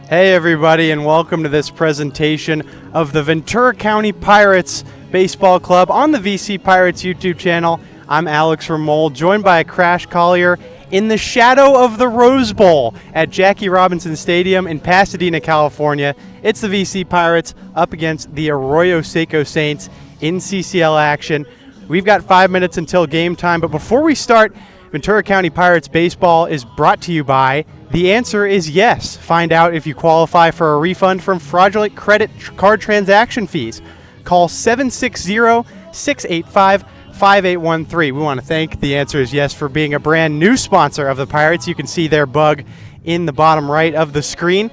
Hey everybody, and welcome to this presentation of the Ventura County Pirates Baseball Club on the VC Pirates YouTube channel. I'm Alex Ramol, joined by Crash Collier in the shadow of the Rose Bowl at Jackie Robinson Stadium in Pasadena, California. It's the VC Pirates up against the Arroyo Seco Saints in CCL action. We've got 5 minutes until game time, but before we start, Ventura County Pirates Baseball is brought to you by The Answer is Yes. Find out if you qualify for a refund from fraudulent credit card transaction fees. Call 760-685-5813. We want to thank The Answer is Yes for being a brand new sponsor of the Pirates. You can see their bug in the bottom right of the screen.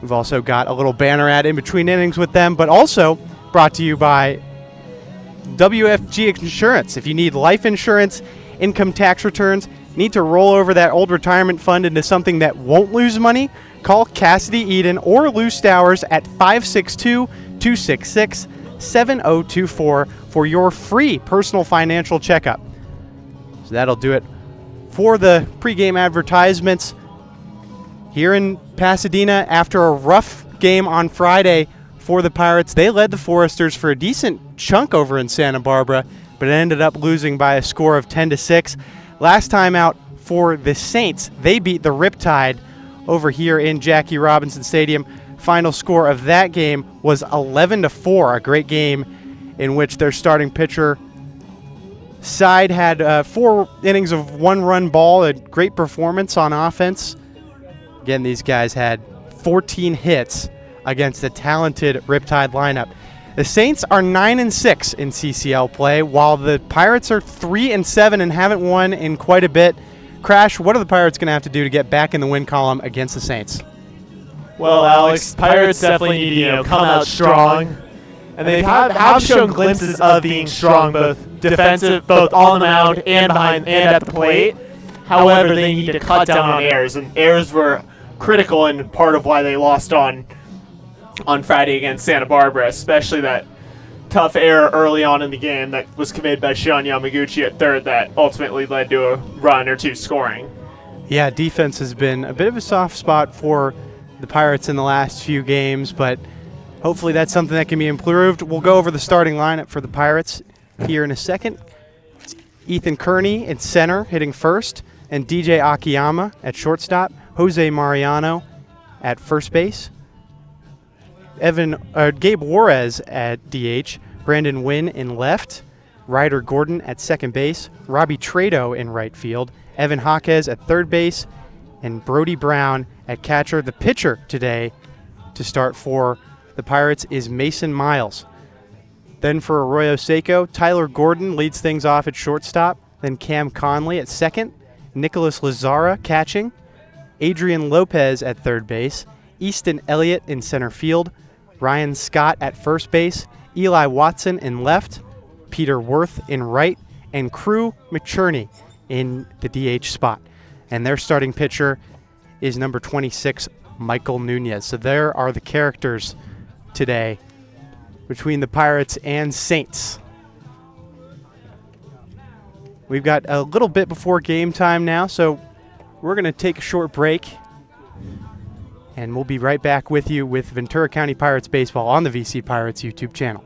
We've also got a little banner ad in between innings with them, but also brought to you by WFG Insurance. If you need life insurance, income tax returns, need to roll over that old retirement fund into something that won't lose money, call Cassidy Eden or Lou Stowers at 562-266-7024 for your free personal financial checkup. So that'll do it for the pregame advertisements here in Pasadena. After a rough game on Friday for the Pirates, they led the Foresters for a decent chunk over in Santa Barbara, but it ended up losing by a score of 10-6. Last time out for the Saints, they beat the Riptide over here in Jackie Robinson Stadium. Final score of that game was 11-4, a great game in which their starting pitcher side had 4 innings of one-run ball, a great performance on offense. Again, these guys had 14 hits against a talented Riptide lineup. The Saints are 9-6 in CCL play, while the Pirates are 3-7 and haven't won in quite a bit. Crash, what are the Pirates going to have to do to get back in the win column against the Saints? Well, Alex, Pirates definitely need to come out strong, and they have shown glimpses of being strong, both defensive, both on the mound and behind and at the plate. However, they need to cut down on errors, and errors were critical and part of why they lost on Friday against Santa Barbara, especially that tough error early on in the game that was committed by Sean Yamaguchi at third that ultimately led to a run or two scoring. Yeah, defense has been a bit of a soft spot for the Pirates in the last few games, but hopefully that's something that can be improved. We'll go over the starting lineup for the Pirates here in a second. It's Ethan Kearney in center hitting first, and DJ Akiyama at shortstop, Jose Mariano at first base, Gabe Juarez at DH, Brandon Wynn in left, Ryder Gordon at second base, Robbie Trado in right field, Evan Jaquez at third base, and Brody Brown at catcher. The pitcher today to start for the Pirates is Mason Miles. Then for Arroyo Seco, Tyler Gordon leads things off at shortstop, then Cam Conley at second, Nicholas Lazara catching, Adrian Lopez at third base, Easton Elliott in center field, Ryan Scott at first base, Eli Watson in left, Peter Worth in right, and Crew McCherney in the DH spot. And their starting pitcher is number 26, Michael Nunez. So there are the characters today between the Pirates and Saints. We've got a little bit before game time now, so we're going to take a short break. And we'll be right back with you with Ventura County Pirates Baseball on the VC Pirates YouTube channel.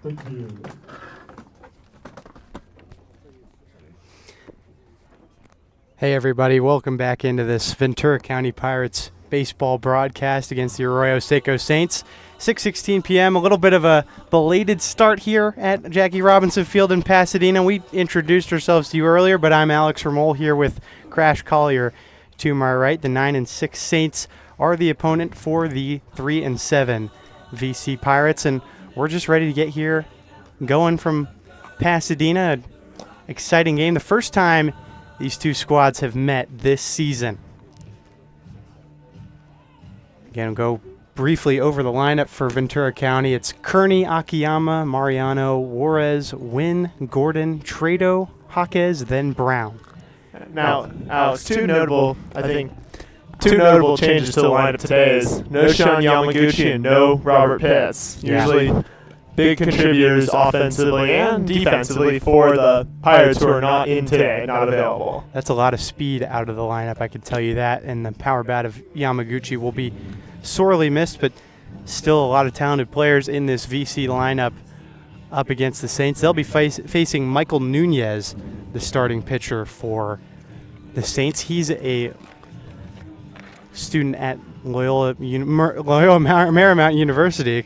Thank you. Hey everybody, welcome back into this Ventura County Pirates baseball broadcast against the Arroyo Seco Saints. 6:16 p.m., a little bit of a belated start here at Jackie Robinson Field in Pasadena. We introduced ourselves to you earlier, but I'm Alex Ramol here with Crash Collier to my right. The 9-6 Saints are the opponent for the 3-7 VC Pirates, and we're just ready to get here going from Pasadena. An exciting game. The first time these two squads have met this season. Again, we'll go briefly over the lineup for Ventura County. It's Kearney, Akiyama, Mariano, Juarez, Wynn, Gordon, Trado, Jaquez, then Brown. Now, Alex, two notable changes to the lineup today is no Sean Yamaguchi and no Robert Pitts. Usually big contributors offensively and defensively for the Pirates who are not in today, not available. That's a lot of speed out of the lineup, I can tell you that, and the power bat of Yamaguchi will be sorely missed, but still a lot of talented players in this VC lineup up against the Saints. They'll be facing Michael Nunez, the starting pitcher for the Saints. He's a student at Loyola Marymount University,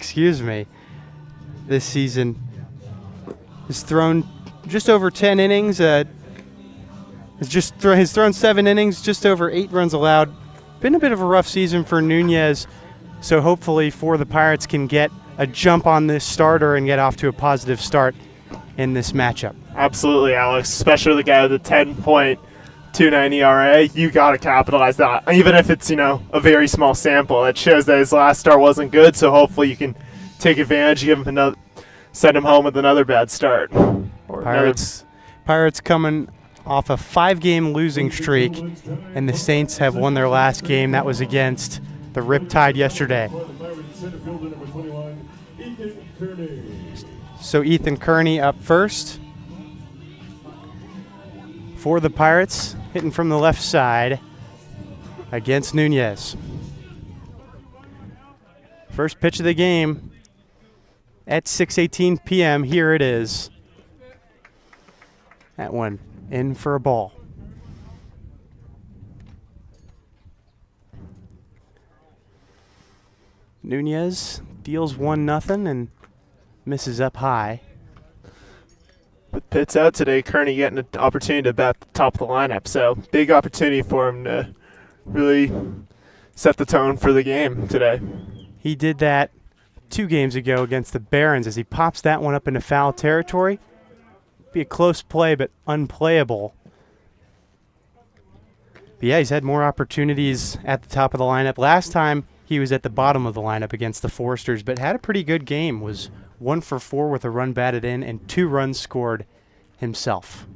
this season. Has thrown just over 10 innings. Has thrown 7 innings, just over 8 runs allowed. Been a bit of a rough season for Nunez, so hopefully for the Pirates can get a jump on this starter and get off to a positive start in this matchup. Absolutely, Alex, especially the guy with the 10.29 ERA. You got to capitalize that, even if it's, a very small sample. It shows that his last start wasn't good, so hopefully you can take advantage, send him home with another bad start. Pirates coming off a 5-game losing streak, and the Saints have won their last game. That was against the Riptide yesterday. So Ethan Kearney up first for the Pirates, hitting from the left side against Nunez. First pitch of the game at 6:18 p.m. Here it is. That one in for a ball. Nunez deals 1-0 and misses up high. With Pitts out today, Kearney getting an opportunity to bat the top of the lineup, so big opportunity for him to really set the tone for the game today. He did that 2 games ago against the Barons as he pops that one up into foul territory. Be a close play, but unplayable. But yeah, he's had more opportunities at the top of the lineup. Last time he was at the bottom of the lineup against the Foresters, but had a pretty good game. Was 1 for 4 with a run batted in and 2 runs scored himself.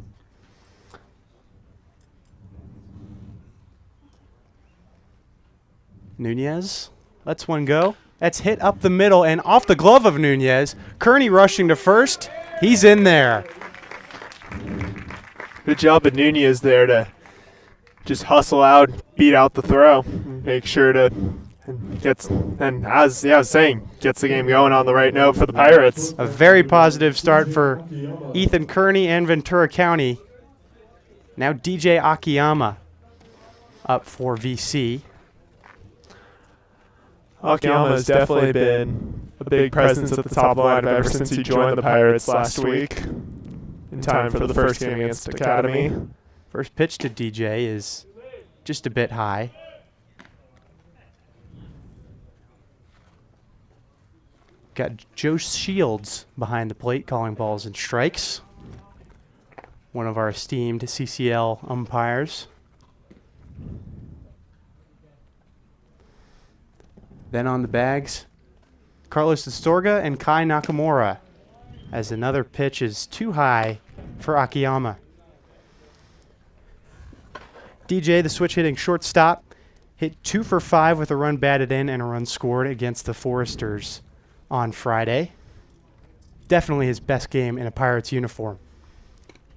Nunez lets one go. That's hit up the middle and off the glove of Nunez. Kearney rushing to first. He's in there. Good job of Nunez there to just hustle out, beat out the throw, make sure to gets the game going on the right note for the Pirates. A very positive start for Ethan Kearney and Ventura County. Now DJ Akiyama up for VC. Akiyama has definitely been a big presence at the top of the lineup ever since he joined the Pirates last week in time for the first game against Academy. First pitch to DJ is just a bit high. Got Joe Shields behind the plate calling balls and strikes. One of our esteemed CCL umpires. Then on the bags, Carlos Astorga and Kai Nakamura, as another pitch is too high for Akiyama. DJ, the switch hitting shortstop, hit 2 for 5 with a run batted in and a run scored against the Foresters on Friday. Definitely his best game in a Pirates uniform.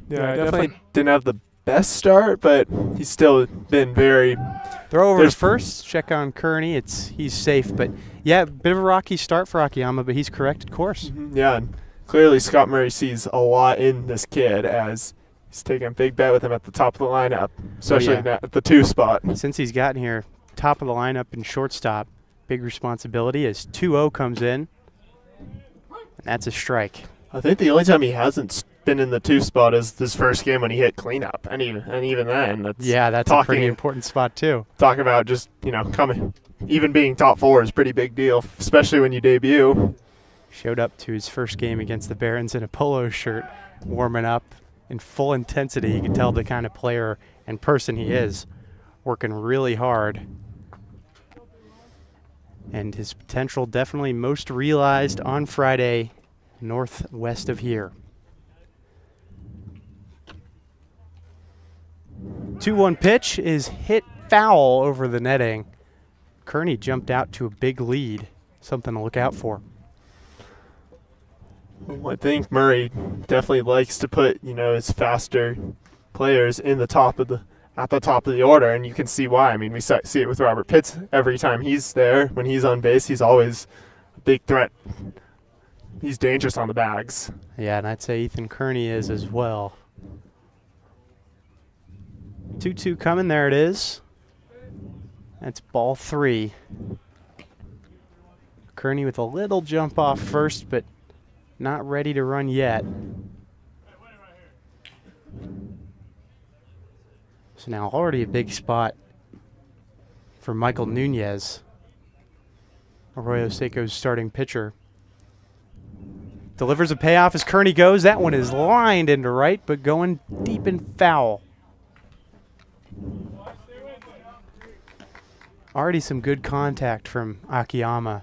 Yeah, definitely didn't have the best start, but he's still been very... Throw over to first, check on Kearney. He's safe, but yeah, bit of a rocky start for Akiyama, but he's corrected course. Yeah, Clearly, Scott Murray sees a lot in this kid as he's taking a big bet with him at the top of the lineup, especially at the 2 spot. Since he's gotten here, top of the lineup in shortstop, big responsibility as 2-0 comes in, and that's a strike. I think the only time he hasn't been in the 2 spot is this first game when he hit cleanup, and even then, that's a pretty important spot too. Talk about just coming, even being top 4 is a pretty big deal, especially when you debut. Showed up to his first game against the Barons in a polo shirt, warming up in full intensity. You can tell the kind of player and person he is, working really hard. And his potential definitely most realized on Friday, northwest of here. 2-1 pitch is hit foul over the netting. Kearney jumped out to a big lead, something to look out for. I think Murray definitely likes to put, his faster players at the top of the order, and you can see why. I mean, we see it with Robert Pitts every time he's there. When he's on base, he's always a big threat. He's dangerous on the bags. Yeah, and I'd say Ethan Kearney is as well. 2-2 coming, there it is. That's ball 3. Kearney with a little jump off first, but not ready to run yet. So now already a big spot for Michael Nunez, Arroyo Seco's starting pitcher. Delivers a payoff as Kearney goes. That one is lined into right, but going deep and foul. Already some good contact from Akiyama,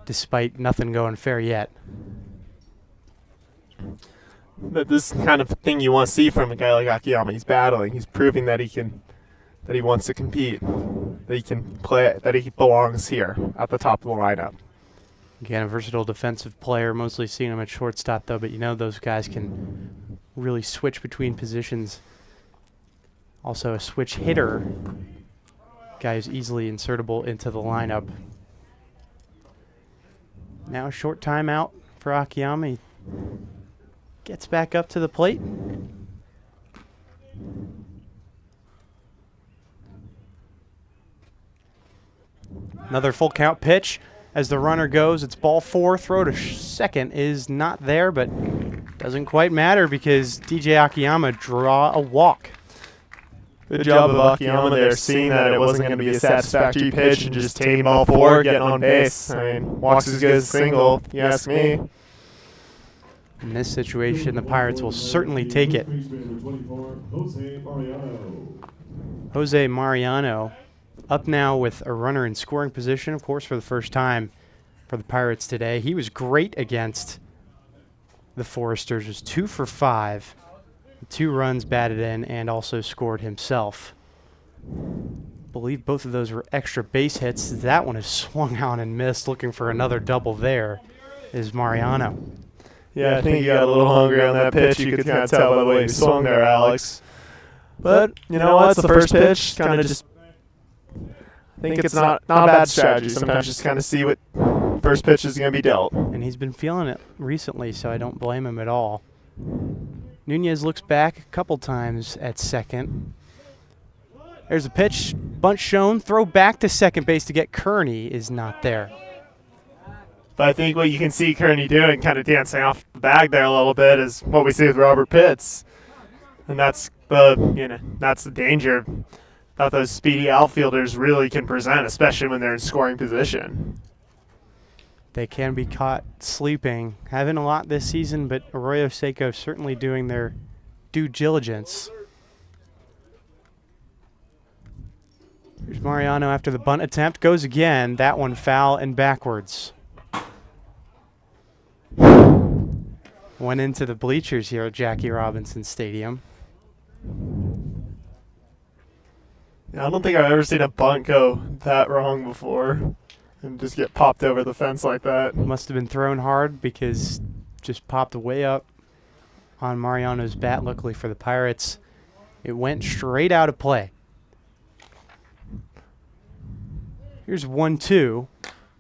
despite nothing going fair yet. But this kind of thing you want to see from a guy like Akiyama. He's battling. He's proving that he wants to compete, that he can play, that he belongs here at the top of the lineup. Again, a versatile defensive player, mostly seeing him at shortstop, though, but those guys can really switch between positions. Also a switch hitter, guy who's easily insertable into the lineup. Now a short timeout for Akiyama. He gets back up to the plate. Another full count pitch. As the runner goes, it's ball 4. Throw to second is not there, but doesn't quite matter because DJ Akiyama draw a walk. Good job of Akiyama there, seeing that it wasn't going to be a satisfactory pitch and just taking ball 4, getting on base. I mean, walks as good as single, if you ask me. In this situation, the Pirates will certainly take it. Jose Mariano up now with a runner in scoring position, of course, for the first time for the Pirates today. He was great against the Foresters, was 2 for 5. 2 runs batted in and also scored himself. I believe both of those were extra base hits. That one is swung out and missed. Looking for another double there is Mariano. Yeah, I think he got a little hungry on that pitch. You could kind of tell by the way he swung there, Alex. But, you know what? It's the first pitch. Kind of just, I think it's not a bad strategy. Sometimes just kind of see what first pitch is going to be dealt. And he's been feeling it recently, so I don't blame him at all. Nunez looks back a couple times at second. There's a pitch, bunt shown, throw back to second base to get Kearney is not there. But I think what you can see Kearney doing, kind of dancing off the bag there a little bit, is what we see with Robert Pitts. And that's the danger that those speedy outfielders really can present, especially when they're in scoring position. They can be caught sleeping. Haven't a lot this season, but Arroyo Seco certainly doing their due diligence. Here's Mariano after the bunt attempt. Goes again. That one foul and backwards. Went into the bleachers here at Jackie Robinson Stadium. Yeah, I don't think I've ever seen a bunt go that wrong before and just get popped over the fence like that. Must have been thrown hard because just popped way up on Mariano's bat. Luckily for the Pirates, it went straight out of play. Here's 1-2.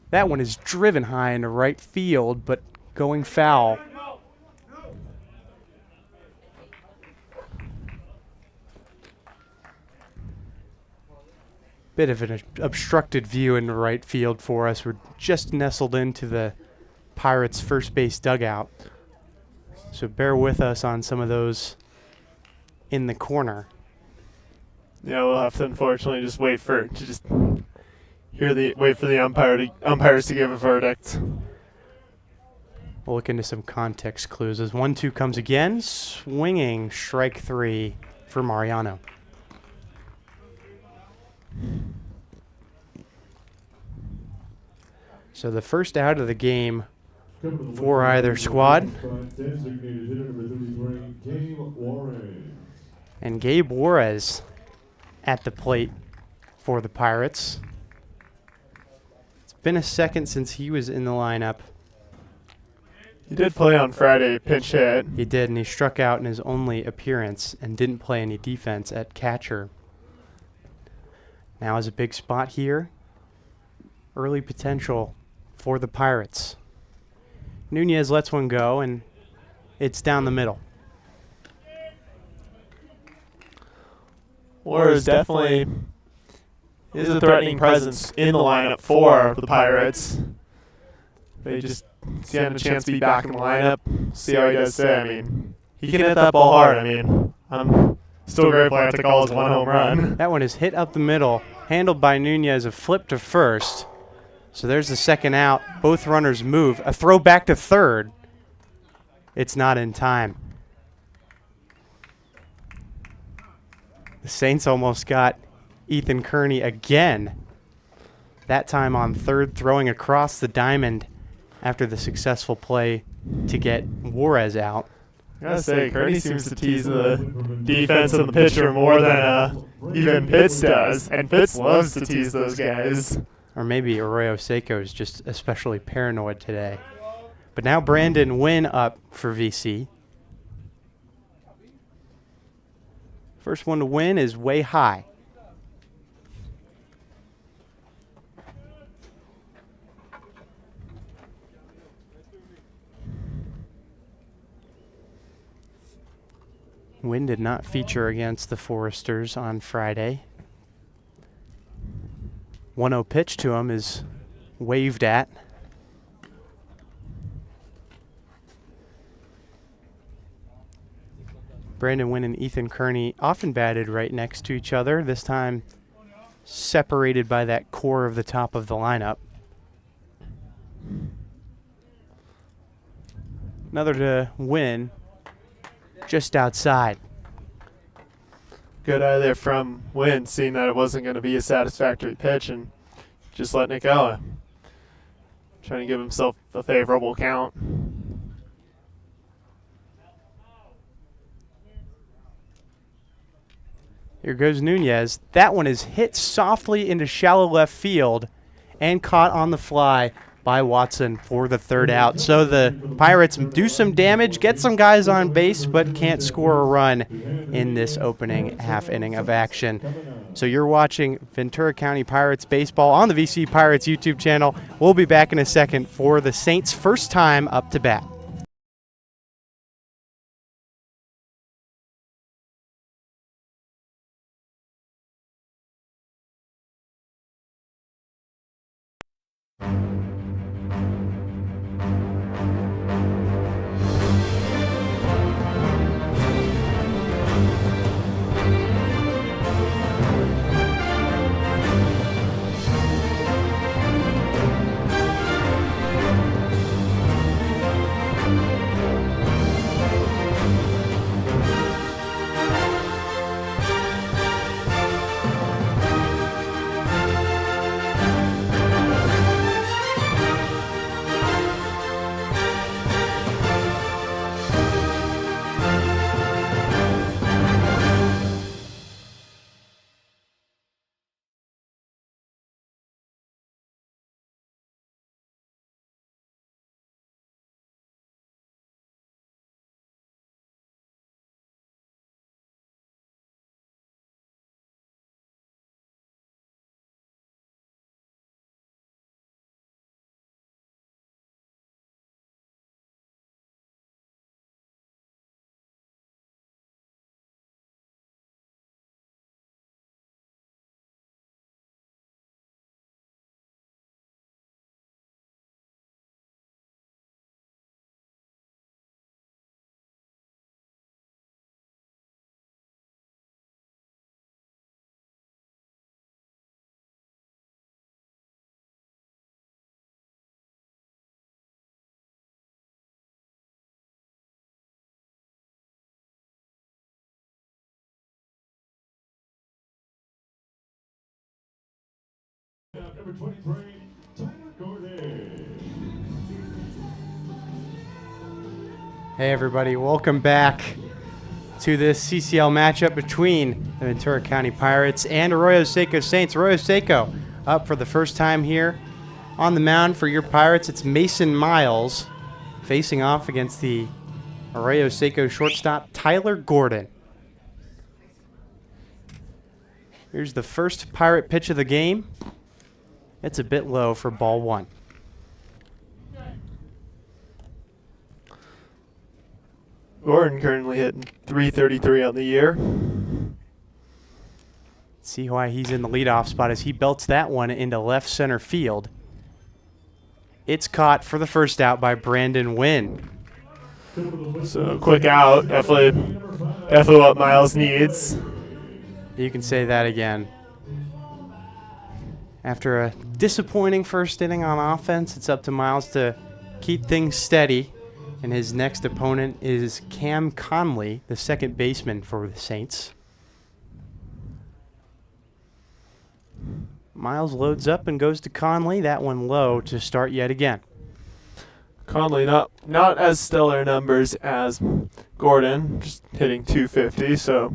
That one is driven high into right field, but going foul. Bit of an obstructed view in the right field for us. We're just nestled into the Pirates' first base dugout. So bear with us on some of those in the corner. Yeah, we'll have to unfortunately just wait for the umpires to give a verdict. We'll look into some context clues as 1-2 comes again. Swinging strike 3 for Mariano. So the first out of the game for either squad. And Gabe Juarez at the plate for the Pirates. It's been a second since he was in the lineup. He did play on Friday, pinch hit. He did, and he struck out in his only appearance and didn't play any defense at catcher. Now is a big spot here. Early potential for the Pirates. Nunez lets one go, and it's down the middle. Juarez definitely is a threatening presence in the lineup for the Pirates. They just stand a chance to be back in the lineup. See how he does today. I mean, he can hit that ball hard. I mean, I'm still grateful I have to call his one home run. That one is hit up the middle, handled by Nunez, a flip to first. So there's the second out. Both runners move. A throw back to third. It's not in time. The Saints almost got Ethan Kearney again. That time on third, throwing across the diamond after the successful play to get Juarez out. I gotta say, Kearney seems to tease the defense and the pitcher more than even Pitts does. And Pitts loves to tease those guys. Or maybe Arroyo Seco is just especially paranoid today. But now Brandon Wynn up for VC. First one to win is way high. Wynn did not feature against the Foresters on Friday. 1-0 pitch to him is waved at. Brandon Wynn and Ethan Kearney often batted right next to each other, this time separated by that core of the top of the lineup. Another to Wynn, just outside. Good eye there from Wynn, seeing that it wasn't going to be a satisfactory pitch and just letting it go. Trying to give himself a favorable count. Here goes Nunez. That one is hit softly into shallow left field and caught on the fly by Watson for the third out. So the Pirates do some damage, get some guys on base, but can't score a run in this opening half inning of action. So you're watching Ventura County Pirates baseball on the VC Pirates YouTube channel. We'll be back in a second for the Saints' first time up to bat. Number 23, Tyler Gordon. Hey everybody, welcome back to this CCL matchup between the Ventura County Pirates and Arroyo Seco Saints. Arroyo Seco up for the first time here on the mound for your Pirates. It's Mason Miles facing off against the Arroyo Seco shortstop Tyler Gordon. Here's the first Pirate pitch of the game. It's a bit low for ball one. Gordon currently hitting .333 on the year. See why he's in the leadoff spot as he belts that one into left center field. It's caught for the first out by Brandon Wynn. So quick out, definitely what Miles needs. You can say that again. After a disappointing first inning on offense, it's up to Miles to keep things steady. And his next opponent is Cam Conley, the second baseman for the Saints. Miles loads up and goes to Conley. That one low to start yet again. Conley not as stellar numbers as Gordon, just hitting .250, so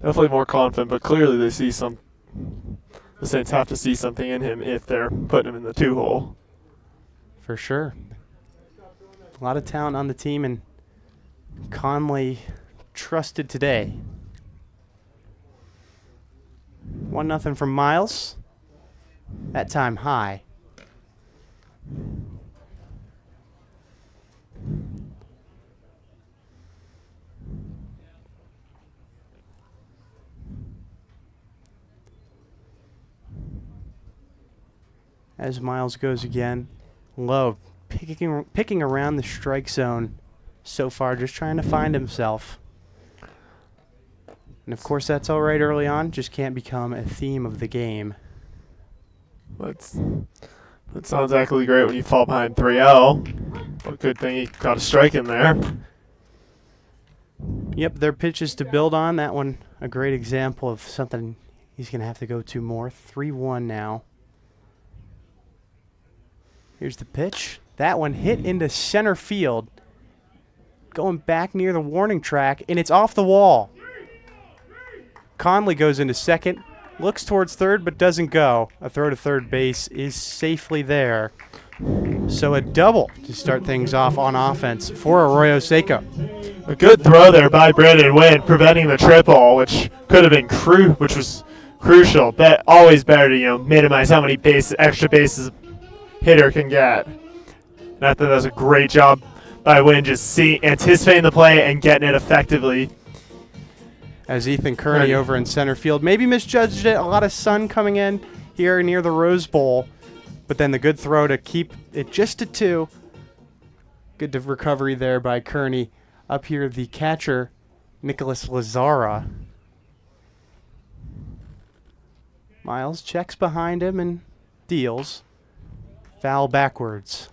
definitely more confident, but clearly they see the Saints have to see something in him if they're putting him in the 2-hole. For sure. A lot of talent on the team, and Conley trusted today. 1-0 from Miles. That time high. As Miles goes again, low. Picking around the strike zone so far, just trying to find himself. And of course that's all right early on, just can't become a theme of the game. That's not exactly great when you fall behind 3-0. But good thing he got a strike in there. Yep, their pitches to build on. That one a great example of something he's going to have to go to more. 3-1 now. Here's the pitch. That one hit into center field, going back near the warning track, and it's off the wall. Conley goes into second, looks towards third, but doesn't go. A throw to third base is safely there. So a double to start things off on offense for Arroyo Seco. A good throw there by Brandon Wynn, preventing the triple, which could have been which was crucial. Always better to minimize how many extra bases a hitter can get. And I thought that was a great job by Wynn, just anticipating the play and getting it effectively. As Ethan Kearney over in center field maybe misjudged it. A lot of sun coming in here near the Rose Bowl. But then the good throw to keep it just to 2. Good recovery there by Kearney. Up here, the catcher, Nicholas Lazara. Miles checks behind him and deals. Foul backwards.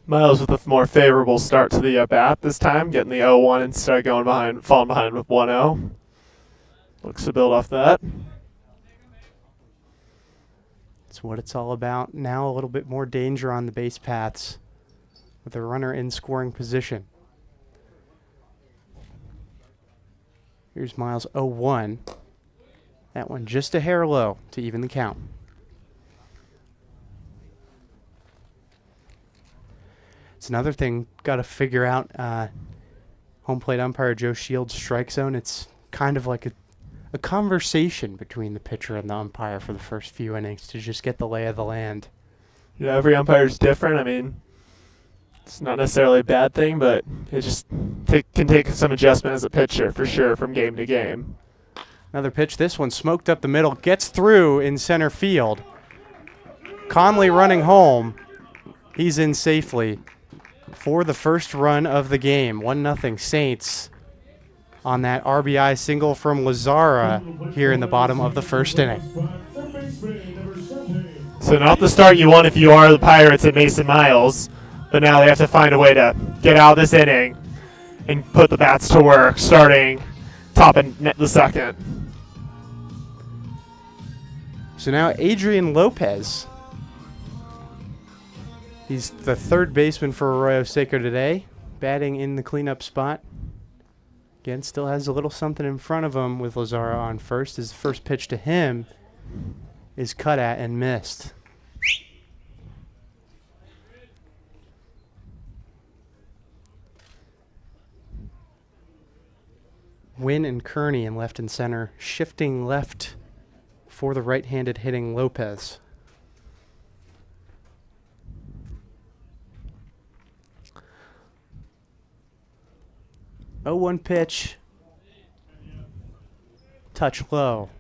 Miles with a more favorable start to the at-bat this time, getting the 0-1 instead of falling behind with 1-0. Looks to build off that. That's what it's all about. Now a little bit more danger on the base paths with a runner in scoring position. Here's Miles 0-1. That one just a hair low to even the count. It's another thing got to figure out. Home plate umpire Joe Shields' strike zone. It's kind of like a conversation between the pitcher and the umpire for the first few innings to just get the lay of the land. Yeah, every umpire is different. I mean, it's not necessarily a bad thing, but it just can take some adjustment as a pitcher for sure from game to game. Another pitch. This one smoked up the middle, gets through in center field. Conley running home. He's in safely for the first run of the game. 1-0 Saints on that RBI single from Lazara here in the bottom of the first inning. So not the start you want if you are the Pirates at Mason Miles, but now they have to find a way to get out of this inning and put the bats to work, starting top of the second. So now Adrian Lopez. He's the third baseman for Arroyo Seco today, batting in the cleanup spot. Again, still has a little something in front of him with Lazara on first. His first pitch to him is cut at and missed. Wynn and Kearney in left and center, shifting left for the right-handed hitting Lopez. Oh, 1 pitch. Touch low.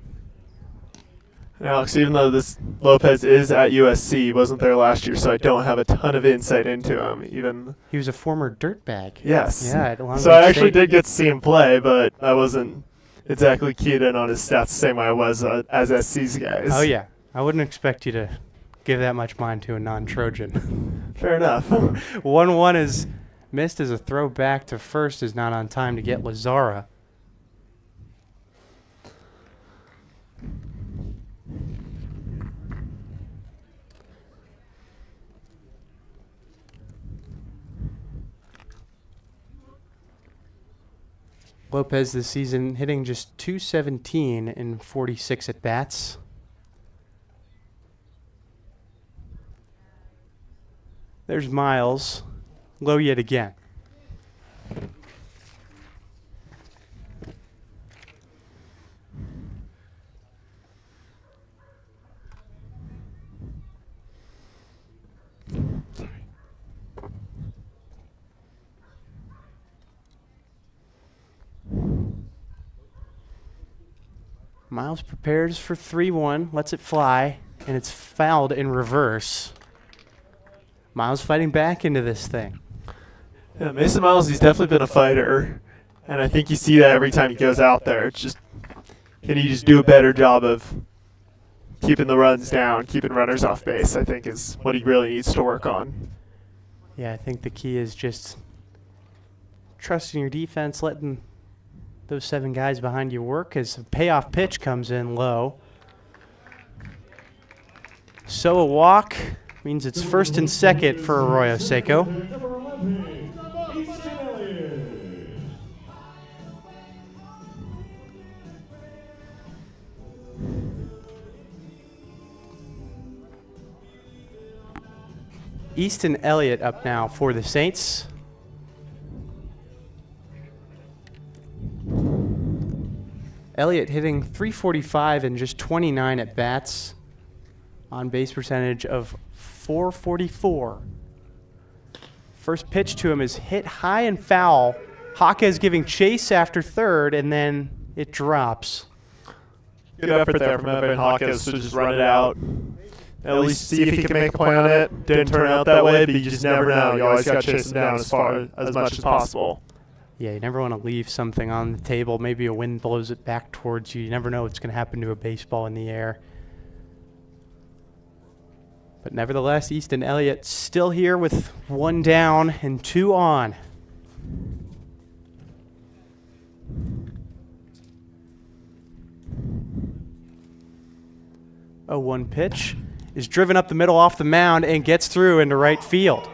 Alex, even though this Lopez is at USC, he wasn't there last year, so I don't have a ton of insight into him. Even He was a former dirtbag. yes, Yeah, at Long so I Beach actually State. did get to see him play, but I wasn't exactly keyed in on his stats the same way I was as SC's guys. Oh, yeah. I wouldn't expect you to give that much mind to a non-Trojan. Fair enough. 1-1 is missed as a throw back to first is not on time to get Lazara. Lopez this season hitting just .217 in 46 at-bats. There's Miles. Low yet again. Miles prepares for 3-1, lets it fly, and it's fouled in reverse. Miles fighting back into this thing. Yeah, Mason Miles, he's definitely been a fighter, and I think you see that every time he goes out there. It's just, can he just do a better job of keeping the runs down, keeping runners off base, I think is what he really needs to work on. Yeah, I think the key is just trusting your defense, letting those 7 guys behind you work as a payoff pitch comes in low. So a walk means it's first and second for Arroyo Seco. Number 11, Easton Elliott. Easton Elliott up now for the Saints. Elliott hitting .345 and just 29 at bats. On base percentage of .444. First pitch to him is hit high and foul. Jaquez giving chase after third, and then it drops. Good effort there from Evan Hawkins to just run it out. At least see if he can make a play on it. Didn't turn out that way, but you just never know. You always got to chase him down as much as possible. Yeah, you never want to leave something on the table. Maybe a wind blows it back towards you. You never know what's going to happen to a baseball in the air. But nevertheless, Easton Elliott still here with 1 down and 2 on. A 1 pitch is driven up the middle off the mound and gets through into right field.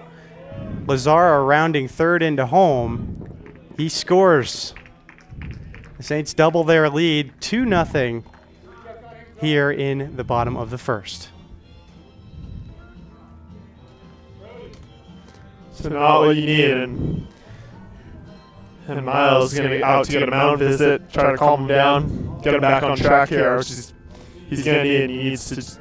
Lazara rounding third into home. He scores. The Saints double their lead 2-0 here in the bottom of the first. So not what you need, and Miles is going to be out to get a mound visit, try to calm him down, get him back on track here, which is he's going to need. He needs to just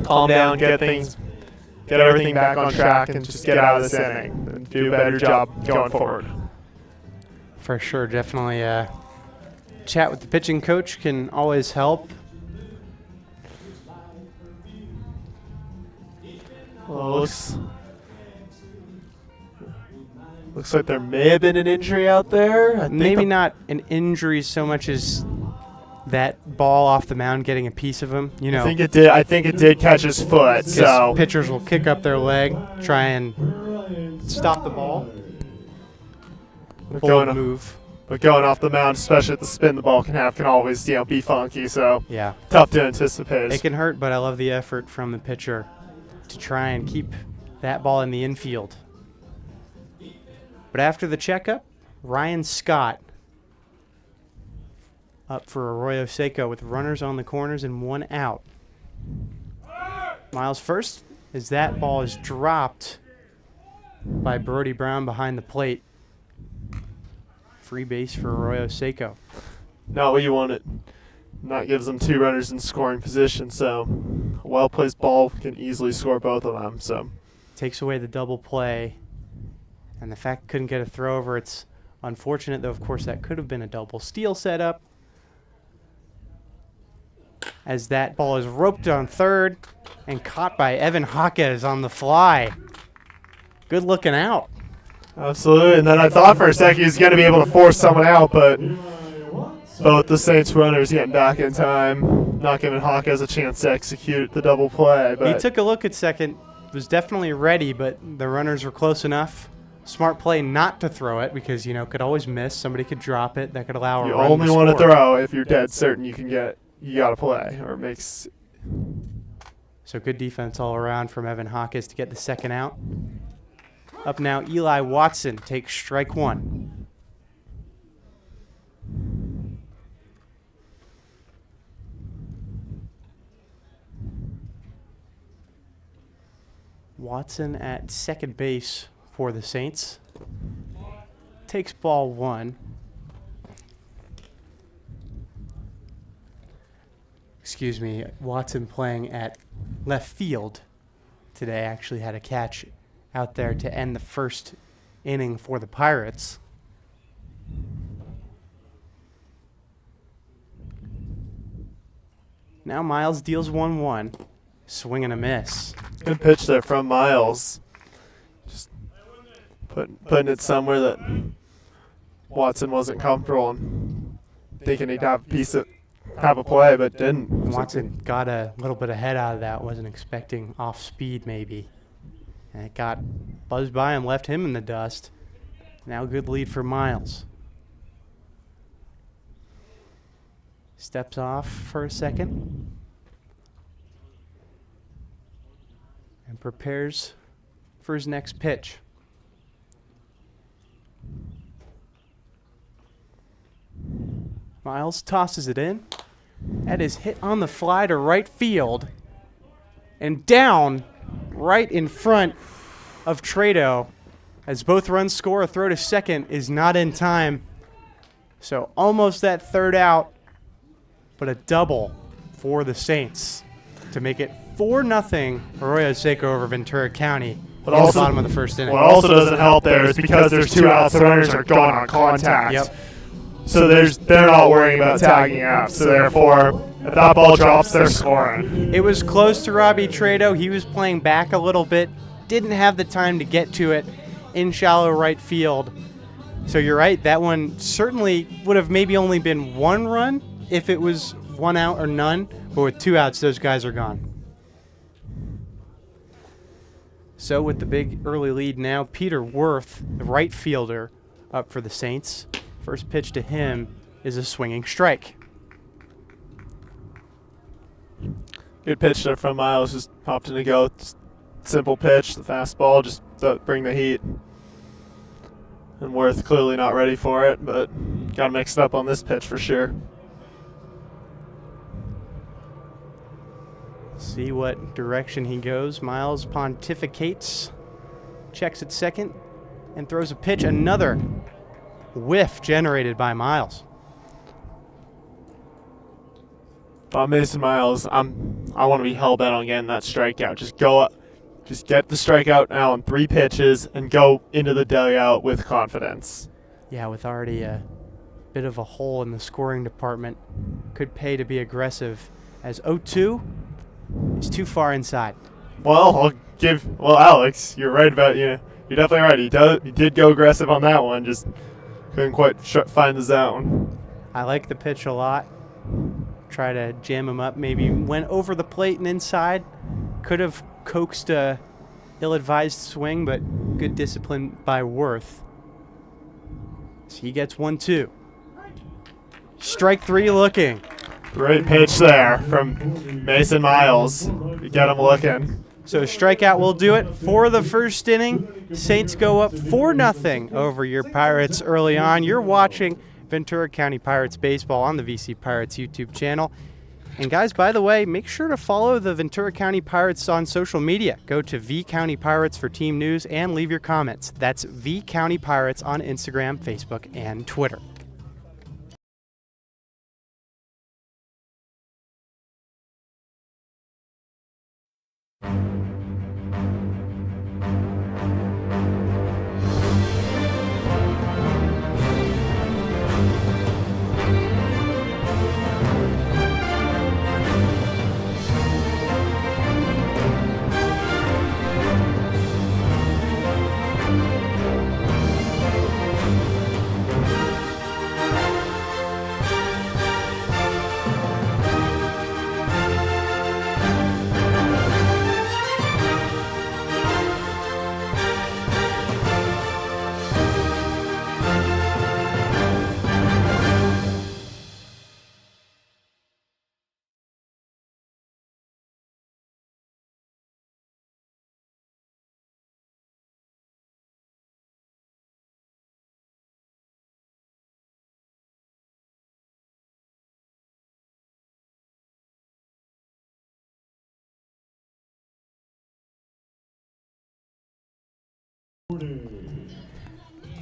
calm down, get everything back on track, and just get out of this inning and do a better job going forward. For sure, definitely chat with the pitching coach can always help. Well, looks like there may have been an injury out there. I think Maybe not an injury so much as that ball off the mound getting a piece of him. You know, I think it did catch his foot. So pitchers will kick up their leg, try and stop the ball. Bold move. But going off the mound, especially at the spin the ball can have, can always, be funky. So Yeah. tough to anticipate. It can hurt, but I love the effort from the pitcher to try and keep that ball in the infield. But after the checkup, Ryan Scott up for Arroyo Seco with runners on the corners and 1 out. Miles first as that ball is dropped by Brody Brown behind the plate. Free base for Arroyo Seco. Not what you wanted. That gives them 2 runners in scoring position, so a well-placed ball can easily score both of them. So Takes away the double play, and the fact couldn't get a throw over. It's unfortunate, though, of course, that could have been a double steal setup. As that ball is roped on third and caught by Evan Jaquez on the fly. Good looking out. absolutely. And then I thought for a second he was going to be able to force someone out, but both the Saints runners getting back in time, not giving Jaquez a chance to execute the double play. But He took a look at second, was definitely ready, but the runners were close enough. Smart play not to throw it because, could always miss. Somebody could drop it. That could allow a you run only to want to score. throw if you're dead certain you got to play, or it makes. So good defense all around from Evan Jaquez to get the second out. Up now, Eli Watson takes strike 1. Watson at second base for the Saints. Takes ball 1. Excuse me, Watson playing at left field today. Actually had a catch out there to end the first inning for the Pirates. Now Miles deals 1-1. Swing and a miss. Good pitch there from Miles. Just putting it somewhere that Watson wasn't comfortable and thinking he'd have a play, but didn't. Watson got a little bit ahead out of that. Wasn't expecting off speed maybe. And it got buzzed by him, left him in the dust. Now good lead for Miles. Steps off for a second. And prepares for his next pitch. Miles tosses it in. That is hit on the fly to right field. And down right in front of Trado. As both runs score, a throw to second is not in time. So almost that third out. But a double for the Saints to make it 4-0 Arroyo Seco over Ventura County in the bottom of the first inning. What also doesn't help there is because there's 2 outs, the runners are going on contact. Yep. So they're not worrying about tagging out. So therefore, if that ball drops, they're scoring. It was close to Robbie Trado. He was playing back a little bit. Didn't have the time to get to it in shallow right field. So you're right. That one certainly would have maybe only been 1 run if it was 1 out or none. But with 2 outs, those guys are gone. So with the big early lead now, Peter Worth, the right fielder, up for the Saints. First pitch to him is a swinging strike. Good pitch there from Miles. Just popped in to go. Just simple pitch, the fastball, just to bring the heat. And Worth clearly not ready for it, but got mixed up on this pitch for sure. See what direction he goes. Miles pontificates, checks at second, and throws a pitch. Another whiff generated by Miles. If I'm Mason Miles, I want to be hell-bent on getting that strikeout. Just go up, just get the strikeout now on 3 pitches and go into the dugout with confidence. Yeah, with already a bit of a hole in the scoring department, could pay to be aggressive as 0-2 is too far inside. Well, Alex, you're right about You're definitely right. He did go aggressive on that one. Just couldn't quite find the zone. I like the pitch a lot. Try to jam him up. Maybe went over the plate and inside. Could have coaxed a ill-advised swing, but good discipline by Worth. So he gets 1-2. Strike 3 looking. Great pitch there from Mason Miles. You get him looking. So strikeout will do it for the first inning. Saints go up 4-0 over your Pirates early on. You're watching Ventura County Pirates baseball on the VC Pirates YouTube channel. And guys, by the way, make sure to follow the Ventura County Pirates on social media. Go to V County Pirates for team news and leave your comments. That's V County Pirates on Instagram, Facebook, and Twitter.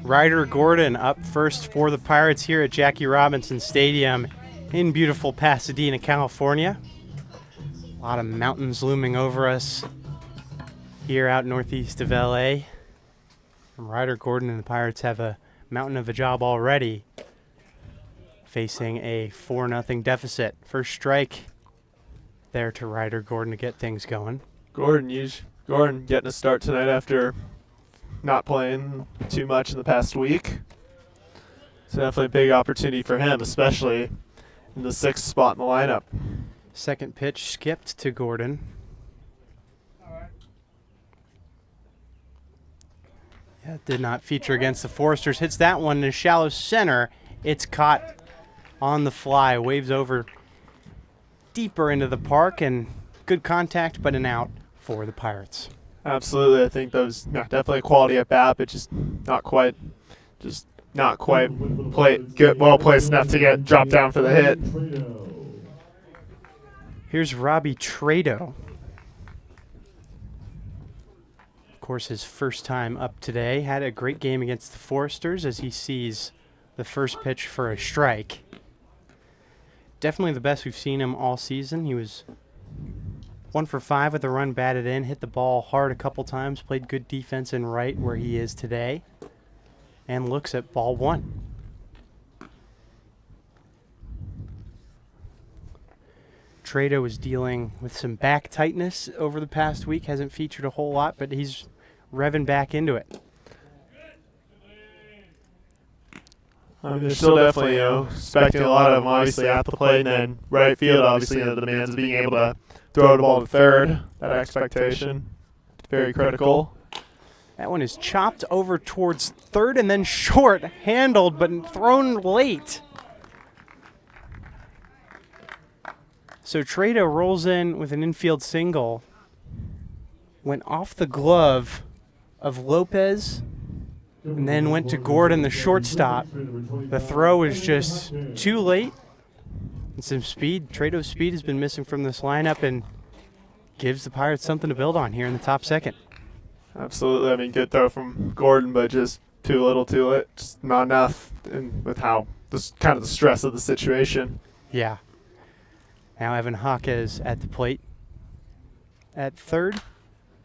Ryder Gordon up first for the Pirates here at Jackie Robinson Stadium in beautiful Pasadena, California. A lot of mountains looming over us here out northeast of LA. And Ryder Gordon and the Pirates have a mountain of a job already, facing a 4-0 deficit. First strike there to Ryder Gordon to get things going. Gordon getting a start tonight after not playing too much in the past week. It's definitely a big opportunity for him, especially in the 6th spot in the lineup. Second pitch skipped to Gordon. Yeah, did not feature against the Foresters. Hits that one in shallow center. It's caught on the fly. Waves over deeper into the park, and good contact, but an out for the Pirates. Absolutely, I think that was definitely a quality at bat, but just not quite well placed enough to get dropped down for the hit. Here's Robbie Trado. Of course, his first time up today. Had a great game against the Foresters as he sees the first pitch for a strike. Definitely the best we've seen him all season. He was 1 for 5 with a run batted in, hit the ball hard a couple times, played good defense in right where he is today, and looks at ball 1. Trado was dealing with some back tightness over the past week, hasn't featured a whole lot, but he's revving back into it. I mean, they're still definitely expecting a lot of him, obviously, at the plate, and then right field, obviously, the demands of being able to throw the ball to third. That expectation, very critical. That one is chopped over towards third and then short, handled but thrown late. So Trado rolls in with an infield single. Went off the glove of Lopez and then went to Gordon, the shortstop. The throw is just too late. And some speed. Trado's speed has been missing from this lineup and gives the Pirates something to build on here in the top second. Absolutely. I mean, good throw from Gordon, but just too little, too late. Just not enough, and with how this kind of the stress of the situation. Yeah. Now Evan Jaquez at the plate. At third.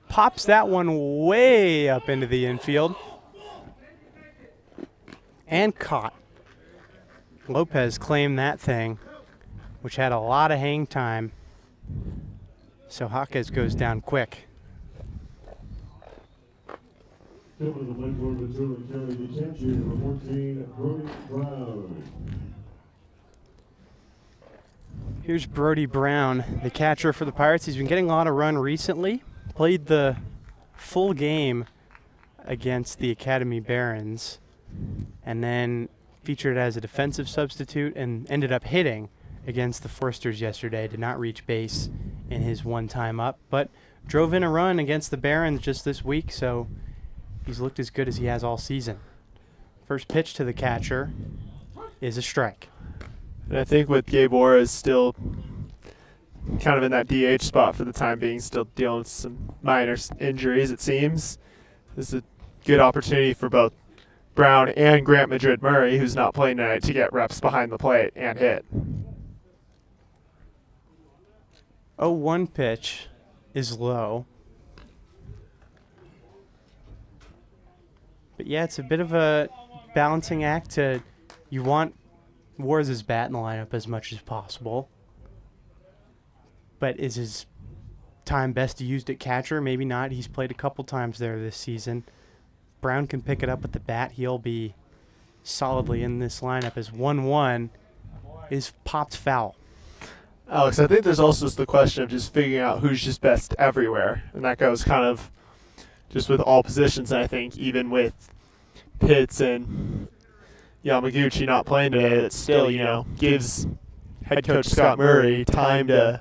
Pops that one way up into the infield. And caught. Lopez claimed that thing, which had a lot of hang time. So Jaquez goes down quick. Here's Brody Brown, the catcher for the Pirates. He's been getting a lot of run recently. Played the full game against the Academy Barons. And then featured as a defensive substitute and ended up hitting against the Forsters yesterday. Did not reach base in his one time up, but drove in a run against the Barons just this week, so he's looked as good as he has all season. First pitch to the catcher is a strike. And I think with Gabor is still kind of in that DH spot for the time being, still dealing with some minor injuries, it seems. This is a good opportunity for both Brown and Grant Madrid Murray, who's not playing tonight, to get reps behind the plate and hit. 0-1 pitch is low. But yeah, it's a bit of a balancing act. You want Wars' bat in the lineup as much as possible. But is his time best used at catcher? Maybe not. He's played a couple times there this season. Brown can pick it up with the bat. He'll be solidly in this lineup as 1-1 is popped foul. Alex, I think there's also the question of just figuring out who's just best everywhere. And that goes kind of just with all positions, I think, even with Pitts and Yamaguchi not playing today, that still, gives head coach Scott Murray time to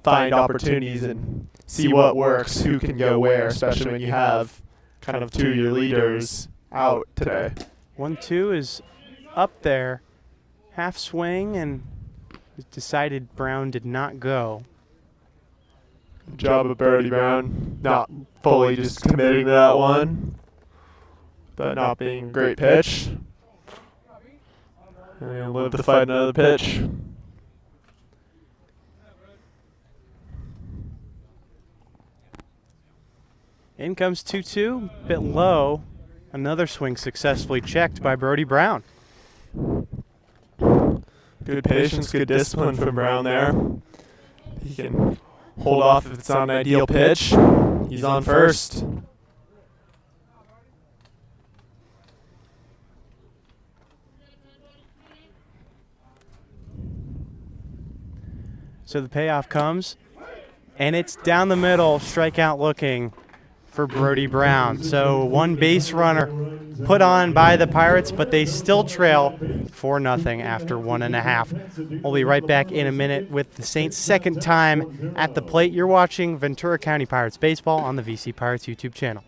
find opportunities and see what works, who can go where, especially when you have kind of two of your leaders out today. 1-2 is up there, half swing, and decided Brown did not go. Good job of Brody Brown, not fully just committing to that one, but not being a great pitch. And live to fight another pitch. In comes 2-2, bit low. Another swing successfully checked by Brody Brown. Good patience, good discipline from Brown there. He can hold off if it's on an ideal pitch. He's on first. So the payoff comes, and it's down the middle, strikeout looking for Brody Brown. So one base runner put on by the Pirates, but they still trail 4-0 after 1.5. We'll be right back in a minute with the Saints' second time at the plate. You're watching Ventura County Pirates Baseball on the VC Pirates YouTube channel.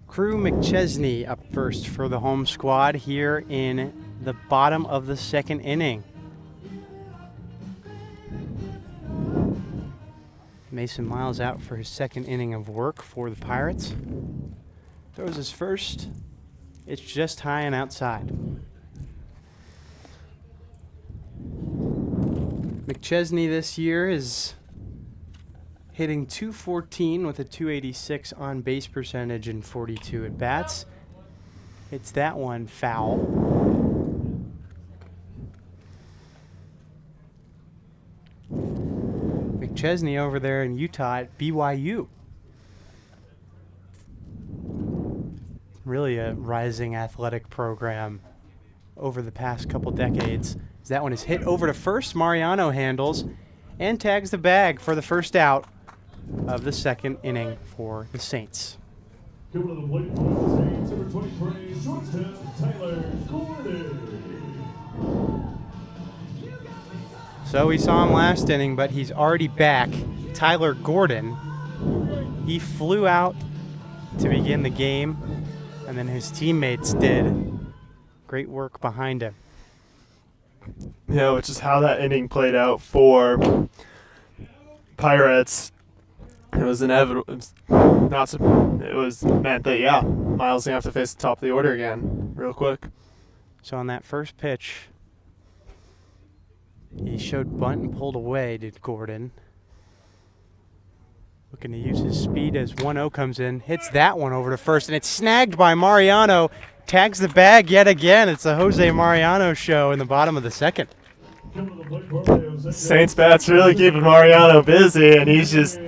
Crew McChesney up first for the home squad here in the bottom of the second inning. Mason Miles out for his second inning of work for the Pirates. Throws his first It's just high and outside. McChesney this year is hitting .214 with a .286 on base percentage and 42 at bats. It's that one foul. McChesney over there in Utah at BYU. Really a rising athletic program over the past couple decades. That one is hit over to first. Mariano handles and tags the bag for the first out of the second inning for the Saints. Coming to the plate for the Saints, number 23, shortstop Tyler Gordon. So we saw him last inning, but he's already back. Tyler Gordon. He flew out to begin the game, and then his teammates did great work behind him. Yeah, which is how that inning played out for Pirates. It was inevitable. It was meant that, yeah, Miles gonna have to face the top of the order again real quick. So on that first pitch, he showed bunt and pulled away, did Gordon. Looking to use his speed as 1-0 comes in. Hits that one over to first, and it's snagged by Mariano. Tags the bag yet again. It's a Jose Mariano show in the bottom of the second. Saints bats really keeping Mariano busy, and he's just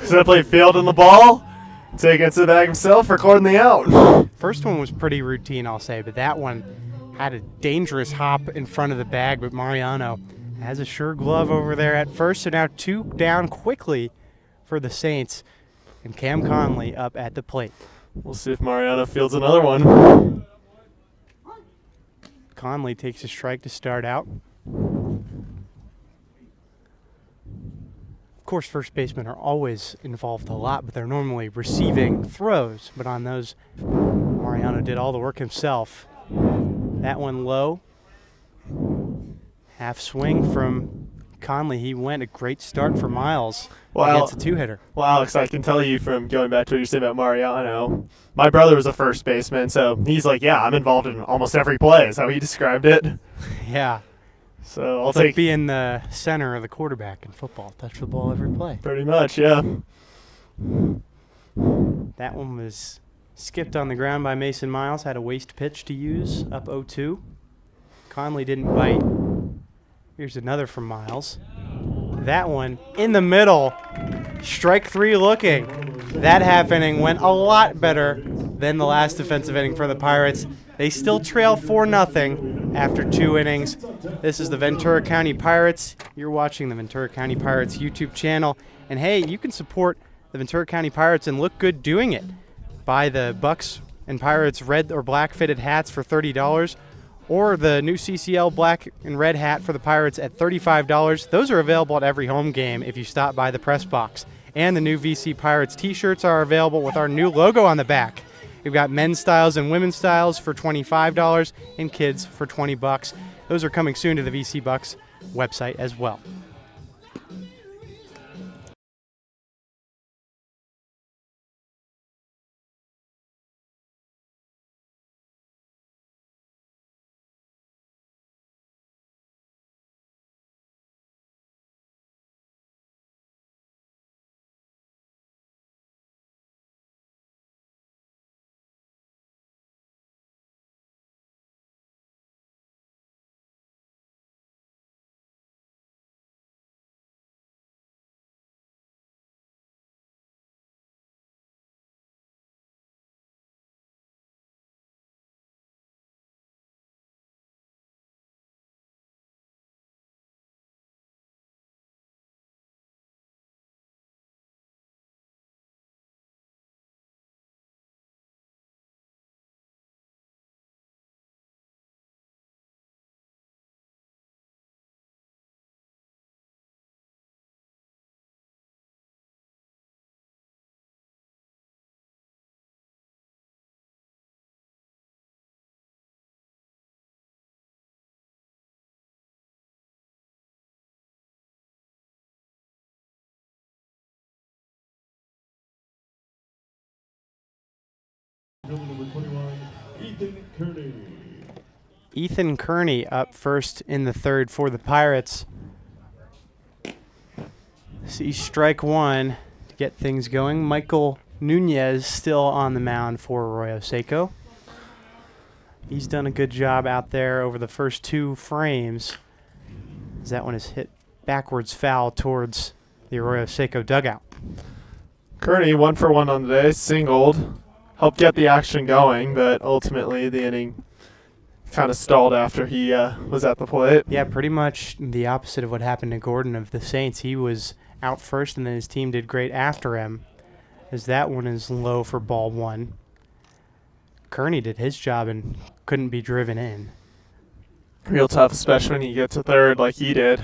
simply fielding the ball, taking it to the bag himself, recording the out. First one was pretty routine, I'll say, but that one had a dangerous hop in front of the bag, but Mariano has a sure glove over there at first, so now 2 down quickly for the Saints, and Cam Conley up at the plate. We'll see if Mariano fields another one. Conley takes a strike to start out. Of course, first basemen are always involved a lot, but they're normally receiving throws. But on those, Mariano did all the work himself. That one low. Half swing from Conley. He went. A great start for Miles against a 2-hitter. Well, Alex, I can tell you from going back to what you said about Mariano, my brother was a first baseman, so he's like, yeah, I'm involved in almost every play is how he described it. Yeah. So I'll It's take like being the center of the quarterback in football. Touch the ball every play. pretty much, yeah. That one was skipped on the ground by Mason Miles. Had a waste pitch to use, up 0-2. Conley didn't bite. Here's another from Miles. That one in the middle. Strike 3 looking. That half inning went a lot better than the last defensive inning for the Pirates. They still trail 4-0 after 2 innings. This is the Ventura County Pirates. You're watching the Ventura County Pirates YouTube channel. And hey, you can support the Ventura County Pirates and look good doing it. Buy the Bucks and Pirates red or black fitted hats for $30. Or the new CCL black and red hat for the Pirates at $35. Those are available at every home game if you stop by the press box. And the new VC Pirates t-shirts are available with our new logo on the back. We've got men's styles and women's styles for $25 and kids for $20. Those are coming soon to the VC Bucks website as well. Ethan Kearney. Ethan Kearney up first in the third for the Pirates. See strike one to get things going. Michael Nunez still on the mound for Arroyo Seco. He's done a good job out there over the first two frames, as that one is hit backwards foul towards the Arroyo Seco dugout. Kearney 1 for 1 on the day, singled, helped get the action going, but ultimately the inning kind of stalled after he was at the plate. Yeah, pretty much the opposite of what happened to Gordon of the Saints. He was out first, and then his team did great after him, as that one is low for ball one. Kearney did his job and couldn't be driven in. Real tough, especially when you get to third like he did.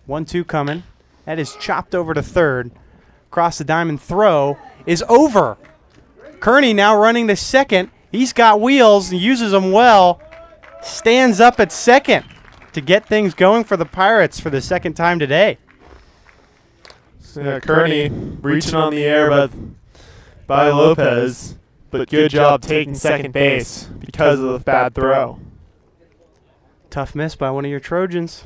1-2 coming. That is chopped over to third. Across the diamond throw is over. Kearney now running to second. He's got wheels and uses them well. Stands up at second to get things going for the Pirates for the second time today. So yeah, Kearney reaching on the air by Lopez, but good job taking second base because of the bad throw. Tough miss by one of your Trojans.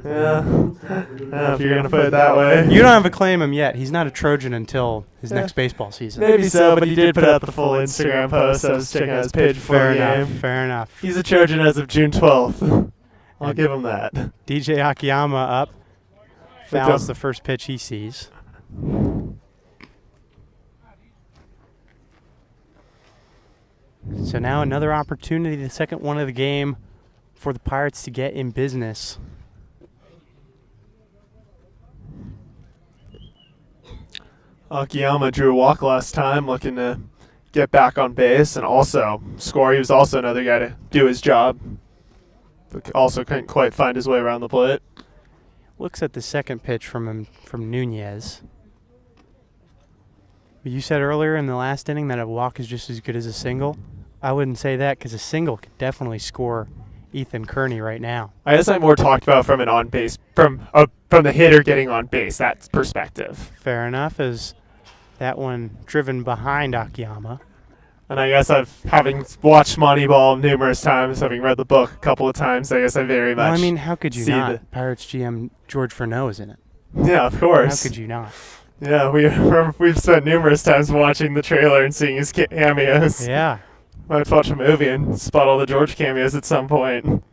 Yeah, if you're going to put it that way. You don't have to claim him yet. He's not a Trojan until his next baseball season. Maybe so, but he did put out the full Instagram post. I was checking out his page before Fair the enough. game. Fair enough. He's a Trojan as of June 12th. I'll give him that. DJ Akiyama up. Fouls the first pitch he sees. So now another opportunity, the second one of the game, for the Pirates to get in business. Akiyama drew a walk last time, looking to get back on base and also score. He was also another guy to do his job, but also couldn't quite find his way around the plate. Looks at the second pitch from Nunez. You said earlier in the last inning that a walk is just as good as a single. I wouldn't say that, because a single could definitely score Ethan Kearney right now. I guess I more talked about from an on base, from the hitter getting on base, that perspective. Fair enough, as that one driven behind Akiyama. And I guess having watched Moneyball numerous times, having read the book a couple of times, I guess I very much. Well, I mean, how could you see not? Pirates GM George Furneaux is in it. Yeah, of course. How could you not? Yeah, we've spent numerous times watching the trailer and seeing his cameos. Yeah. Might watch a movie and spot all the George cameos at some point.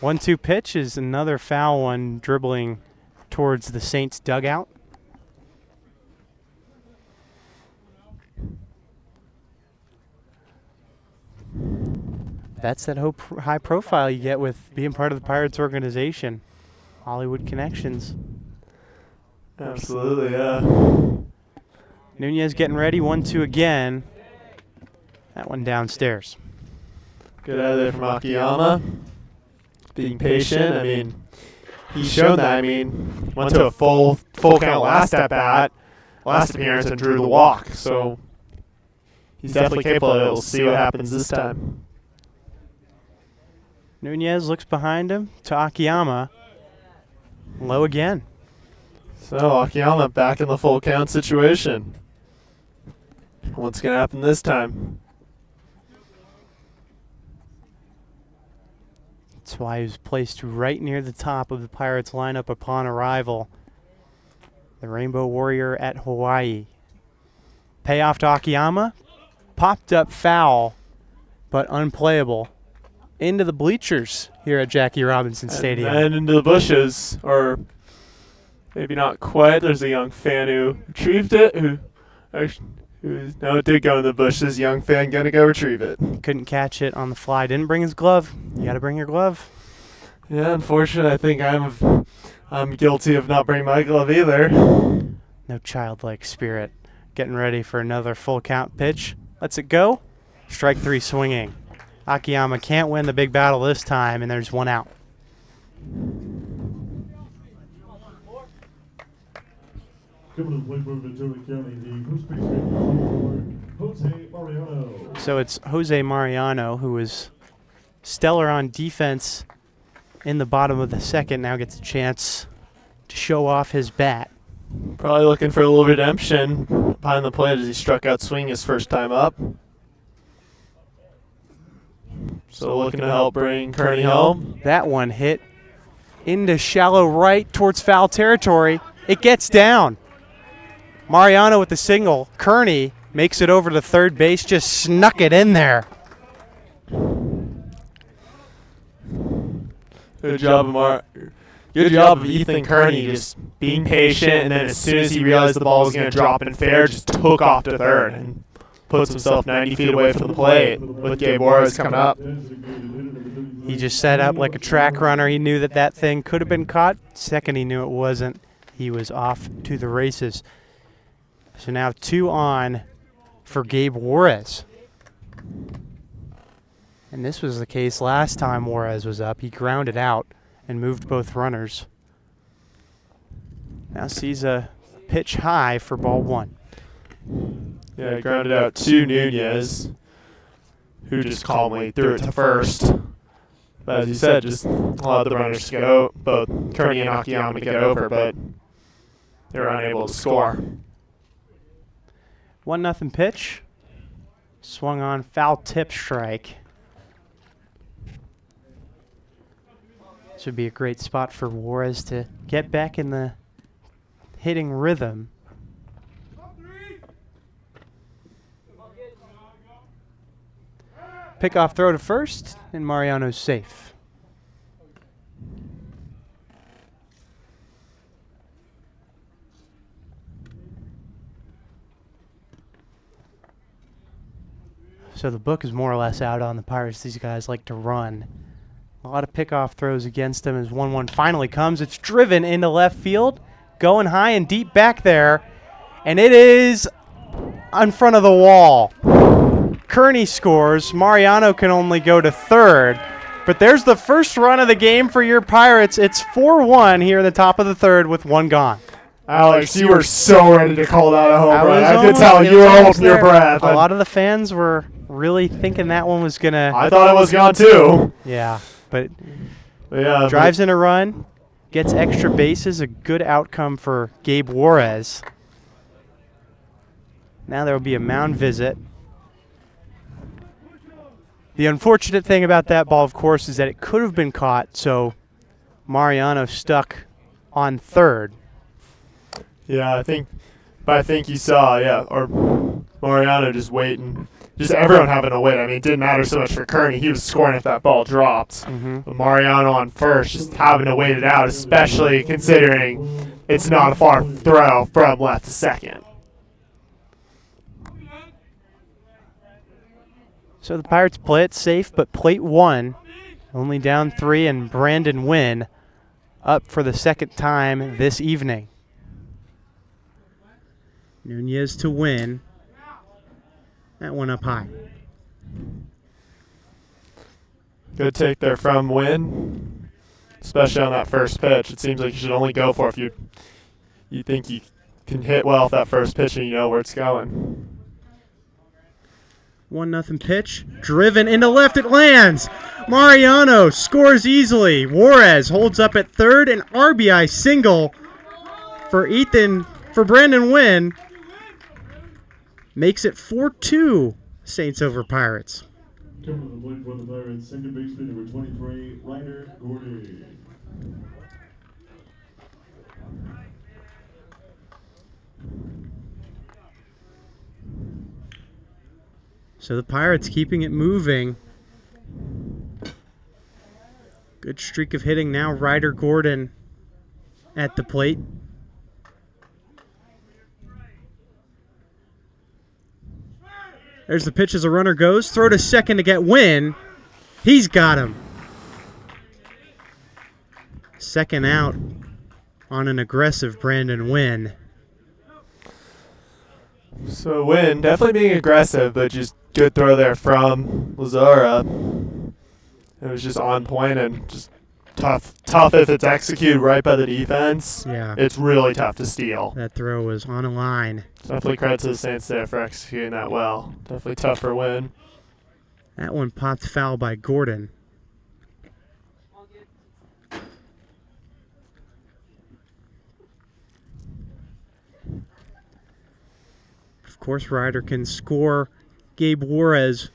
1-2 pitch is another foul one, dribbling towards the Saints dugout. That's that high profile you get with being part of the Pirates organization. Hollywood connections. Absolutely, yeah. Nunez getting ready, 1-2 again. That one downstairs. Good out of there from Akiyama. Being patient. I mean, he's shown that. I mean, went to a full count last at-bat, last appearance, and drew the walk. So he's definitely capable of it. We'll see what happens this time. Nunez looks behind him to Akiyama. Low again. So Akiyama back in the full count situation. What's going to happen this time? That's why he was placed right near the top of the Pirates lineup upon arrival. The Rainbow Warrior at Hawaii. Payoff to Akiyama. Popped up foul, but unplayable. Into the bleachers here at Jackie Robinson Stadium. And into the bushes, or maybe not quite. There's a young fan who retrieved it. No, it did go in the bushes. Young fan gonna go retrieve it. Couldn't catch it on the fly. Didn't bring his glove. You got to bring your glove. Yeah, unfortunately, I think I'm guilty of not bringing my glove either. No childlike spirit. Getting ready for another full count pitch. Lets it go. Strike three swinging. Akiyama can't win the big battle this time, and there's one out. Coming to play for Ventura County, the first baseman for Jose Mariano. So it's Jose Mariano, who was stellar on defense in the bottom of the second, now gets a chance to show off his bat. Probably looking for a little redemption behind the plate as he struck out swinging his first time up. So looking to help bring Kearney home. That one hit into shallow right towards foul territory. It gets down. Mariano with the single. Kearney makes it over to third base, just snuck it in there. Good job of Ethan Kearney just being patient, and then as soon as he realized the ball was going to drop in fair, just took off to third and puts himself 90 feet away from the plate with Gabe Juarez coming up. He just set up like a track runner. He knew that that thing could have been caught. Second, he knew it wasn't. He was off to the races. So now 2 on for Gabe Juarez. And this was the case last time Juarez was up. He grounded out and moved both runners. Now sees a pitch high for ball 1. Yeah, grounded out to Nunez, who just calmly threw it to first. But as you said, just allowed the runners to go, both Kearney and Akiyama to get over, but they were unable to score. 1-0 pitch. Swung on, foul tip strike. This would be a great spot for Juarez to get back in the hitting rhythm. Pickoff throw to first, and Mariano's safe. So the book is more or less out on the Pirates. These guys like to run. A lot of pickoff throws against them as 1-1 finally comes. It's driven into left field, going high and deep back there, and it is in front of the wall. Kearney scores. Mariano can only go to third, but there's the first run of the game for your Pirates. It's 4-1 here in the top of the third with 1 gone. Alex, you were so ready to call that a home run. I could almost- tell you were holding your there. breath. A lot of the fans were really thinking that one was going to... I thought it was gone too. Yeah, but Yeah, drives in a run, gets extra bases, a good outcome for Gabe Juarez. Now there will be a mound visit. The unfortunate thing about that ball, of course, is that it could have been caught, so Mariano stuck on third. Yeah, I think you saw, or Mariano just waiting. Just everyone having to wait. I mean, it didn't matter so much for Kearney. He was scoring if that ball dropped. But Mariano on first, just having to wait it out, especially considering it's not a far throw from left to second. So the Pirates play it safe, but plate 1, only down 3, and Brandon Wynn up for the second time this evening. Nunez to Wynn. That one up high. Good take there from Wynn, especially on that first pitch. It seems like you should only go for it if you think you can hit well with that first pitch and you know where it's going. 1-0 pitch, driven into left, it lands. Mariano scores easily. Juarez holds up at third, an RBI single for Brandon Wynn. Makes it 4-2 Saints over Pirates. Coming to the plate for the Pirates, second baseman number 23, Ryder Gordon. So the Pirates keeping it moving. Good streak of hitting now. Ryder Gordon at the plate. There's the pitch as a runner goes. Throw to second to get Wynn. He's got him. Second out on an aggressive Brandon Wynn. So Wynn definitely being aggressive, but just good throw there from Lazara. It was just on point and just tough if it's executed right by the defense. Yeah. It's really tough to steal. That throw was on a line. Definitely credit to the Saints there for executing that well. Definitely tough for Wynn. That one popped foul by Gordon. Of course, Ryder can score Gabe Juarez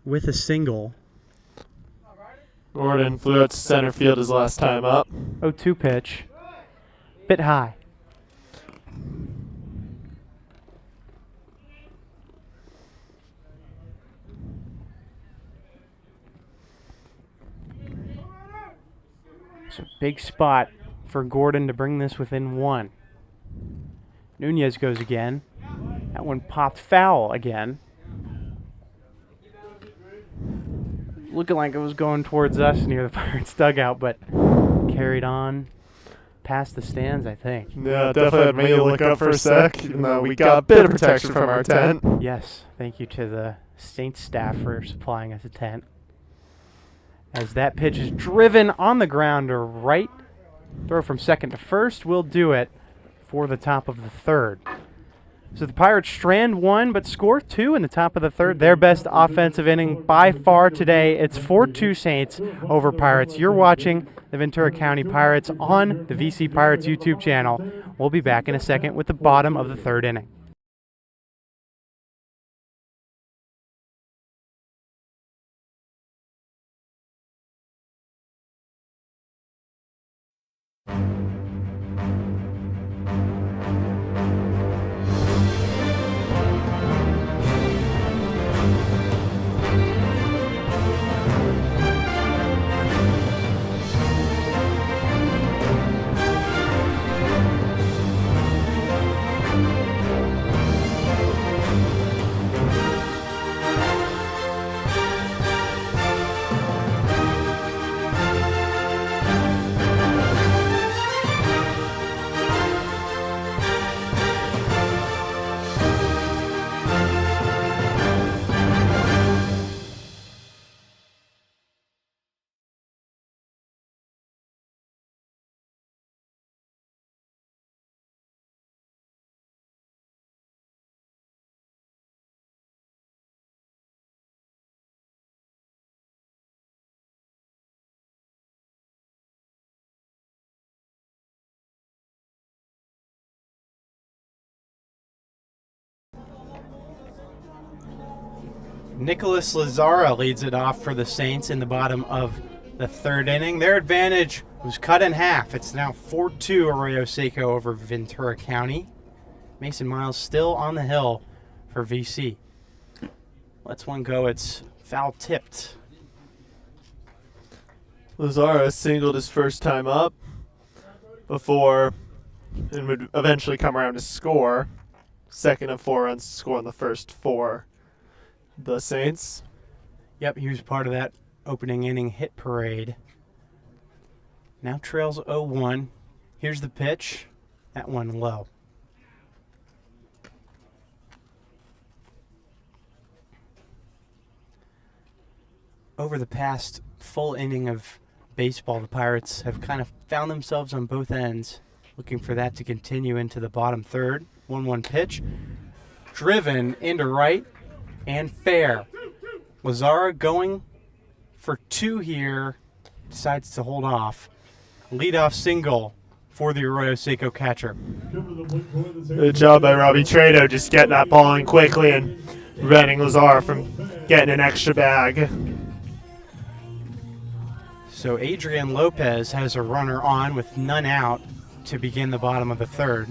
with a single. Gordon flew out to center field his last time up. 0-2 pitch. Bit high. It's a big spot for Gordon to bring this within 1. Nunez goes again. That one popped foul again. Looking like it was going towards us near the Pirates dugout, but carried on past the stands, I think. Yeah, definitely had me look up for a sec, even though we got a bit of protection from our tent. Yes, thank you to the Saints staff for supplying us a tent. As that pitch is driven on the ground to right, throw from second to first will do it for the top of the third. So the Pirates strand 1 but score 2 in the top of the third. Their best offensive inning by far today. It's 4-2 Saints over Pirates. You're watching the Ventura County Pirates on the VC Pirates YouTube channel. We'll be back in a second with the bottom of the third inning. Nicholas Lazara leads it off for the Saints in the bottom of the third inning. Their advantage was cut in half. It's now 4-2 Arroyo Seco over Ventura County. Mason Miles still on the hill for VC. Lets one go. It's foul tipped. Lazara singled his first time up before and would eventually come around to score. Second of 4 runs to score in the first 4. The Saints. Yep, he was part of that opening inning hit parade. Now trails 0-1. Here's the pitch. That one low. Over the past full inning of baseball, the Pirates have kind of found themselves on both ends, looking for that to continue into the bottom third. 1-1 pitch. Driven into right. And fair. Lazara going for 2 here. Decides to hold off. Leadoff single for the Arroyo Seco catcher. Good job by Robbie Trado just getting that ball in quickly and preventing Lazara from getting an extra bag. So Adrian Lopez has a runner on with none out to begin the bottom of the third.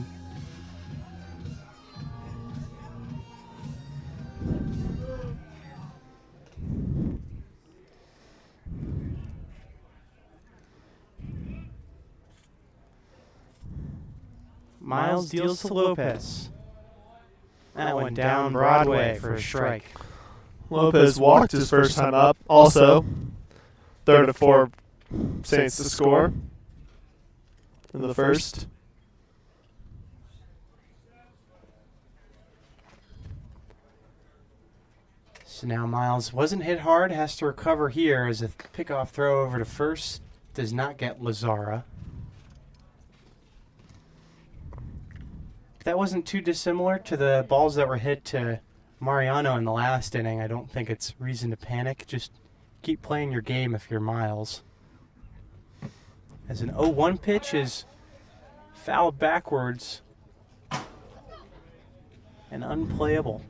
Miles deals to Lopez. That went down Broadway for a strike. Lopez walked his first time up. Also, third of 4 Saints to score in the first. So now Miles wasn't hit hard, has to recover here as a pickoff throw over to first does not get Lazara. That wasn't too dissimilar to the balls that were hit to Mariano in the last inning. I don't think it's reason to panic. Just keep playing your game if you're Miles. As an 0-1 pitch is fouled backwards and unplayable.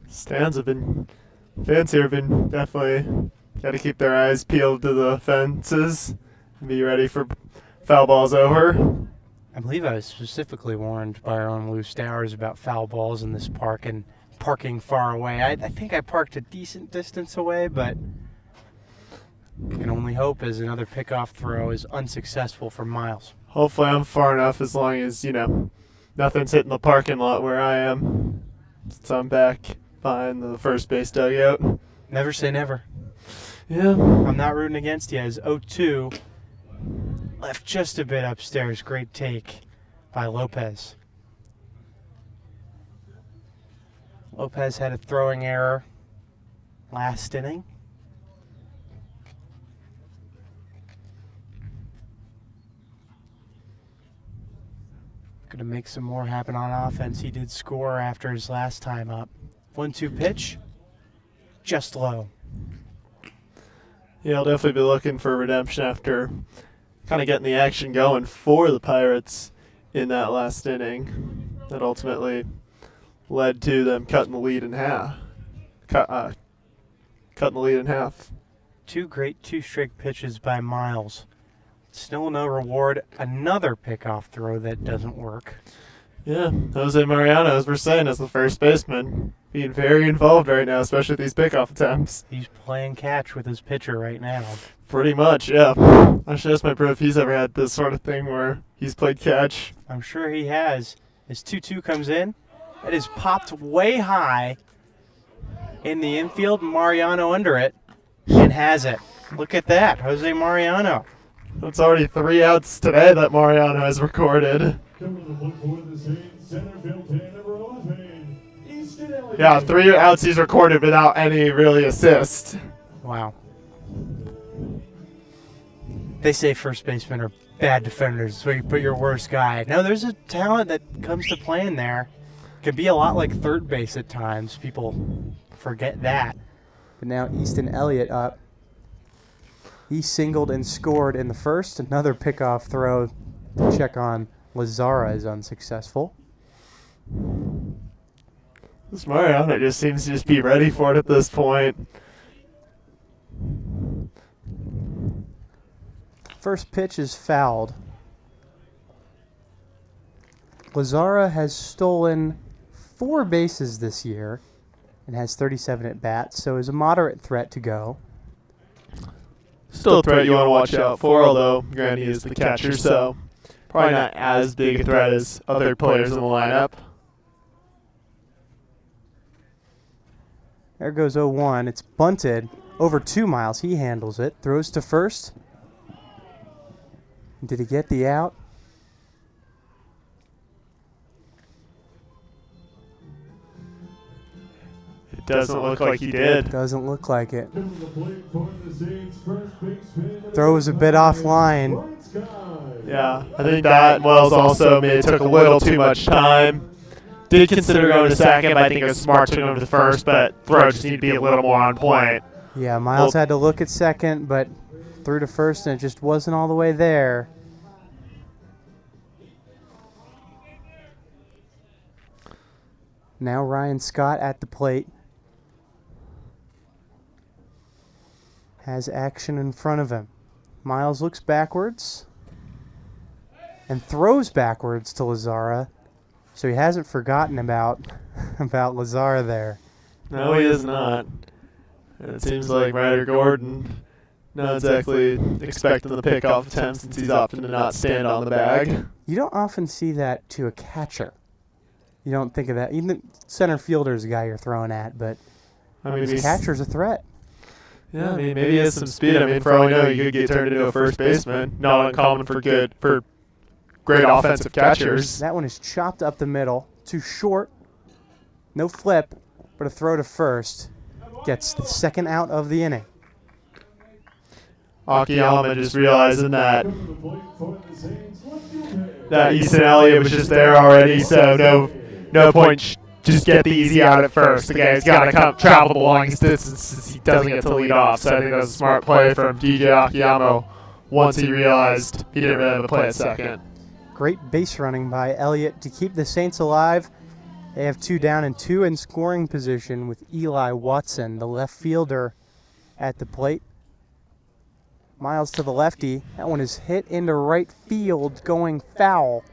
Fans here have been definitely Got to keep their eyes peeled to the fences and be ready for foul balls over. I believe I was specifically warned by our own Lou Stowers about foul balls in this park and parking far away. I think I parked a decent distance away, but you can only hope as another pickoff throw is unsuccessful for Miles. Hopefully I'm far enough as long as, nothing's hitting the parking lot where I am. Since I'm back behind the first base dugout. Never say never. Yeah. I'm not rooting against you as 0-2 left just a bit upstairs. Great take by Lopez. Lopez had a throwing error last inning. Going to make some more happen on offense. He did score after his last time up. 1-2 pitch, just low. Yeah, I'll definitely be looking for redemption after kind of getting the action going for the Pirates in that last inning. That ultimately led to them cutting the lead in half. Cutting the lead in half. Two straight pitches by Miles. Still no reward. Another pickoff throw that doesn't work. Yeah, Jose Mariano, as we're saying, as the first baseman, being very involved right now, especially with these pickoff attempts. He's playing catch with his pitcher right now. Pretty much, yeah. I should ask my bro if he's ever had this sort of thing where he's played catch. I'm sure he has. As 2-2 comes in, it is popped way high in the infield. Mariano under it and has it. Look at that, Jose Mariano. It's already 3 outs today that Mariano has recorded. Yeah, 3 outs he's recorded without any really assist. Wow. They say first basemen are bad defenders. It's where you put your worst guy. No, there's a talent that comes to play in there. Can be a lot like third base at times. People forget that. But now Easton Elliott up. He singled and scored in the first. Another pickoff throw to check on Lazara is unsuccessful. This Mariano just seems to just be ready for it at this point. First pitch is fouled. Lazara has stolen 4 bases this year and has 37 at bats, so is a moderate threat to go. Still a threat you want to watch out for, although granted he is the catcher, so probably not as big a threat as other players in the lineup. There goes 0-1. It's bunted over 2 miles. He handles it. Throws to first. Did he get the out? It doesn't look like he did. Doesn't look like it. Throw was a bit offline. Yeah, I think that was also maybe it took a little too much time. Did consider going to second, but I think it was smart to go to the first, but throw just need to be a little more on point. Yeah, Miles had to look at second, but threw to first, and it just wasn't all the way there. Now Ryan Scott at the plate. Has action in front of him. Miles looks backwards and throws backwards to Lazara. So he hasn't forgotten about Lazara there. No, he is not. And it seems like Ryder Gordon not exactly expecting the pickoff attempt since he's opting to not stand on the bag. You don't often see that to a catcher. You don't think of that. Even the center fielder is a guy you're throwing at, but I mean, his catcher's a threat. Yeah, I mean, maybe he has some speed. I mean, for all we know, he could get turned into a first baseman. Not uncommon for great offensive catchers. That one is chopped up the middle. Too short. No flip, but a throw to first. Gets the second out of the inning. Akiyama just realizing that Easton Elliott was just there already, so no point. Just get the easy out at first. The guy's got to travel the longest distance since he doesn't get to lead off. So I think that's a smart play from DJ Akiyama once he realized he didn't really have a play at second. Great base running by Elliott to keep the Saints alive. They have 2 down and 2 in scoring position with Eli Watson, the left fielder, at the plate. Miles to the lefty. That one is hit into right field, going foul.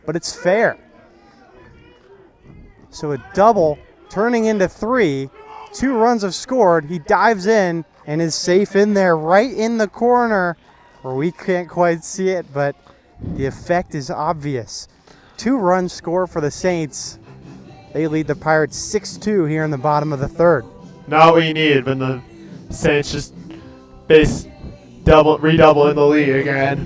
But it's fair. So a double turning into 3. 2 runs have scored. He dives in and is safe in there, right in the corner, where we can't quite see it, but the effect is obvious. 2 runs score for the Saints. They lead the Pirates 6-2 here in the bottom of the 3rd. Not what you needed when the Saints just redouble in the lead again.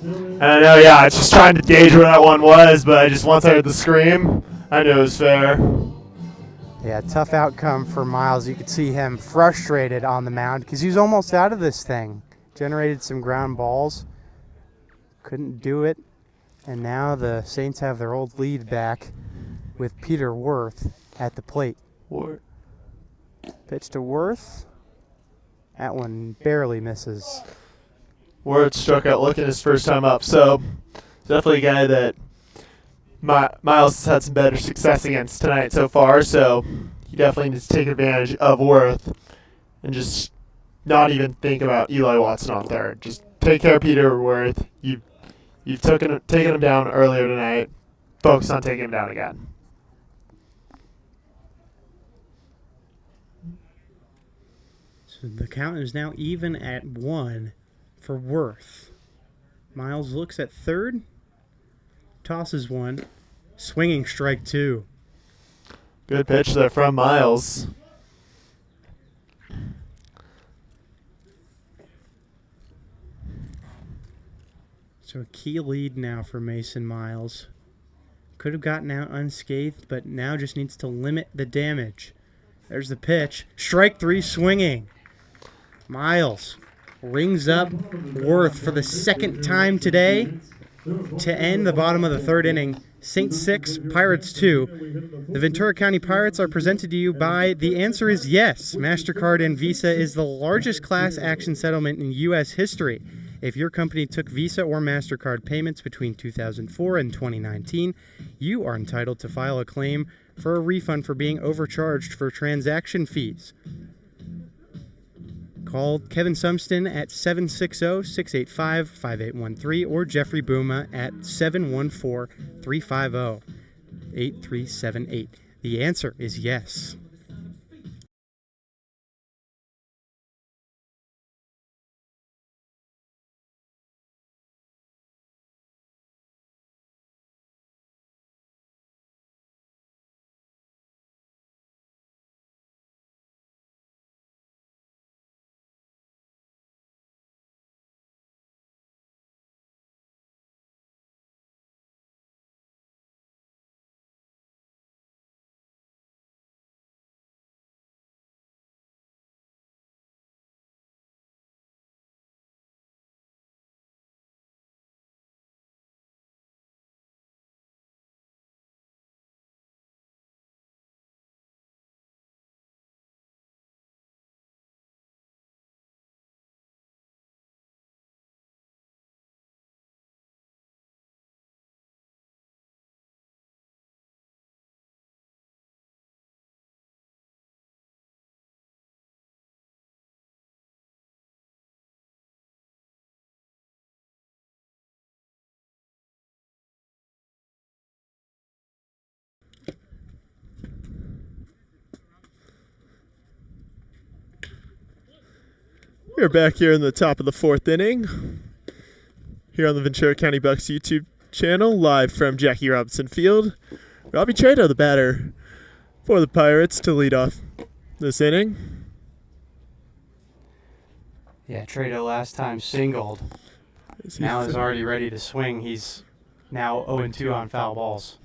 And I know, I was just trying to gauge where that one was, but once I heard the scream, I knew it was fair. Yeah, tough outcome for Miles. You could see him frustrated on the mound because he was almost out of this thing. Generated some ground balls. Couldn't do it. And now the Saints have their old lead back with Peter Worth at the plate. Pitch to Worth. That one barely misses. Worth struck out looking his first time up, so definitely a guy that Miles has had some better success against tonight so far, so he definitely needs to take advantage of Worth and just not even think about Eli Watson on third. Just take care of Peter Worth. You've taken him down earlier tonight. Focus on taking him down again. So the count is now even at 1 for Worth. Miles looks at third, tosses one, swinging strike 2. Good pitch there from Miles. So a key lead now for Mason Miles. Could have gotten out unscathed, but now just needs to limit the damage. There's the pitch. Strike 3 swinging. Miles rings up Worth for the second time today to end the bottom of the 3rd inning. Saints 6, Pirates 2. The Ventura County Pirates are presented to you by The Answer is Yes. MasterCard and Visa is the largest class action settlement in U.S. history. If your company took Visa or MasterCard payments between 2004 and 2019, you are entitled to file a claim for a refund for being overcharged for transaction fees. Call Kevin Sumston at 760-685-5813 or Jeffrey Booma at 714-350-8378. The answer is yes. We're back here in the top of the 4th inning, here on the Ventura County Bucks YouTube channel, live from Jackie Robinson Field. Robbie Trado, the batter for the Pirates, to lead off this inning. Yeah, Trado last time singled. Now is already ready to swing. He's now 0-2 on foul balls.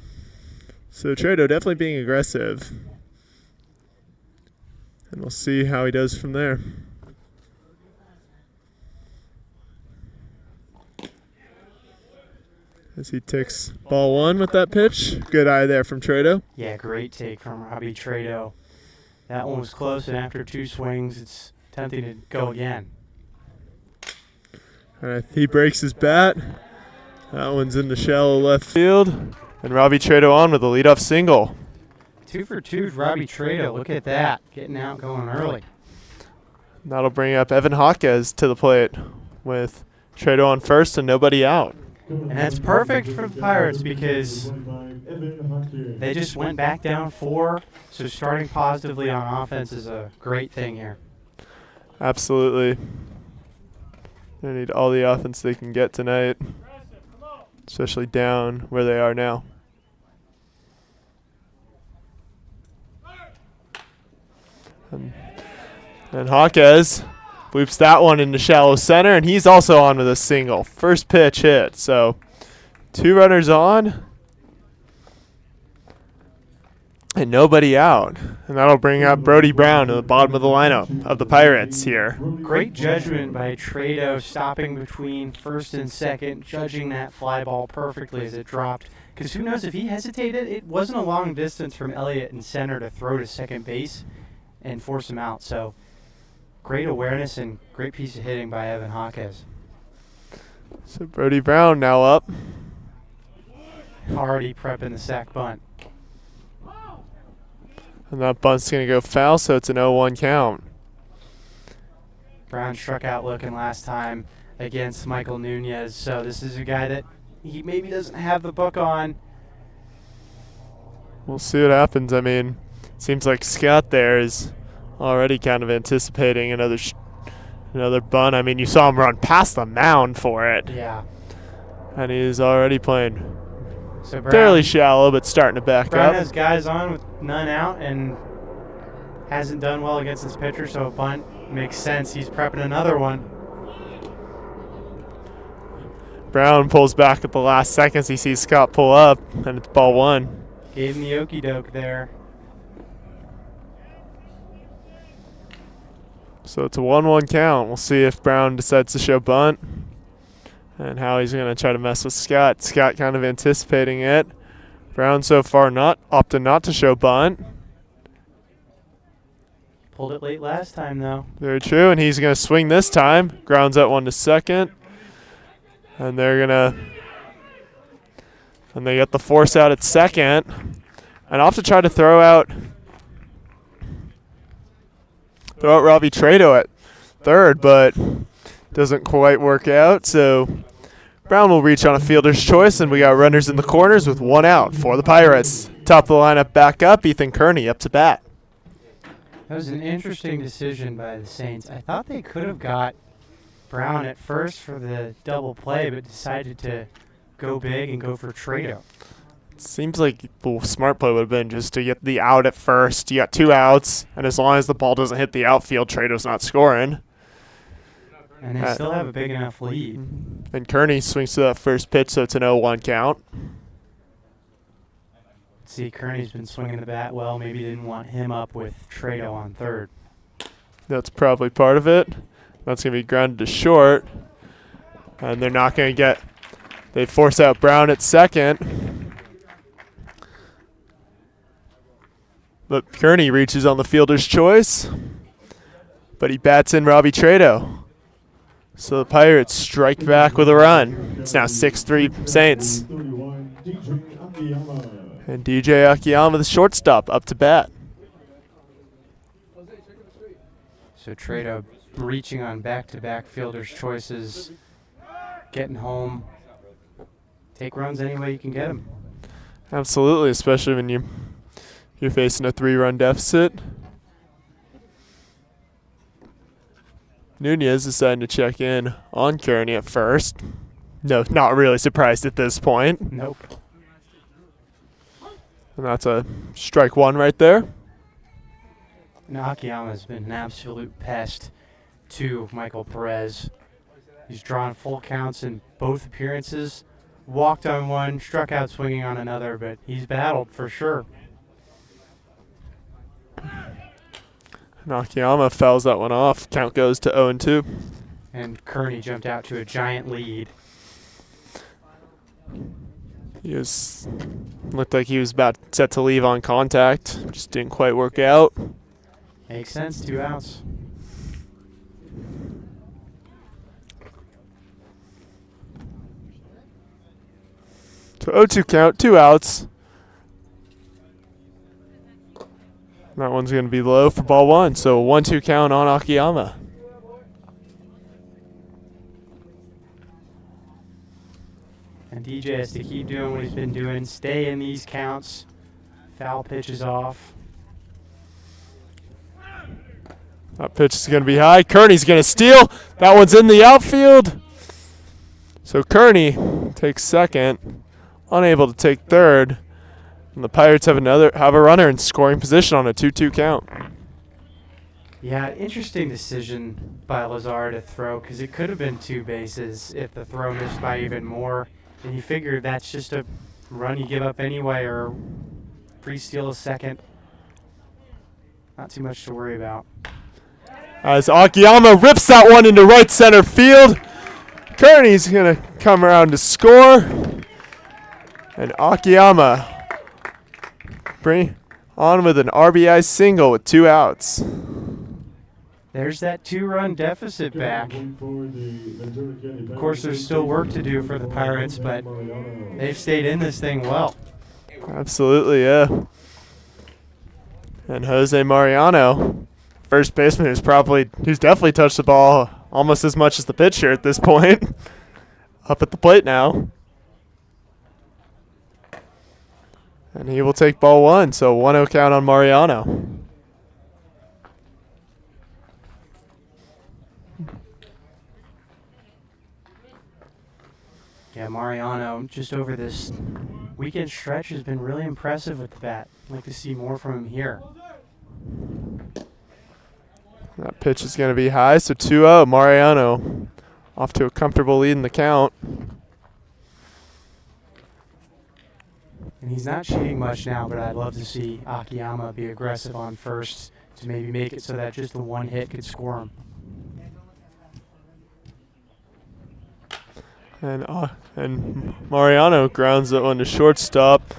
So Trado definitely being aggressive. And we'll see how he does from there. As he takes ball 1 with that pitch. Good eye there from Trado. Yeah, great take from Robbie Trado. That one was close, and after 2 swings, it's tempting to go again. All right, he breaks his bat. That one's in the shallow left field. And Robbie Trado on with a leadoff single. 2 for 2, Robbie Trado. Look at that. Getting out, going early. That'll bring up Evan Hawkes to the plate with Trado on first and nobody out. And that's perfect for the Pirates because they just went back down 4. So starting positively on offense is a great thing here. Absolutely. They need all the offense they can get tonight, especially down where they are now. And Hawkes loops that one into shallow center, and he's also on with a single. First pitch hit, so 2 runners on and nobody out. And that'll bring up Brody Brown to the bottom of the lineup of the Pirates here. Great judgment by Trado, stopping between first and second, judging that fly ball perfectly as it dropped. Because who knows, if he hesitated, it wasn't a long distance from Elliott in center to throw to second base and force him out. So great awareness and great piece of hitting by Evan Hawkes. So Brody Brown now up. Already prepping the sack bunt. And that bunt's going to go foul, so it's an 0-1 count. Brown struck out looking last time against Michael Nunez, so this is a guy that he maybe doesn't have the book on. We'll see what happens. I mean, it seems like Scott there is already kind of anticipating another bunt. I mean, you saw him run past the mound for it. Yeah. And he's already playing so Brown, fairly shallow, but starting to back Brown up. has guys on with none out and hasn't done well against his pitcher, so a bunt makes sense. He's prepping another one. Brown pulls back at the last seconds. He sees Scott pull up, and it's ball 1. Gave him the okey doke there. So it's a 1-1 count. We'll see if Brown decides to show bunt and how he's going to try to mess with Scott. Scott kind of anticipating it. Brown so far opted not to show bunt. Pulled it late last time, though. Very true, and he's going to swing this time. Grounds out 1 to second. And they're going to... And they get the force out at second. And off to try to throw out Robbie Trado at third, but doesn't quite work out. So Brown will reach on a fielder's choice, and we got runners in the corners with 1 out for the Pirates. Top of the lineup back up, Ethan Kearney up to bat. That was an interesting decision by the Saints. I thought they could have got Brown at first for the double play, but decided to go big and go for Trado. Seems like the smart play would have been just to get the out at first. You got 2 outs, and as long as the ball doesn't hit the outfield, Trado's not scoring. And they still have a big enough lead. And Kearney swings to that first pitch, so it's an 0-1 count. See, Kearney's been swinging the bat well. Maybe didn't want him up with Trado on third. That's probably part of it. That's going to be grounded to short. And they're not going to get... They force out Brown at second. But Kearney reaches on the fielder's choice. But he bats in Robbie Trado. So the Pirates strike back with a run. It's now 6-3 Saints. And DJ Akiyama, the shortstop, up to bat. So Trado reaching on back-to-back fielders' choices, getting home. Take runs any way you can get them. Absolutely, especially when you're facing a 3-run deficit. Nunez deciding to check in on Kearney at first. No, not really surprised at this point. Nope. And that's a strike 1 right there. And Akiyama's been an absolute pest to Michael Perez. He's drawn full counts in both appearances. Walked on 1, struck out swinging on another, but he's battled for sure. And Akiyama fouls that one off. Count goes to 0-2. And Kearney jumped out to a giant lead. Looked like he was about set to leave on contact. Just didn't quite work out. Makes sense, 2 outs. So 0-2 count, 2 outs. That one's going to be low for ball 1. So a 1-2 count on Akiyama. DJ has to keep doing what he's been doing, stay in these counts, foul pitches off. That pitch is going to be high. Kearney's going to steal. That one's in the outfield. So Kearney takes second, unable to take third. And the Pirates have a runner in scoring position on a 2-2 count. Yeah, interesting decision by Lazar to throw, because it could have been 2 bases if the throw missed by even more. And you figure that's just a run you give up anyway, or free steal a second. Not too much to worry about. As Akiyama rips that one into right center field. Kearney's going to come around to score. And Akiyama bring on with an RBI single with 2 outs. There's that 2-run deficit back. Of course, there's still work to do for the Pirates, but they've stayed in this thing well. Absolutely, yeah. And Jose Mariano, first baseman, who's definitely touched the ball almost as much as the pitcher at this point. Up at the plate now. And he will take ball 1, so 1-0 count on Mariano. Yeah, Mariano, just over this weekend stretch, has been really impressive with the bat. I'd like to see more from him here. That pitch is going to be high, so 2-0. Mariano off to a comfortable lead in the count. And he's not cheating much now, but I'd love to see Akiyama be aggressive on first to maybe make it so that just the one hit could score him. And Mariano grounds that one to shortstop,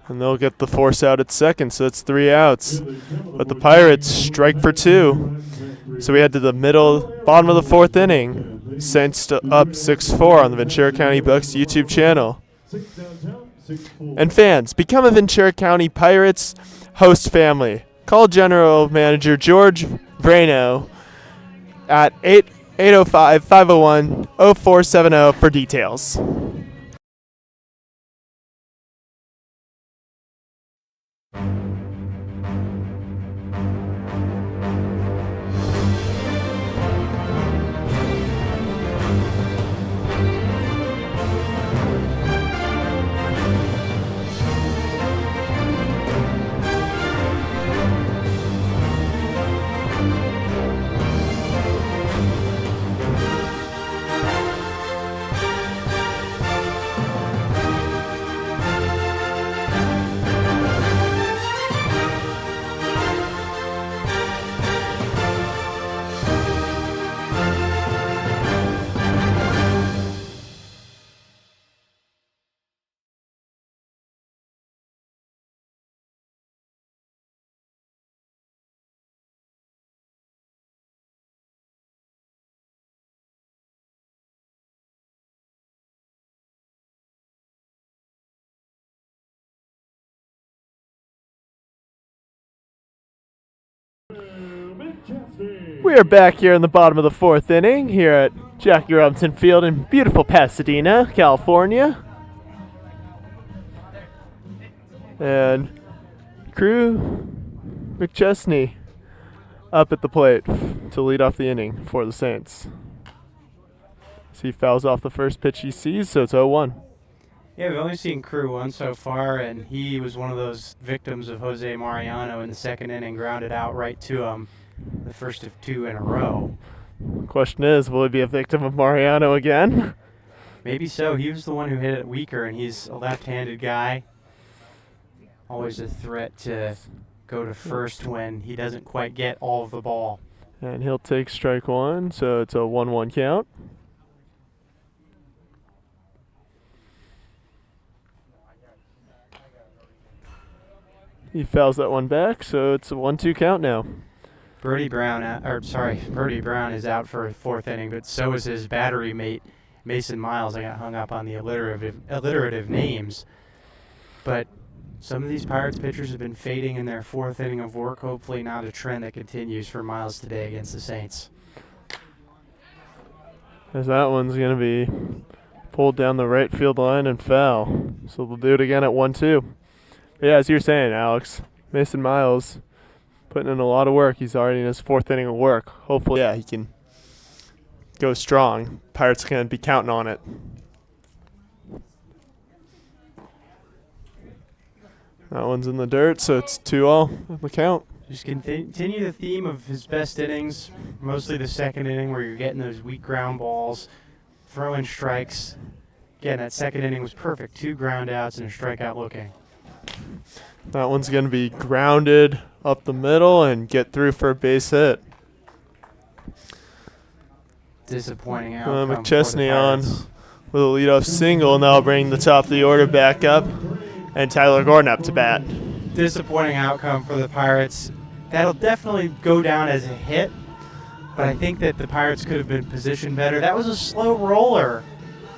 and they'll get the force out at second, so it's 3 outs. But the Pirates strike for 2. So we head to the bottom of the 4th inning. Saints up 6-4 on the Ventura County Bucks YouTube channel. And fans, become a Ventura County Pirates host family. Call General Manager George Vrano at 805-501-0470 for details. We are back here in the bottom of the 4th inning here at Jackie Robinson Field in beautiful Pasadena, California. And Crew McChesney up at the plate to lead off the inning for the Saints. So he fouls off the first pitch he sees, so it's 0-1. Yeah, we've only seen Crew once so far, and he was one of those victims of Jose Mariano in the 2nd inning, grounded out right to him, the first of 2 in a row. Question is, will he be a victim of Mariano again? Maybe so. He was the one who hit it weaker, and he's a left-handed guy. Always a threat to go to first when he doesn't quite get all of the ball. And he'll take strike 1, so it's a 1-1 count. He fouls that one back, so it's a 1-2 count now. Brody Brown is out for a 4th inning, but so is his battery mate, Mason Miles. I got hung up on the alliterative names. But some of these Pirates pitchers have been fading in their 4th inning of work. Hopefully not a trend that continues for Miles today against the Saints. As that one's going to be Pulled down the right field line and foul. So they'll do it again at 1-2. Yeah, as you were saying, Alex, Mason Miles putting in a lot of work. He's already in his 4th inning of work. Hopefully, yeah, he can go strong. Pirates are going to be counting on it. That one's in the dirt, so it's 2-0 on the count. Just continue the theme of his best innings, mostly the 2nd inning where you're getting those weak ground balls, throwing strikes. Again, that 2nd inning was perfect. 2 ground outs and a strikeout looking. That one's going to be grounded up the middle and get through for a base hit. Disappointing outcome. McChesney on with a leadoff single, and that'll bring the top of the order back up, and Tyler Gordon up to bat. Disappointing outcome for the Pirates. That'll definitely go down as a hit, but I think that the Pirates could have been positioned better. That was a slow roller.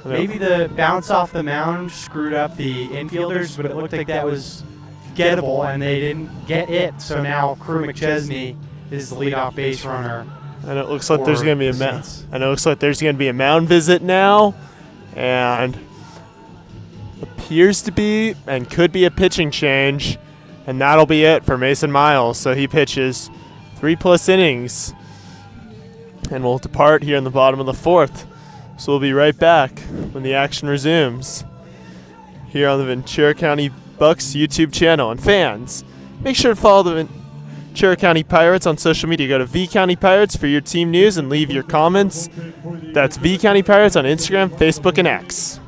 Maybe the bounce off the mound screwed up the infielders, but it looked like that was gettable, and they didn't get it. So now Crew McChesney is the leadoff base runner. And it looks like there's going to be a mound visit now, and appears to be and could be a pitching change, and that'll be it for Mason Miles. So he pitches 3+ innings, and will depart here in the bottom of the 4th. So we'll be right back when the action resumes here on the Ventura County Bucks YouTube channel. And fans, make sure to follow the Ventura County Pirates on social media. Go to V County Pirates for your team news and leave your comments. That's V County Pirates on Instagram, Facebook, and X.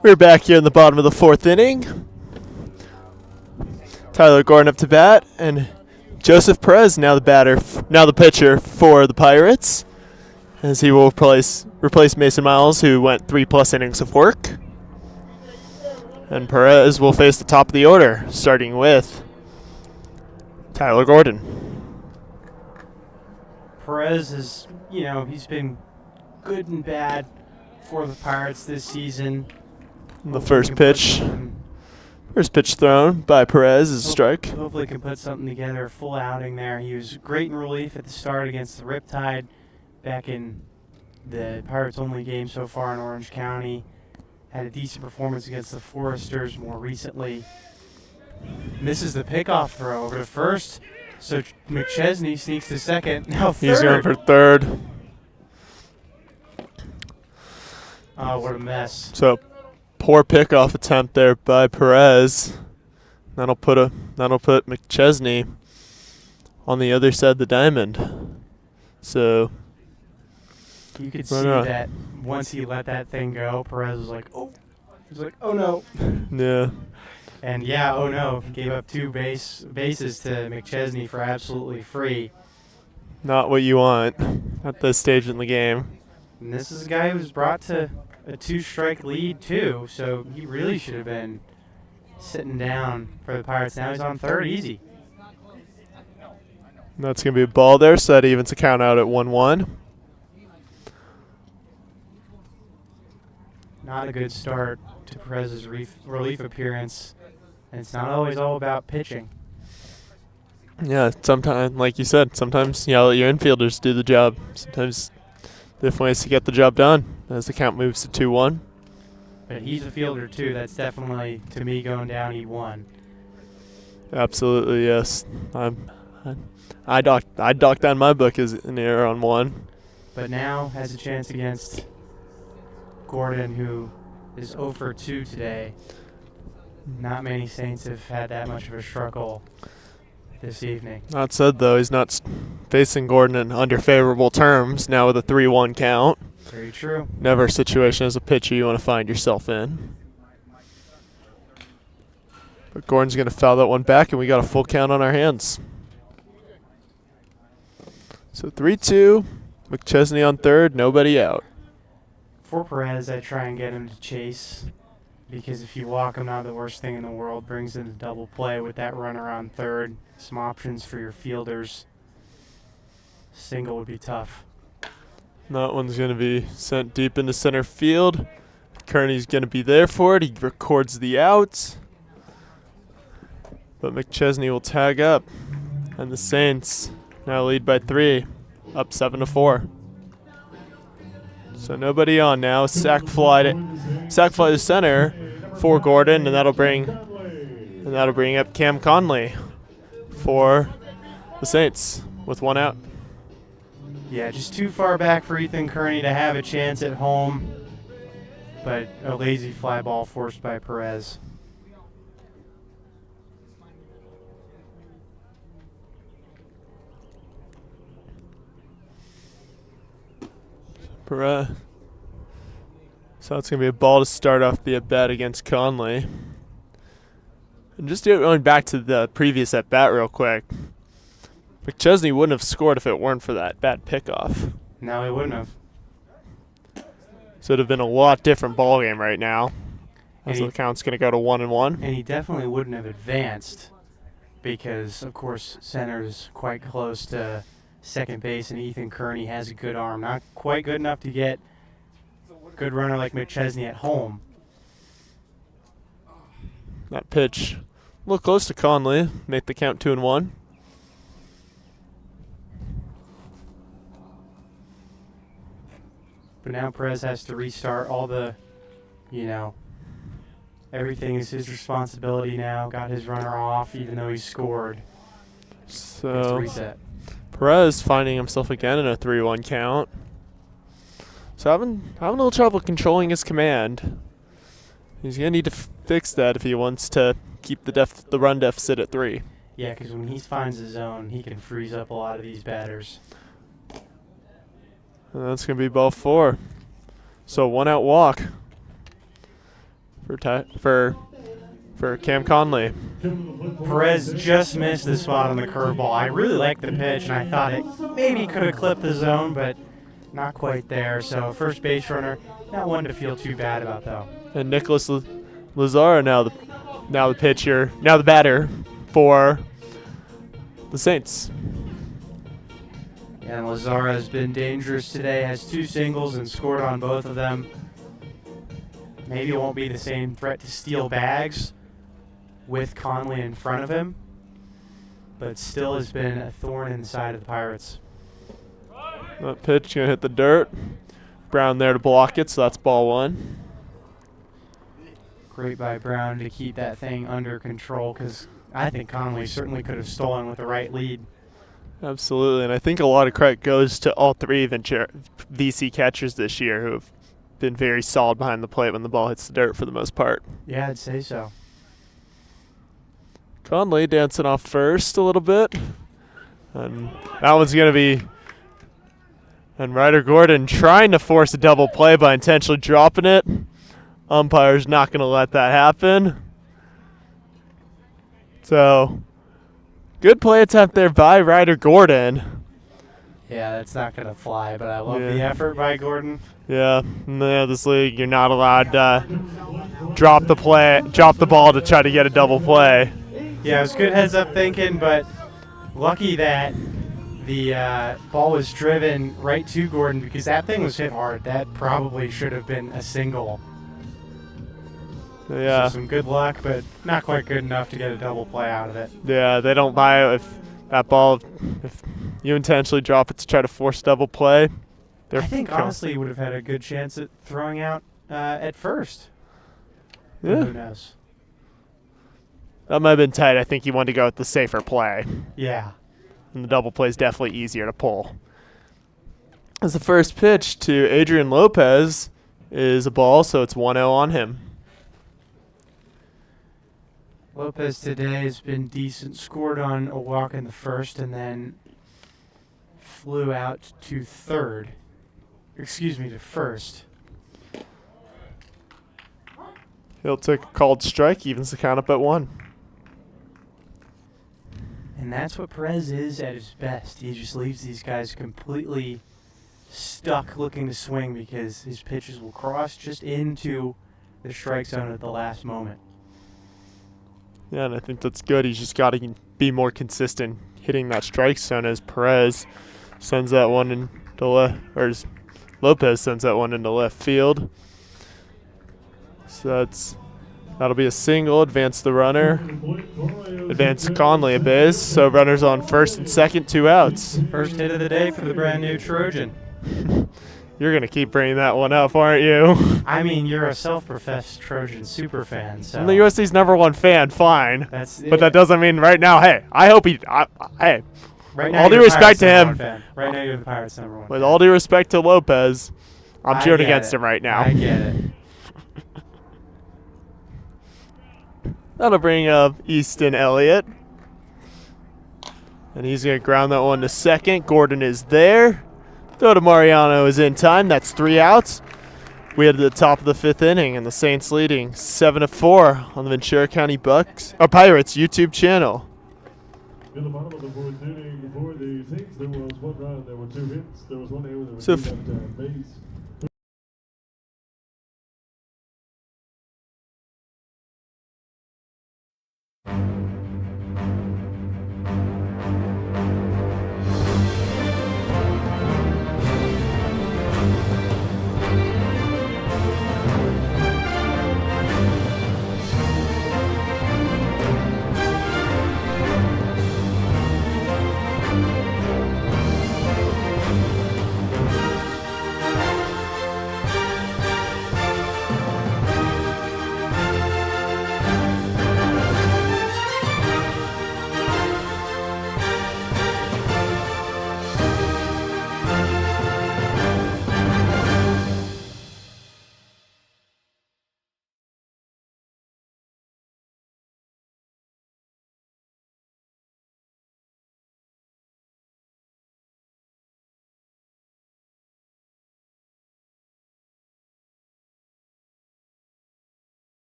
We're back here in the bottom of the 4th inning. Tyler Gordon up to bat, and Joseph Perez now the pitcher for the Pirates, as he will replace Mason Miles, who went 3+ innings of work. And Perez will face the top of the order, starting with Tyler Gordon. Perez is, he's been good and bad for the Pirates this season. The first pitch thrown by Perez is a strike. Hopefully can put something together, full outing there. He was great in relief at the start against the Riptide back in the Pirates-only game so far in Orange County. Had a decent performance against the Foresters more recently. Misses the pickoff throw over to first, so McChesney sneaks to second. Now third. He's going for third. Oh, what a mess. So poor pickoff attempt there by Perez. That'll put McChesney on the other side of the diamond. So you could see that once he let that thing go, Perez was like, oh. He was like, oh no. Yeah. And yeah, oh no. Gave up 2 bases to McChesney for absolutely free. Not what you want at this stage in the game. And this is a guy who was brought to a 2-strike lead too, so he really should have been sitting down for the Pirates. Now he's on third, easy. That's going to be a ball there, so that evens the count out at 1-1. Not a good start to Perez's relief appearance, and it's not always all about pitching. Yeah, sometimes, like you said, sometimes let your infielders do the job. Sometimes different ways to get the job done as the count moves to 2-1. But he's a fielder too. That's definitely, to me, going down E1. Absolutely, yes. I docked down my book as an error on 1. But now has a chance against Gordon, who is 0 for 2 today. Not many Saints have had that much of a struggle this evening. That said, though, he's not facing Gordon in under favorable terms now with a 3-1 count. Very true. Never a situation as a pitcher you want to find yourself in. But Gordon's going to foul that one back, and we got a full count on our hands. So 3-2, McChesney on third, nobody out. For Perez, I try and get him to chase, because if you walk him, not the worst thing in the world. Brings in the double play with that runner on third. Some options for your fielders. Single would be tough. That one's going to be sent deep into center field. Kearney's going to be there for it. He records the out. But McChesney will tag up. And the Saints now lead by 3, up 7-4. So nobody on now. Sack fly to center for Gordon, and that'll bring up Cam Conley for the Saints with 1 out. Yeah, just too far back for Ethan Kearney to have a chance at home, but a lazy fly ball forced by Perez. So it's going to be a ball to start off the at-bat against Conley. And just going back to the previous at-bat real quick, McChesney wouldn't have scored if it weren't for that bad pickoff. No, he wouldn't have. So it would have been a lot different ball game right now. As And the count's going to go to 1-1. And he definitely wouldn't have advanced because, of course, center's quite close to second base, and Ethan Kearney has a good arm. Not quite good enough to get a good runner like McChesney at home. That pitch a little close to Conley. Make the count 2-1. But now Perez has to restart all the, everything is his responsibility now. Got his runner off even though he scored. So Let's reset. Perez finding himself again in a 3-1 count. So having a little trouble controlling his command. He's going to need to fix that if he wants to keep the run deficit at 3. Yeah, because when he finds the zone, he can freeze up a lot of these batters. And that's going to be ball 4. So 1 out walk for Cam Conley. Perez just missed the spot on the curveball. I really liked the pitch, and I thought it maybe could have clipped the zone, but not quite there. So first base runner, not one to feel too bad about, though. And Nicholas Lazara now the batter for the Saints. And Lazara has been dangerous today, has 2 singles and scored on both of them. Maybe it won't be the same threat to steal bags with Conley in front of him, but still has been a thorn in the side of the Pirates. That pitch going to hit the dirt. Brown there to block it, so that's ball 1. Great by Brown to keep that thing under control, because I think Conley certainly could have stolen with the right lead. Absolutely, and I think a lot of credit goes to all 3 VC catchers this year who have been very solid behind the plate when the ball hits the dirt for the most part. Yeah, I'd say so. Conley dancing off first a little bit. And that one's going to be... And Ryder Gordon trying to force a double play by intentionally dropping it. Umpire's not going to let that happen. So, good play attempt there by Ryder Gordon. Yeah, that's not going to fly, but I love the effort by Gordon. Yeah, in this league, you're not allowed to drop the ball to try to get a double play. Yeah, it was good heads-up thinking, but lucky that the ball was driven right to Gordon because that thing was hit hard. That probably should have been a single. Yeah. So some good luck, but not quite good enough to get a double play out of it. Yeah, they don't buy it if that ball, if you intentionally drop it to try to force double play. I think honestly he would have had a good chance at throwing out at first. Yeah. Who knows? That might have been tight. I think he wanted to go with the safer play. Yeah. And the double play is definitely easier to pull. As the first pitch to Adrian Lopez is a ball, so it's 1-0 on him. Lopez today has been decent. Scored on a walk in the first and then flew out to third. Excuse me, to first. He'll take a called strike, evens the count up at 1. And that's what Perez is at his best. He just leaves these guys completely stuck looking to swing because his pitches will cross just into the strike zone at the last moment. Yeah, and I think that's good. He's just got to be more consistent hitting that strike zone as Perez sends that one into left, or as Lopez sends that one into left field. So that'll be a single, advance the runner, advance Conley a base. So runners on first and second, 2 outs. First hit of the day for the brand new Trojan. You're going to keep bringing that one up, aren't you? I mean, you're a self-professed Trojan super fan, so. I'm the USC's #1 fan, fine. That's but that doesn't mean right now, hey, I hope he, hey, right now all due you're the respect Pirates' to #1 him. fan. Right now you're the Pirates' #1 With fan. all due respect to Lopez, I'm I cheering get against it. him right now. I get it. That'll bring up Easton Elliott. And he's going to ground that one to second. Gordon is there. Throw to Mariano is in time. That's 3 outs. We are at the top of the 5th inning, and the Saints leading 7-4 on the Ventura County Pirates YouTube channel. In the bottom of the 4th inning for the Saints, there was 1 run, there were 2 hits, there was 1 error, there was So 2 left on base.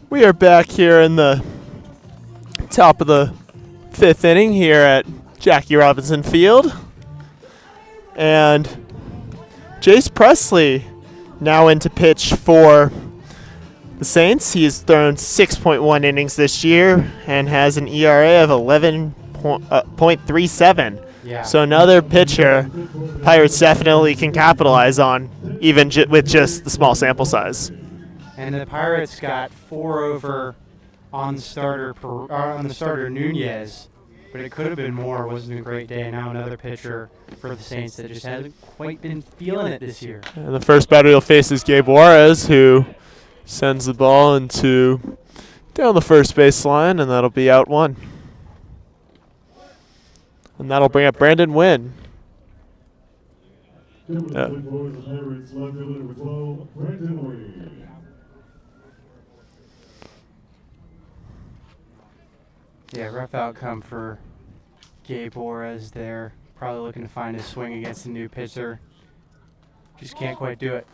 We are back here in the top of the 5th inning here at Jackie Robinson Field. And Jace Presley now in to pitch for the Saints. He has thrown 6.1 innings this year and has an ERA of 11.37. Yeah. So another pitcher Pirates definitely can capitalize on, even with just the small sample size. And the Pirates got 4 over on the starter Nunez, but it could have been more. It wasn't a great day. Now another pitcher for the Saints that just hasn't quite been feeling it this year. And the first batter he'll face is Gabe Juarez, who sends the ball into down the first baseline, and that'll be out 1. And that'll bring up Brandon Wynn. Yeah, rough outcome for Gabe Juarez there. Probably looking to find his swing against a new pitcher. Just can't quite do it.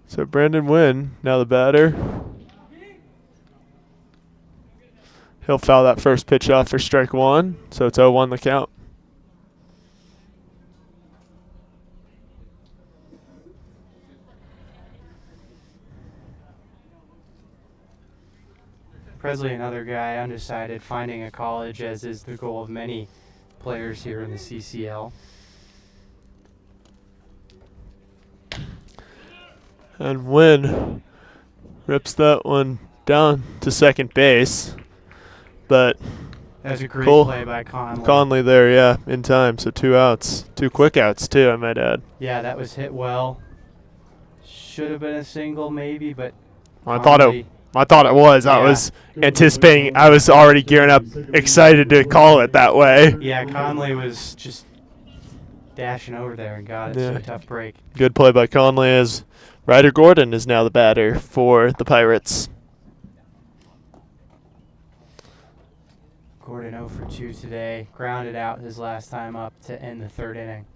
So Brandon Wynn, now the batter. He'll foul that first pitch off for strike 1, so it's 0-1 the count. Presley, another guy undecided, finding a college, as is the goal of many players here in the CCL. And Wynn rips that one down to second base. But That's a great cool play by Conley. Conley there, yeah, in time. So 2 outs. 2 quick outs, too, I might add. Yeah, that was hit well. Should have been a single maybe, but I thought it was. I was anticipating. I was already gearing up, excited to call it that way. Yeah, Conley was just dashing over there and got it. Yeah. So a tough break. Good play by Conley, as Ryder Gordon is now the batter for the Pirates. Gordon 0 for 2 today. Grounded out his last time up to end the 3rd inning.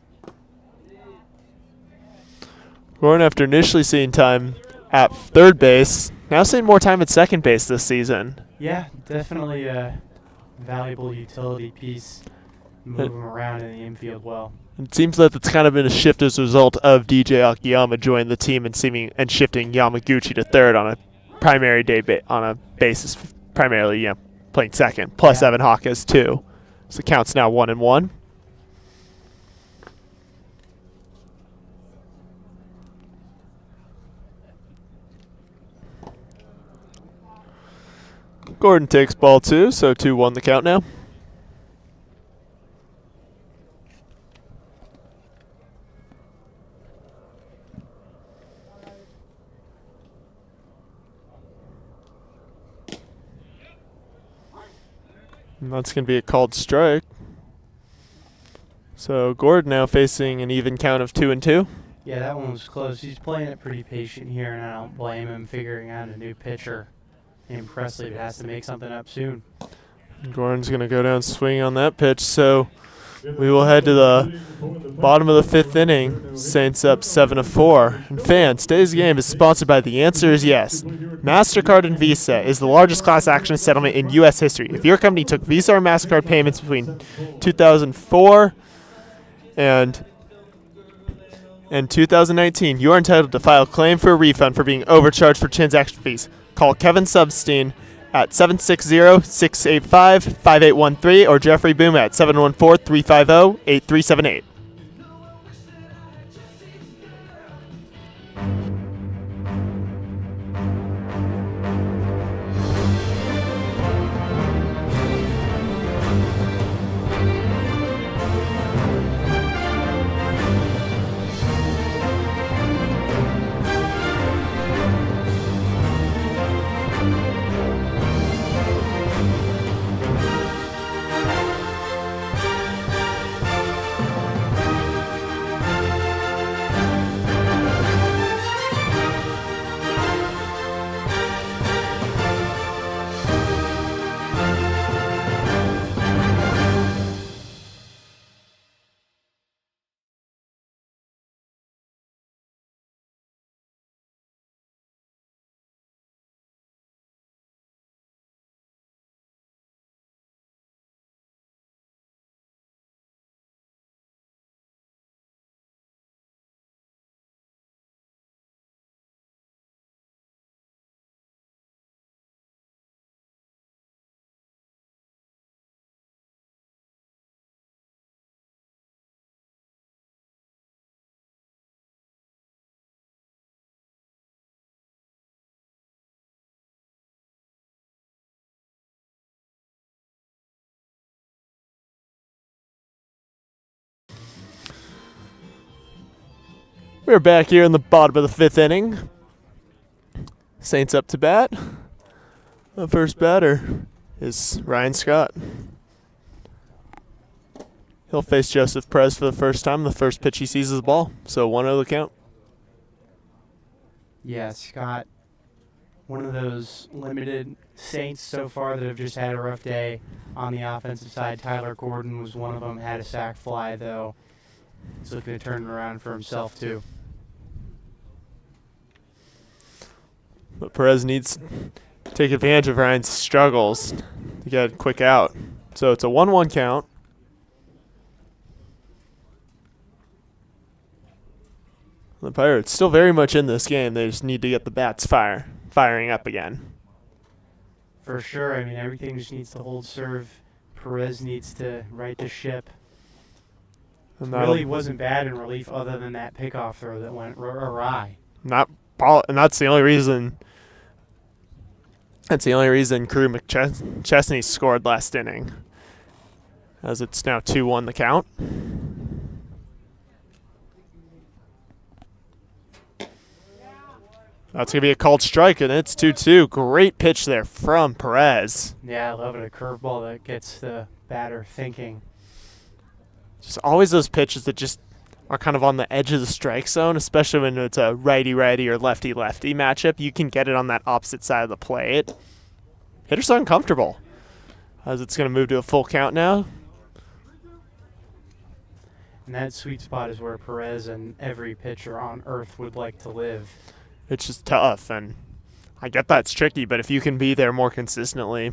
Gordon, after initially seeing time at third base, now seeing more time at second base this season. Yeah, definitely a valuable utility piece. Move him around in the infield well. It seems that it's kind of been a shift as a result of DJ Akiyama joining the team and shifting Yamaguchi to third on a primary day on a basis, primarily playing second. Plus Evan Hawkes too. So the count's now 1-1. Gordon takes ball 2, so 2-1 the count now. And that's going to be a called strike. So Gordon now facing an even count of 2-2. Yeah, that one was close. He's playing it pretty patient here, and I don't blame him figuring out a new pitcher. And Presley has to make something up soon. Gordon's going to go down swinging on that pitch, so we will head to the bottom of the 5th inning. Saints up 7-4. And fans, today's game is sponsored by The Answer is Yes. MasterCard and Visa is the largest class action settlement in U.S. history. If your company took Visa or MasterCard payments between 2004 and 2019, you are entitled to file a claim for a refund for being overcharged for transaction fees. Call Kevin Substein at 760-685-5813 or Jeffrey Boom at 714-350-8378. We're back here in the bottom of the 5th inning. Saints up to bat. The first batter is Ryan Scott. He'll face Joseph Perez for the first time. The first pitch he sees is the ball. So 1-0 the count. Yeah, Scott, one of those limited Saints so far that have just had a rough day on the offensive side. Tyler Gordon was one of them, had a sac fly, though. He's looking to turn it around for himself, too. But Perez needs to take advantage of Ryan's struggles to get a quick out. So it's a 1-1 count. The Pirates still very much in this game. They just need to get the bats firing up again. For sure. I mean, everything just needs to hold serve. Perez needs to right the ship. And Really wasn't bad in relief other than that pickoff throw that went awry. And that's the only reason. That's the only reason Crew McChesney scored last inning, as it's now 2-1 the count. That's going to be a called strike, and it's 2-2. Great pitch there from Perez. Yeah, I love it. A curveball that gets the batter thinking. Just always those pitches that just are kind of on the edge of the strike zone, especially when it's a righty-righty or lefty-lefty matchup. You can get it on that opposite side of the plate. Hitters are uncomfortable, as it's going to move to a full count now. And that sweet spot is where Perez and every pitcher on earth would like to live. It's just tough, and I get that's tricky, but if you can be there more consistently,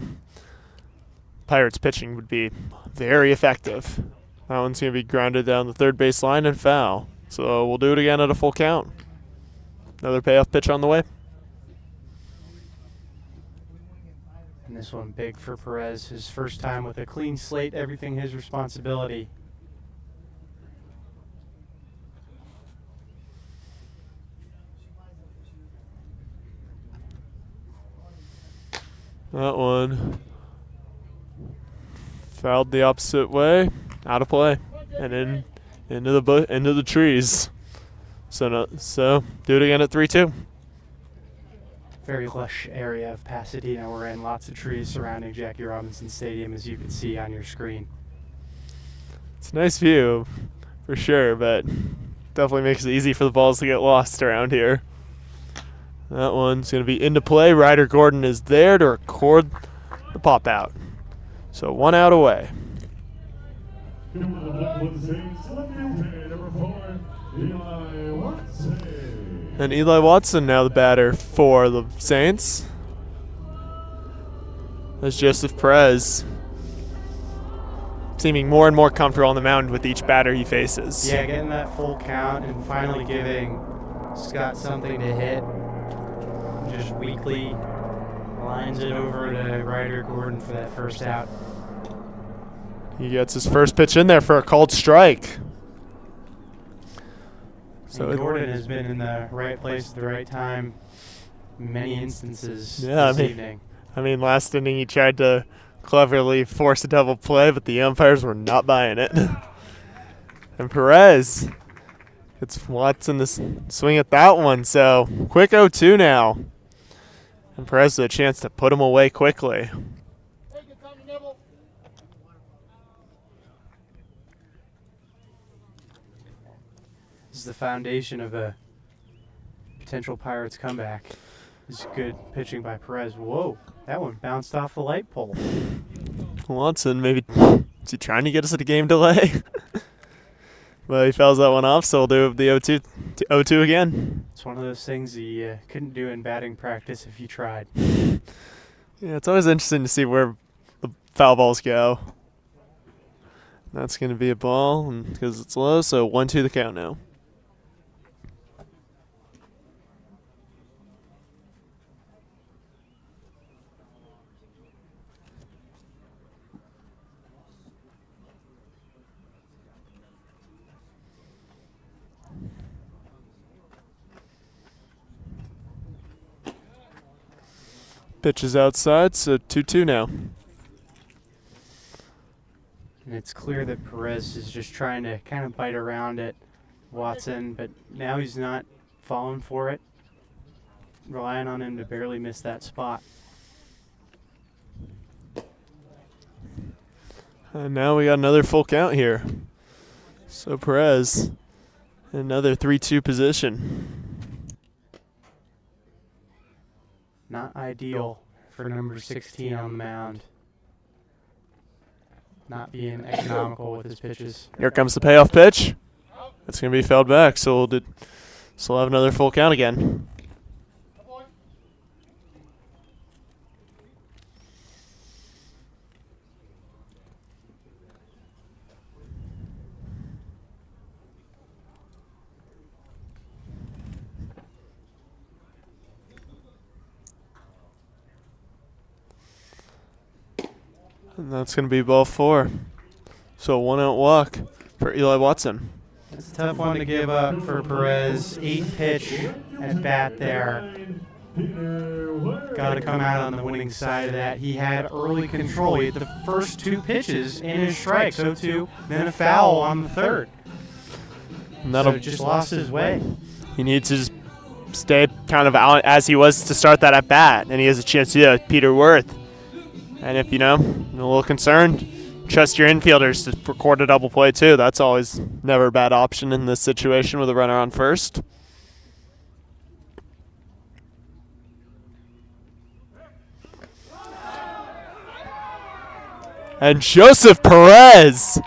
Pirates pitching would be very effective. That one's going to be grounded down the third base line and foul. So we'll do it again at a full count. Another payoff pitch on the way. And this one big for Perez. His first time with a clean slate, everything his responsibility. That one fouled the opposite way, out of play, and into the trees. So do it again at 3-2. Very lush area of Pasadena we're in. Lots of trees surrounding Jackie Robinson Stadium, as you can see on your screen. It's a nice view, for sure, but definitely makes it easy for the balls to get lost around here. That one's going to be into play. Ryder Gordon is there to record the pop out. So 1 out away. And Eli Watson now the batter for the Saints. As Joseph Perez seeming more and more comfortable on the mound with each batter he faces. Yeah, getting that full count and finally giving Scott something to hit. Just weakly lines it over to Ryder Gordon for that first out. He gets his first pitch in there for a called strike. So Gordon has been in the right place at the right time in many instances this evening. I mean, last inning he tried to cleverly force a double play, but the umpires were not buying it. And Perez gets Watson to swing at that one. So quick 0-2 now. And Perez has a chance to put him away quickly. This is the foundation of a potential Pirates comeback. This is good pitching by Perez. Whoa, that one bounced off the light pole. Watson, maybe, is he trying to get us at a game delay? Well, he fouls that one off, so we'll do the 0-2 again. It's one of those things you couldn't do in batting practice if you tried. Yeah, it's always interesting to see where the foul balls go. That's going to be a ball because it's low, so 1-2 the count now. Pitch is outside, so 2-2 now. And it's clear that Perez is just trying to kind of bite around it. Watson, but now he's not falling for it. Relying on him to barely miss that spot. And now we got another full count here. So Perez, another 3-2 position. Not ideal for number 16 on the mound. Not being economical with his pitches. Here comes the payoff pitch. It's going to be fouled back, so we'll have another full count again. And that's going to be ball 4. So a 1-out walk for Eli Watson. It's a tough one to give up for Perez. 8 pitch at bat there. Got to come out on the winning side of that. He had early control. He had the first 2 pitches in his strike, 0-2, then a foul on the third. And So just lost his way. He needs to just stay kind of out as he was to start that at bat, and he has a chance to do it. Peter Worth. And if you're a little concerned, trust your infielders to record a double play too. That's always never a bad option in this situation with a runner on first. And Joseph Perez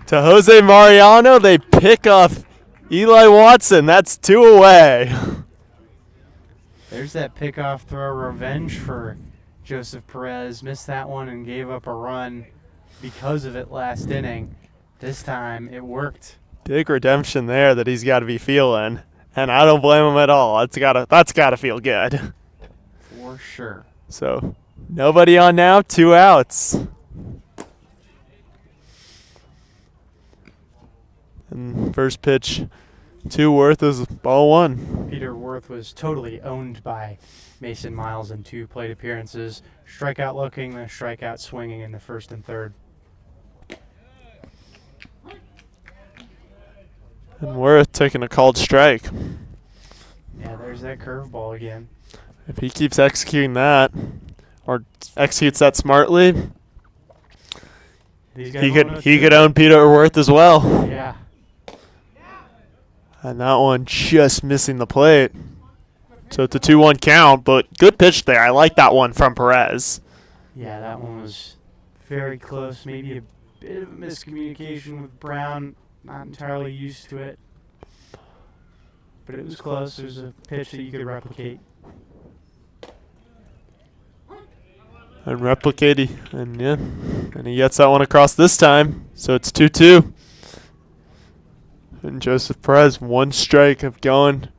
to Jose Mariano. They pick off Eli Watson. That's 2 away. There's that pickoff throw revenge for Joseph Perez. Missed that one and gave up a run because of it last inning. This time it worked. Big redemption there that he's got to be feeling, and I don't blame him at all. That's gotta feel good. For sure. So nobody on now, 2 outs. And first pitch to Worth is ball 1. Peter Worth was totally owned by Mason Miles in 2 plate appearances. Strikeout looking, then strikeout swinging in the first and third. And Worth taking a called strike. Yeah, there's that curveball again. If he keeps executing that, or executes that smartly, he could own Peter Worth as well. Yeah. And that one just missing the plate. So it's a 2-1 count, but good pitch there. I like that one from Perez. Yeah, that one was very close. Maybe a bit of a miscommunication with Brown. Not entirely used to it. But it was close. It was a pitch that you could replicate. And and he gets that one across this time. So it's 2-2. And Joseph Perez, 1 strike of getting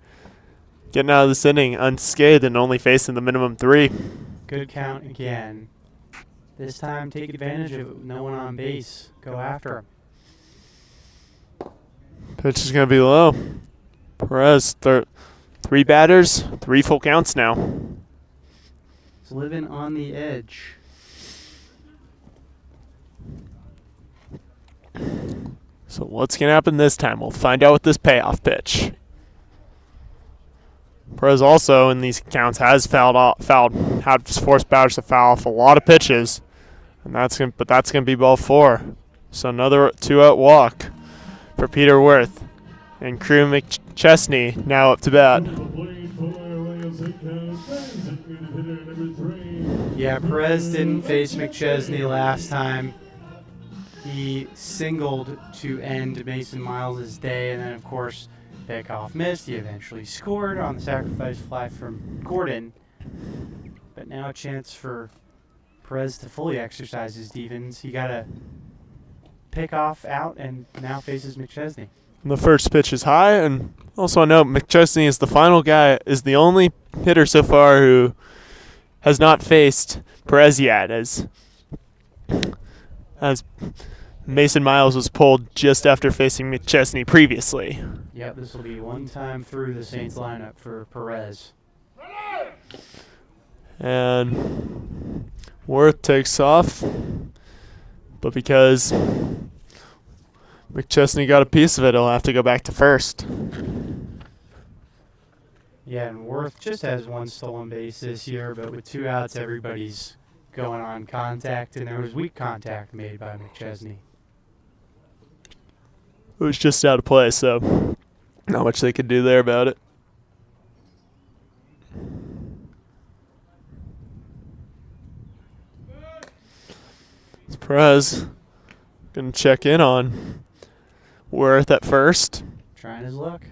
out of this inning unscathed and only facing the minimum 3. Good count again. This time, take advantage of it with no one on base. Go after him. Pitch is going to be low. Perez, 3 batters, 3 full counts now. He's living on the edge. So what's going to happen this time? We'll find out with this payoff pitch. Perez also in these counts has had forced batters to foul off a lot of pitches, and that's going to be ball 4. So another 2-out walk for Peter Worth, and Crew McChesney now up to bat. Yeah, Perez didn't face McChesney last time. He singled to end Mason Miles' day, and then, of course, pickoff missed. He eventually scored on the sacrifice fly from Gordon. But now a chance for Perez to fully exercise his defense. He got a pickoff out and now faces McChesney. And the first pitch is high, and also I know McChesney is the only hitter so far who has not faced Perez yet, as Mason Miles was pulled just after facing McChesney previously. Yep, this will be one time through the Saints lineup for Perez. And Worth takes off, but because McChesney got a piece of it. He'll have to go back to first. Yeah, and Worth just has one stolen base this year, but with 2 outs, everybody's going on contact, and there was weak contact made by McChesney. It was just out of play, so not much they could do there about it. It's Perez going to check in on Worth at first. Trying his luck.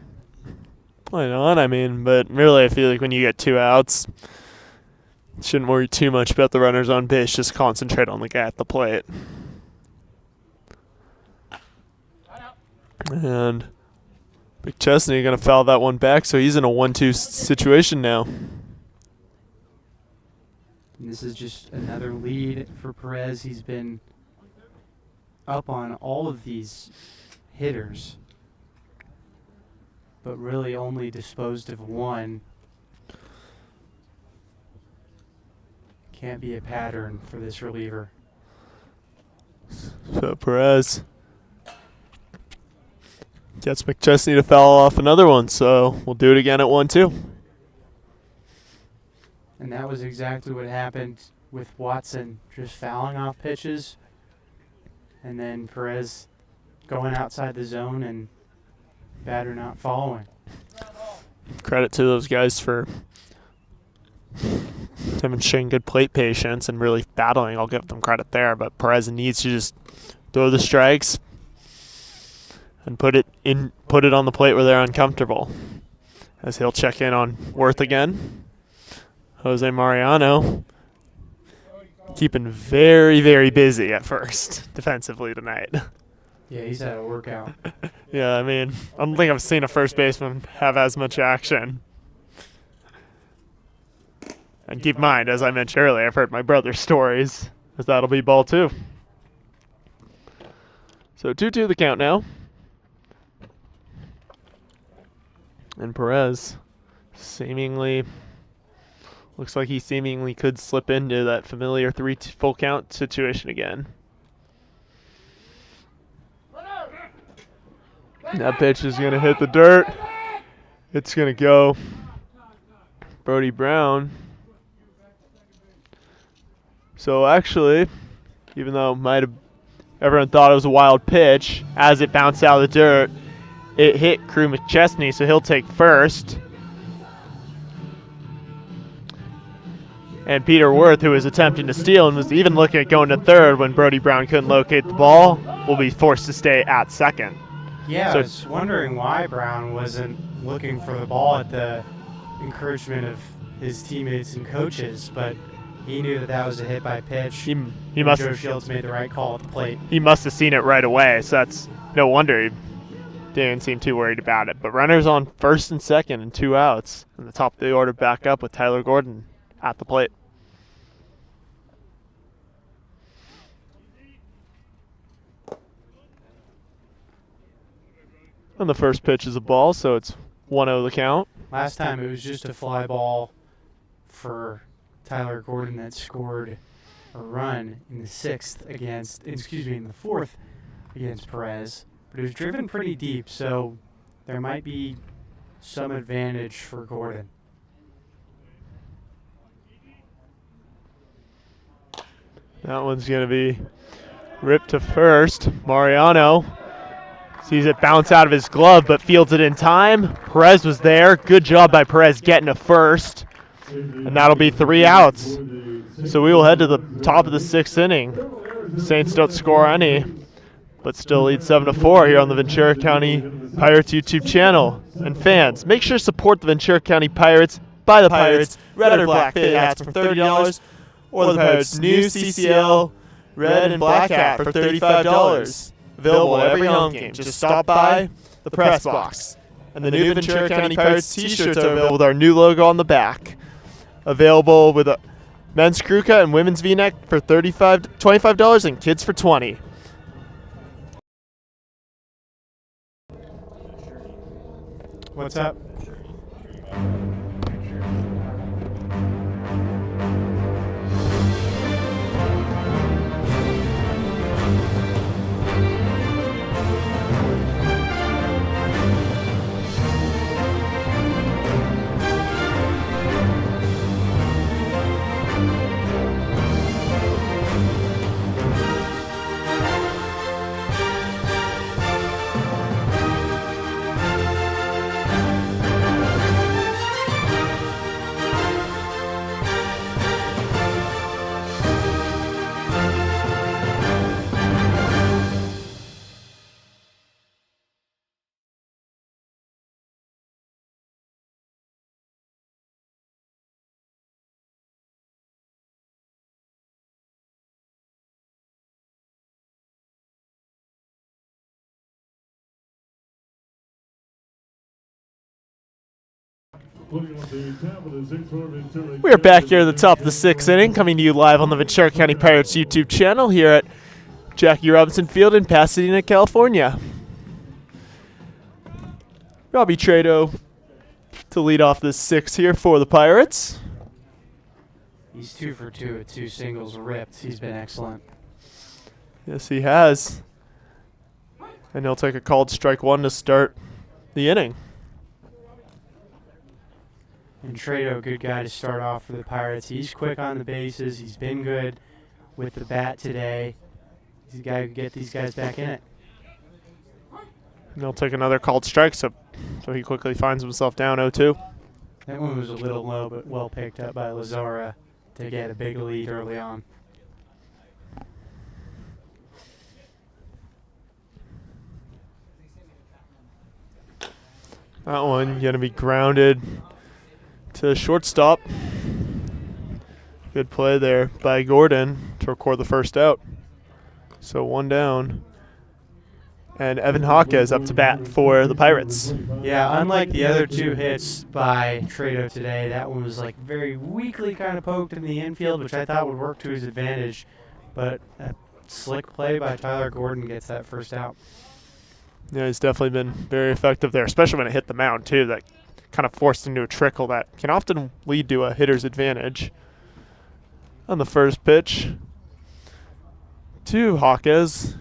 Why not? I mean, but really I feel like when you get 2 outs, shouldn't worry too much about the runners on base. Just concentrate on the guy at the plate. And McChesney going to foul that one back, so he's in a 1-2 situation now. And this is just another lead for Perez. He's been up on all of these hitters, but really only disposed of one. Can't be a pattern for this reliever. So Perez gets McChesney to foul off another one, so we'll do it again at 1-2. And that was exactly what happened with Watson, just fouling off pitches, and then Perez going outside the zone and batter not following. Credit to those guys for demonstrating good plate patience and really battling. I'll give them credit there, but Perez needs to just throw the strikes and put it on the plate where they're uncomfortable. As he'll check in on Worth again. Jose Mariano keeping very, very busy at first defensively tonight. Yeah, he's had a workout. Yeah, I mean, I don't think I've seen a first baseman have as much action. And keep in mind, as I mentioned earlier, I've heard my brother's stories, as that'll be ball 2. So 2-2 the count now. And Perez looks like he seemingly could slip into that familiar 3 full count situation again. That pitch is going to hit the dirt. It's going to go Brody Brown. So actually, even though everyone thought it was a wild pitch, as it bounced out of the dirt, it hit Crew McChesney, so he'll take first. And Peter Worth, who was attempting to steal and was even looking at going to third when Brody Brown couldn't locate the ball, will be forced to stay at second. Yeah, So I was wondering why Brown wasn't looking for the ball at the encouragement of his teammates and coaches, but he knew that was a hit by pitch. he and must Joe Shields made the right call at the plate. he must have seen it right away, so that's no wonder he didn't seem too worried about it. But runners on first and second and 2 outs, and the top of the order back up with Tyler Gordon at the plate. And the first pitch is a ball, so it's 1-0 the count. Last time it was just a fly ball for Tyler Gordon that scored a run in the in the 4th against Perez. But it was driven pretty deep, so there might be some advantage for Gordon. That one's going to be ripped to first. Mariano sees it bounce out of his glove, but fields it in time. Perez was there. Good job by Perez getting to first. And that'll be 3 outs. So we will head to the top of the 6th inning. Saints don't score any, but still lead 7-4 here on the Ventura County Pirates YouTube channel. And fans, make sure to support the Ventura County Pirates. Buy the Pirates red or black fitted hats for $30, or the Pirates' new CCL red and black hat for $35. Available at every home game. Just stop by the press box. And the new Ventura County Pirates t-shirts are available with our new logo on the back. Available with a men's crew cut and women's v-neck for $25 and kids for $20. What's up? We are back here at the top of the 6th inning, coming to you live on the Ventura County Pirates YouTube channel here at Jackie Robinson Field in Pasadena, California. Robbie Trado to lead off this 6th here for the Pirates. He's 2 for 2 with 2 singles ripped. He's been excellent. Yes, he has. And he'll take a called strike 1 to start the inning. And Trado, good guy to start off for the Pirates. He's quick on the bases. He's been good with the bat today. He's a guy who can get these guys back in it. And he'll take another called strike, so he quickly finds himself down 0-2. That one was a little low, but well picked up by Lazara to get a big lead early on. That one going to be grounded to shortstop. Good play there by Gordon to record the first out. So 1 down. And Evan Jaquez up to bat for the Pirates. Yeah, unlike the other 2 hits by Trado today, that one was like very weakly kind of poked in the infield, which I thought would work to his advantage. But a slick play by Tyler Gordon gets that first out. Yeah, he's definitely been very effective there, especially when it hit the mound, too. That kind of forced into a trickle that can often lead to a hitter's advantage. On the first pitch to Jaquez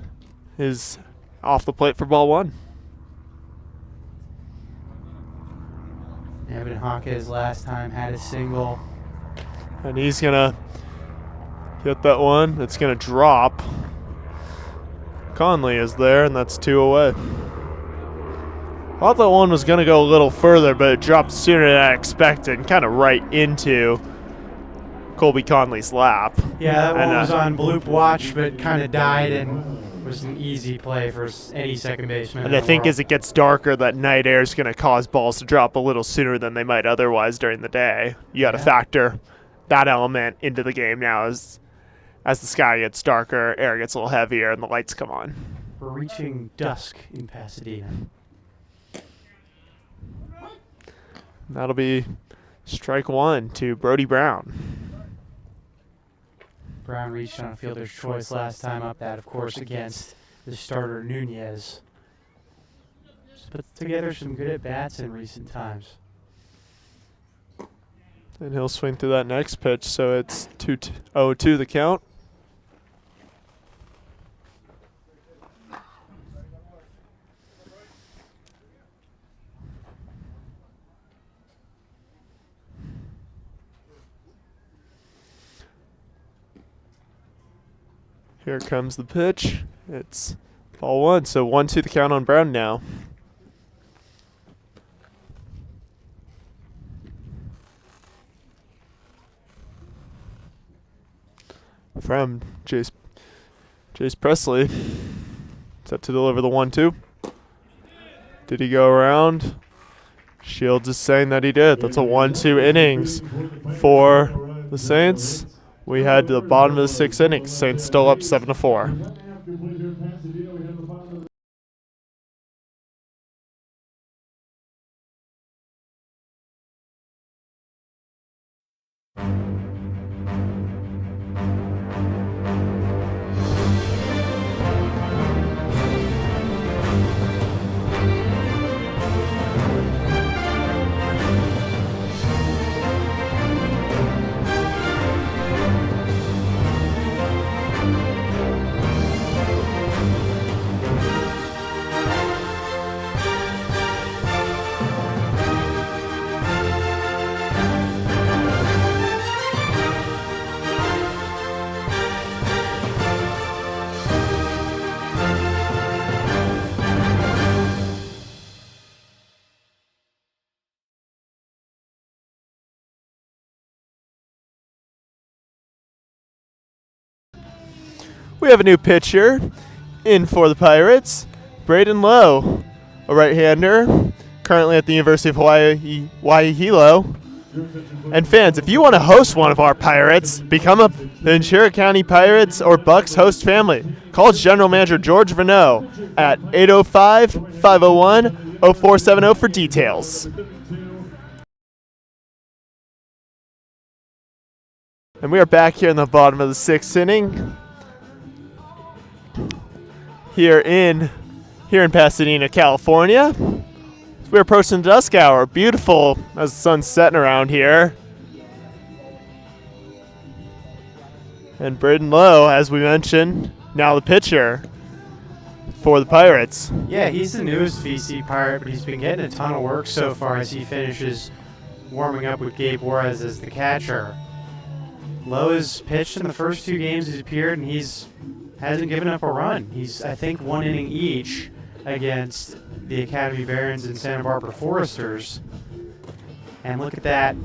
is off the plate for ball 1. Evan Jaquez last time had a single. And he's going to get that one. It's going to drop. Conley is there, and that's 2 away. Thought that one was going to go a little further, but it dropped sooner than I expected, kind of right into Colby Conley's lap. Yeah, that one was on bloop watch, but kind of died and was an easy play for any second baseman. And I think as it gets darker, that night air is going to cause balls to drop a little sooner than they might otherwise during the day. You got to factor that element into the game now as the sky gets darker, air gets a little heavier, and the lights come on. We're reaching dusk in Pasadena. That'll be strike 1 to Brody Brown. Brown reached on a fielder's choice last time up, that of course against the starter Nunez. Just put together some good at-bats in recent times. And he'll swing through that next pitch, so it's 0-2 the count. Here comes the pitch. It's ball 1, so 1-2 the count on Brown now. From Jace Presley. Set to deliver the 1-2. Did he go around? Shields is saying that he did. That's a 1-2 innings for the Saints. We had to the bottom of the 6th inning. Saints still up 7-4. We have a new pitcher in for the Pirates, Braden Lowe, a right-hander, currently at the University of Hawaii Hilo. And fans, if you want to host one of our Pirates, become a Ventura County Pirates or Bucks host family. Call its General Manager George Vano at 805-501-0470 for details. And we are back here in the bottom of the 6th inning. Here in Pasadena, California. We're approaching the dusk hour. Beautiful as the sun's setting around here. And Braden Lowe, as we mentioned, now the pitcher for the Pirates. Yeah, he's the newest VC Pirate, but he's been getting a ton of work so far as he finishes warming up with Gabe Juarez as the catcher. Lowe has pitched in the first 2 games he's appeared, and hasn't given up a run. He's, I think, 1 inning each against the Academy Barons and Santa Barbara Foresters. And look at that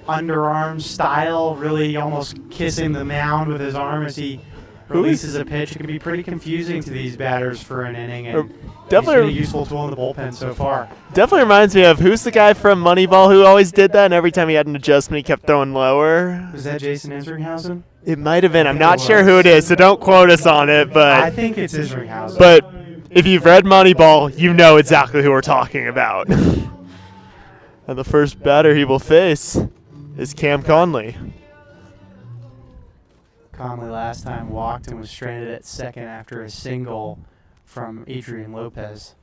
underarm style, really almost kissing the mound with his arm as he releases a pitch. It can be pretty confusing to these batters for an inning, and definitely he's been a useful tool in the bullpen so far. Definitely reminds me of, who's the guy from Moneyball who always did that, and every time he had an adjustment he kept throwing lower? Was that Jason Isringhausen? It might have been. I'm not sure who it is, so don't quote us on it. But I think it's Isringhausen. But if you've read Moneyball, you know exactly who we're talking about. And the first batter he will face is Cam Conley. Conley last time walked and was stranded at second after a single from Adrian Lopez.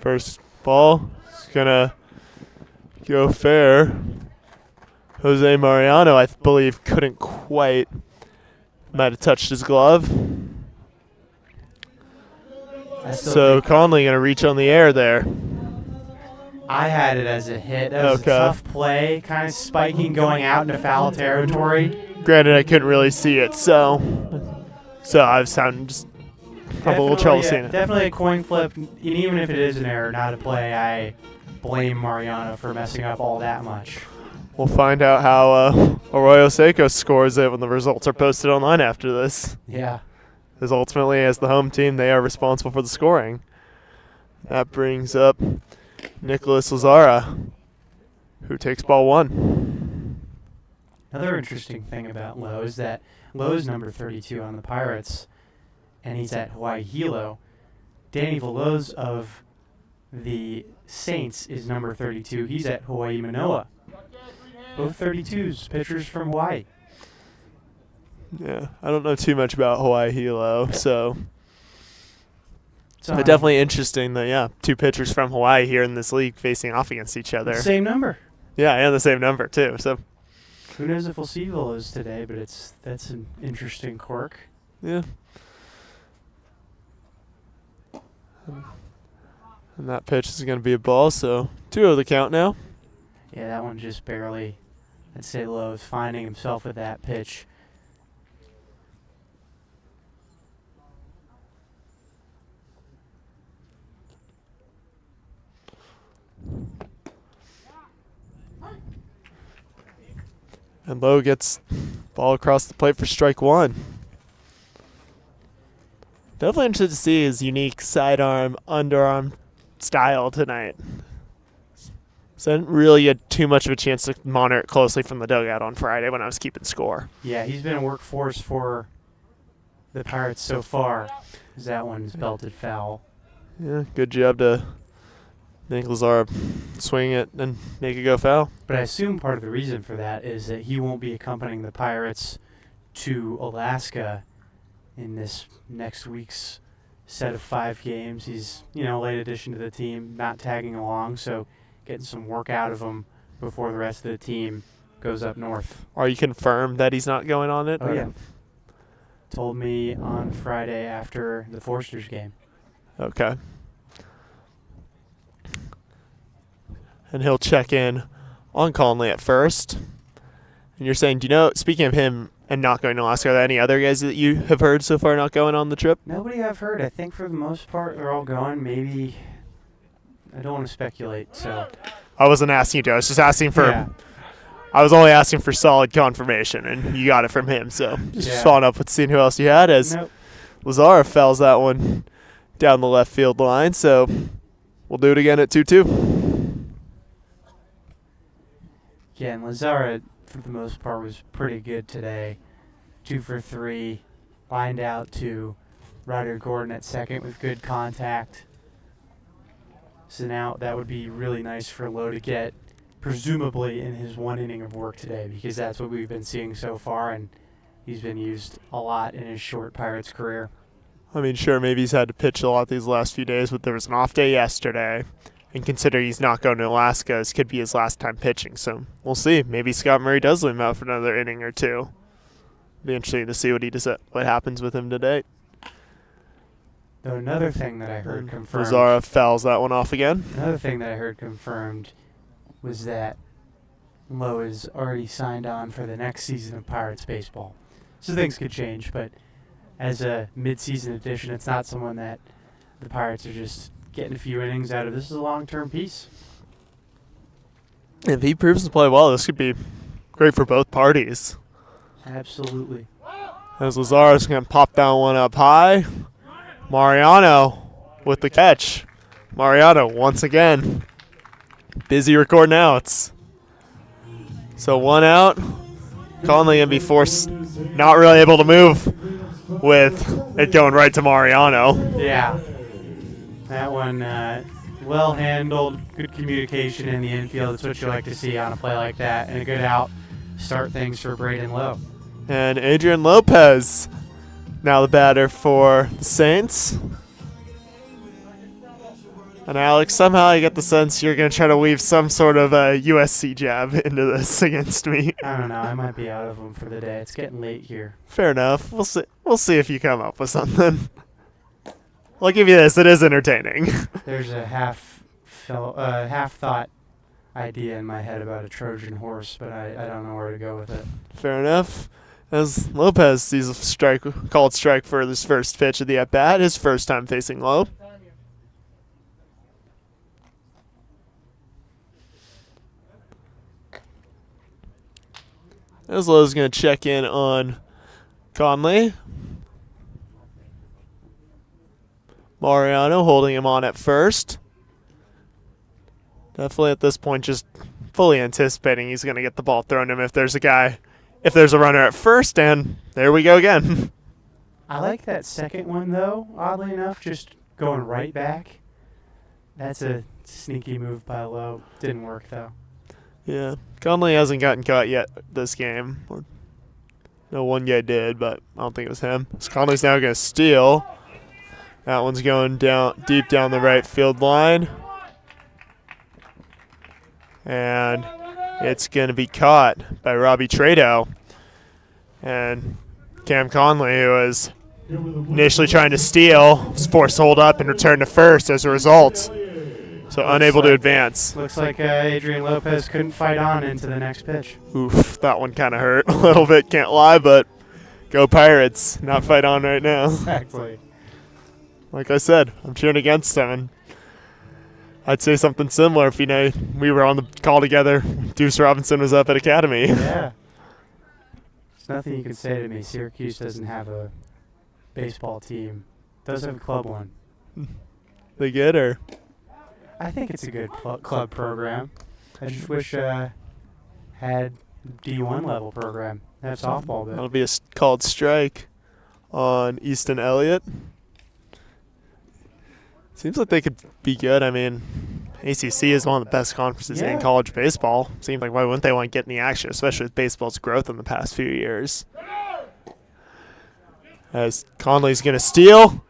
First ball is going to go fair. Jose Mariano, I believe, couldn't quite. Might have touched his glove. So Conley going to reach on the air there. I had it as a hit. That was a tough play, kind of spiking, going out into foul territory. Granted, I couldn't really see it, so I was having just a little trouble seeing it. Definitely a coin flip, and even if it is an error, not a play, I blame Mariano for messing up all that much. We'll find out how Arroyo Seco scores it when the results are posted online after this. Yeah. Because ultimately, as the home team, they are responsible for the scoring. That brings up Nicholas Lazara, who takes ball 1. Another interesting thing about Lowe is that Lowe's number 32 on the Pirates, and he's at Hawaii Hilo. Danny Veloz of the Saints is number 32. He's at Hawaii Manoa. Both 32s, pitchers from Hawaii. Yeah, I don't know too much about Hawaii Hilo, so but definitely interesting that, 2 pitchers from Hawaii here in this league facing off against each other. Same number. Yeah, and the same number, too. So who knows if we'll see Veloz today, but that's an interesting quirk. Yeah. And that pitch is going to be a ball, so 2-0 the count now. Yeah, that one just barely. I'd say Lowe's finding himself with that pitch. And Lowe gets ball across the plate for strike 1. Definitely interested to see his unique sidearm, underarm style tonight. So I didn't really get too much of a chance to monitor it closely from the dugout on Friday when I was keeping score. Yeah, he's been a workhorse for the Pirates so far. That one's belted foul. Yeah, good job to Nick Lazar swing it and make it go foul. But I assume part of the reason for that is that he won't be accompanying the Pirates to Alaska in this next week's set of 5 games. He's, late addition to the team, not tagging along, so getting some work out of him before the rest of the team goes up north. Are you confirmed that he's not going on it? Oh, yeah. Told me on Friday after the Foresters game. Okay. And he'll check in on Conley at first. And you're saying, speaking of him and not going to Alaska, are there any other guys that you have heard so far not going on the trip? Nobody I've heard. I think for the most part they're all going. Maybe, I don't want to speculate, so. I wasn't asking you to. I was just asking for, yeah. I was only asking for solid confirmation, and you got it from him. So just following up with seeing who else you had as Lazara fouls that one down the left field line. So we'll do it again at 2-2. Yeah, and Lazara, for the most part, was pretty good today. 2 for 3, lined out to Ryder Gordon at second with good contact. So now that would be really nice for Lowe to get presumably in his one inning of work today, because that's what we've been seeing so far, and he's been used a lot in his short Pirates career. I mean, sure, maybe he's had to pitch a lot these last few days, but there was an off day yesterday. And considering he's not going to Alaska, this could be his last time pitching. So we'll see. Maybe Scott Murray does leave him out for another inning or two. Be interesting to see what happens with him today. Though another thing that I heard confirmed. Rosario fouls that one off again. Another thing that I heard confirmed was that Lowe is already signed on for the next season of Pirates baseball. So things could change, but as a mid-season addition, it's not someone that the Pirates are just getting a few innings out of. This is a long-term piece. If he proves to play well, this could be great for both parties. Absolutely. As Lazarus going to pop down one up high. Mariano with the catch. Mariano once again. Busy recording outs. So one out. Conley going to be forced, not really able to move with it going right to Mariano. Yeah. That one, well handled, good communication in the infield. That's what you like to see on a play like that. And a good out. Start things for Braden Lowe. And Adrian Lopez, now the batter for the Saints. And Alex, somehow I get the sense you're going to try to weave some sort of a USC jab into this against me. I don't know. I might be out of them for the day. It's getting late here. Fair enough. We'll see. We'll see if you come up with something. I'll give you this. It is entertaining. There's a half-thought idea in my head about a Trojan horse, but I don't know where to go with it. Fair enough. As Lopez sees a called strike for his first pitch of the at-bat, his first time facing Lowe. As Lowe's going to check in on Conley. Mariano holding him on at first. Definitely at this point just fully anticipating he's going to get the ball thrown to him if there's a runner at first, and there we go again. I like that second one, though, oddly enough, just going right back. That's a sneaky move by Lowe. Didn't work, though. Yeah, Conley hasn't gotten caught yet this game. No, one guy did, but I don't think it was him. So Conley's now going to steal. That one's going down deep down the right field line. And it's going to be caught by Robbie Trado. And Cam Conley, who was initially trying to steal, was forced to hold up and return to first as a result. So unable to advance. Looks like Adrian Lopez couldn't fight on into the next pitch. Oof, that one kind of hurt a little bit, can't lie, but go Pirates. Not fight on right now. Exactly. Like I said, I'm cheering against them. And I'd say something similar if, we were on the call together. Deuce Robinson was up at Academy. Yeah. There's nothing you can say to me. Syracuse doesn't have a baseball team. Does have a club one. They good, or? I think it's a good club program. I just wish had D1 level program. Have softball bit. That'll be a called strike on Easton Elliott. Seems like they could be good. I mean, ACC is one of the best conferences in college baseball. Seems like why wouldn't they want to get in the action, especially with baseball's growth in the past few years. As Conley's going to steal.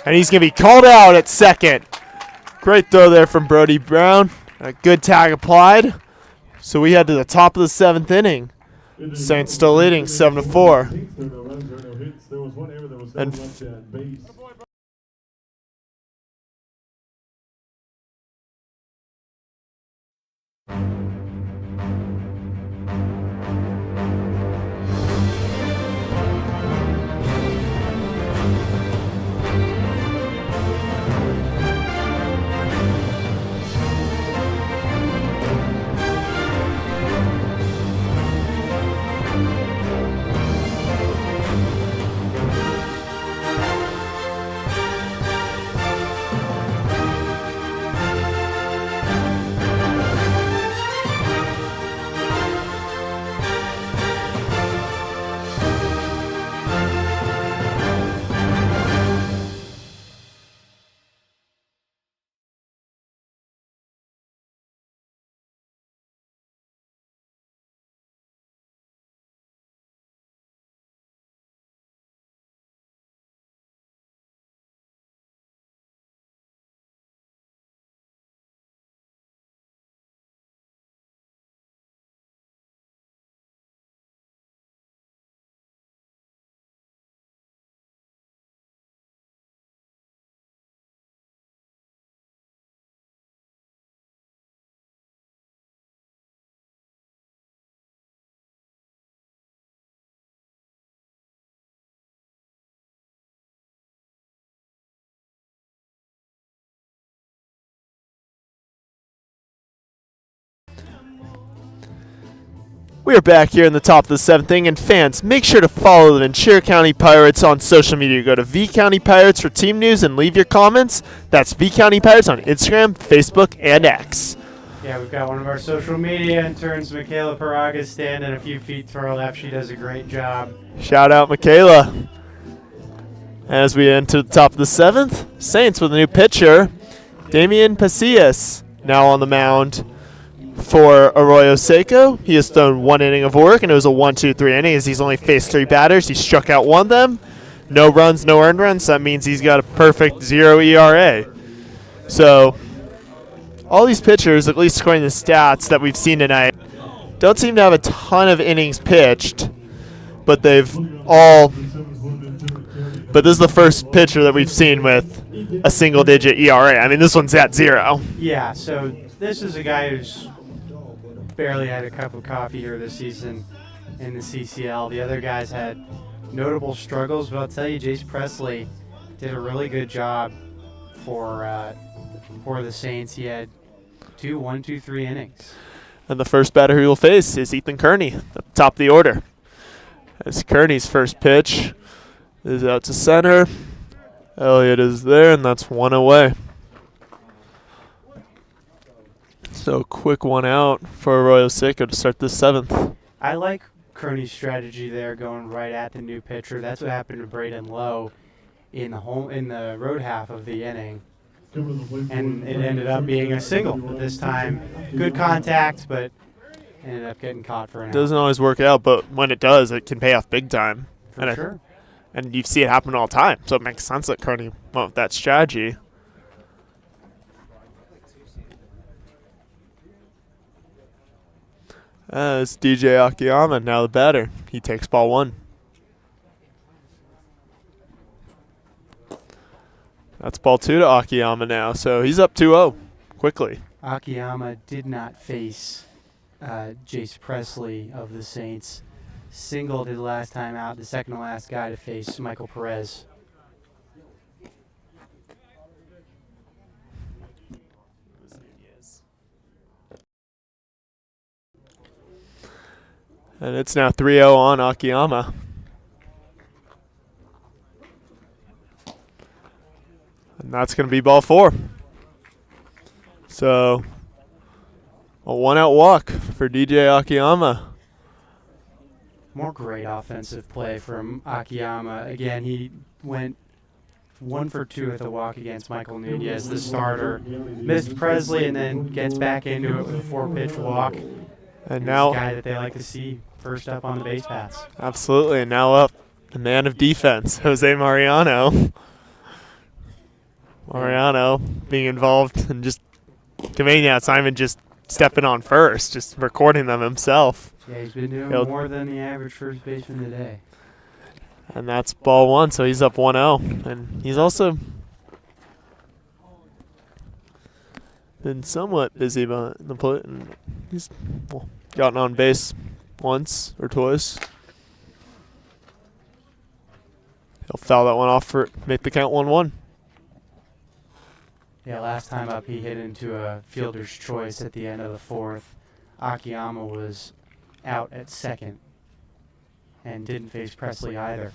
And he's going to be called out at second. Great throw there from Brody Brown. A good tag applied. So we head to the top of the 7th inning. Saints still leading 7-4. And We are back here in the top of the 7th inning, and fans, make sure to follow the Ventura County Pirates on social media. Go to V County Pirates for team news and leave your comments. That's V County Pirates on Instagram, Facebook, and X. Yeah, we've got one of our social media interns, Michaela Paraga, standing a few feet to our left. She does a great job. Shout out, Michaela. As we enter the top of the 7th, Saints with a new pitcher, Damian Pasillas, now on the mound for Arroyo Seco. He has thrown 1 inning of work, and it was a 1-2-3 inning as he's only faced 3 batters. He struck out 1 of them. No runs, no earned runs. That means he's got a perfect 0 ERA. So all these pitchers, at least according to the stats that we've seen tonight, don't seem to have a ton of innings pitched, but they've all. But this is the first pitcher that we've seen with a single-digit ERA. I mean, this one's at 0. Yeah, so this is a guy who's barely had a cup of coffee here this season in the CCL. The other guys had notable struggles, but I'll tell you, Jace Presley did a really good job for the Saints. He had 2 1-2-3 innings. And the first batter he will face is Ethan Kearney, at the top of the order. As Kearney's first pitch is out to center. Elliott is there, and that's 1 away. So quick 1 out for Arroyo Seco to start the 7th. I like Kearney's strategy there, going right at the new pitcher. That's what happened to Braden Lowe in the road half of the inning, and it ended up being a single. But this time, good contact, but ended up getting caught for an out. Doesn't always work out, but when it does, it can pay off big time. For sure. And you see it happen all the time, so it makes sense that Kearney went with that strategy. It's DJ Akiyama, now the batter. He takes ball 1. That's ball 2 to Akiyama now, so he's up 2-0 quickly. Akiyama did not face Jace Presley of the Saints. Singled his last time out, the second to last guy to face Michael Perez. And it's now 3-0 on Akiyama. And that's going to be ball 4. So a 1-out walk for DJ Akiyama. More great offensive play from Akiyama. Again, he went 1 for 2 with a walk against Michael Nunez, the starter. Missed Presley and then gets back into it with a 4-pitch walk. And now, a guy that they like to see first up on the base paths. Absolutely. And now up, the man of defense, Jose Mariano. Mariano being involved and just conveying the assignment, just stepping on first, just recording them himself. Yeah, he's been doing more than the average first baseman today. And that's ball 1, so he's up 1-0. And he's also been somewhat busy behind the plate. And he's gotten on base once or twice. He'll foul that one off for make the count 1-1. Yeah, last time up he hit into a fielder's choice at the end of the 4th. Akiyama was out at second and didn't face Presley either.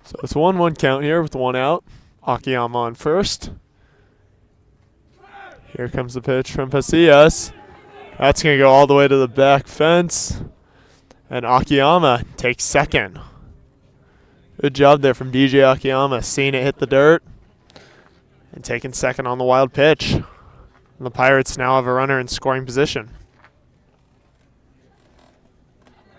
So it's a 1-1 count here with 1 out. Akiyama on first. Here comes the pitch from Pasillas. That's going to go all the way to the back fence. And Akiyama takes second. Good job there from DJ Akiyama, seeing it hit the dirt and taking second on the wild pitch. And the Pirates now have a runner in scoring position.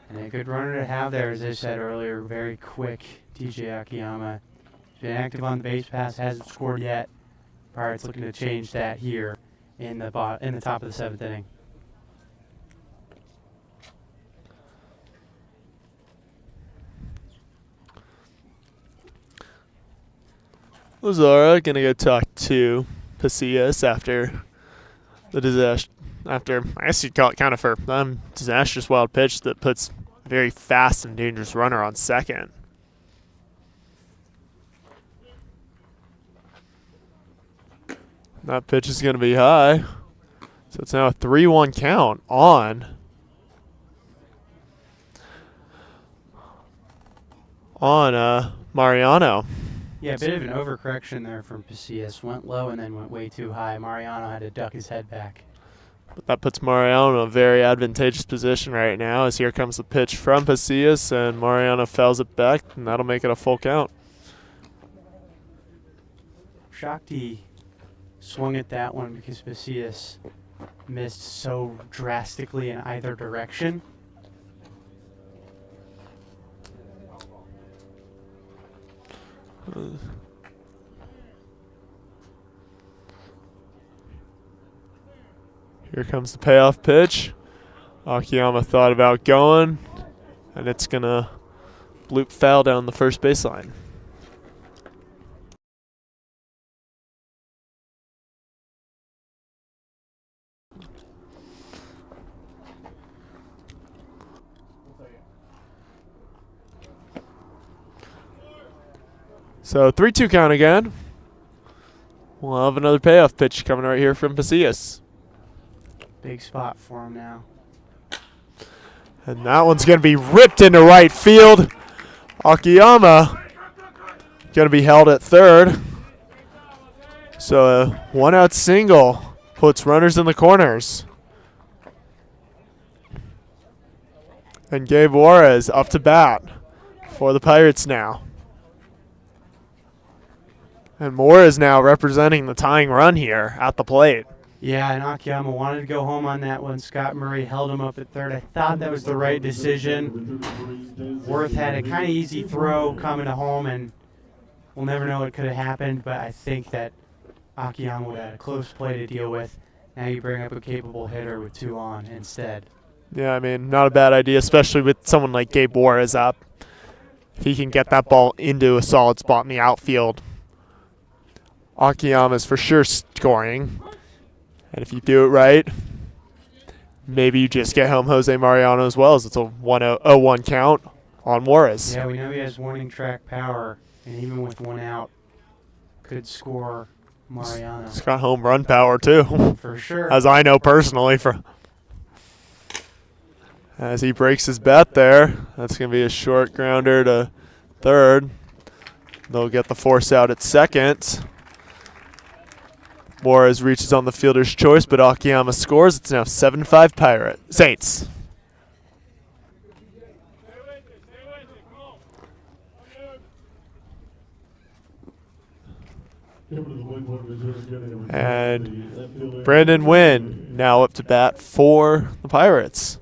And a good runner to have there, as I said earlier, very quick DJ Akiyama. He's been active on the base pass, hasn't scored yet. Pirates looking to change that here in the top of the 7th inning. Lazara gonna go talk to Pasillas after the disaster. After, I guess you'd call it kind of for them, disastrous wild pitch that puts a very fast and dangerous runner on second. That pitch is gonna be high. So it's now a 3-1 count on Mariano. Yeah, a bit of an overcorrection there from Pasillas. Went low and then went way too high. Mariano had to duck his head back. But that puts Mariano in a very advantageous position right now, as here comes the pitch from Pasillas, and Mariano fouls it back, and that'll make it a full count. Shakti swung at that one because Pasillas missed so drastically in either direction. Here comes the payoff pitch. Akiyama thought about going, and it's going to bloop foul down the first baseline. So 3-2 count again. We'll have another payoff pitch coming right here from Pasillas. Big spot for him now. And that one's going to be ripped into right field. Akiyama going to be held at third. So a one-out single puts runners in the corners. And Gabe Juarez up to bat for the Pirates now. And Moore is now representing the tying run here at the plate. Yeah, and Akiyama wanted to go home on that one. Scott Murray held him up at third. I thought that was the right decision. Worth had a kind of easy throw coming to home, and we'll never know what could have happened, but I think that Akiyama would have had a close play to deal with. Now you bring up a capable hitter with 2 on instead. Yeah, I mean, not a bad idea, especially with someone like Gabe Juarez up. If he can get that ball into a solid spot in the outfield, Akiyama's for sure scoring. And if you do it right, maybe you just get home Jose Mariano as well, as it's a 1-0-1 count on Juarez. Yeah, we know he has warning track power, and even with 1 out, could score Mariano. He's got home run power too, For sure. as I know personally. As he breaks his bat there, that's going to be a short grounder to third. They'll get the force out at second. Juarez reaches on the fielder's choice, but Akiyama scores. It's now 7-5 Saints. And Brandon Wynn now up to bat for the Pirates,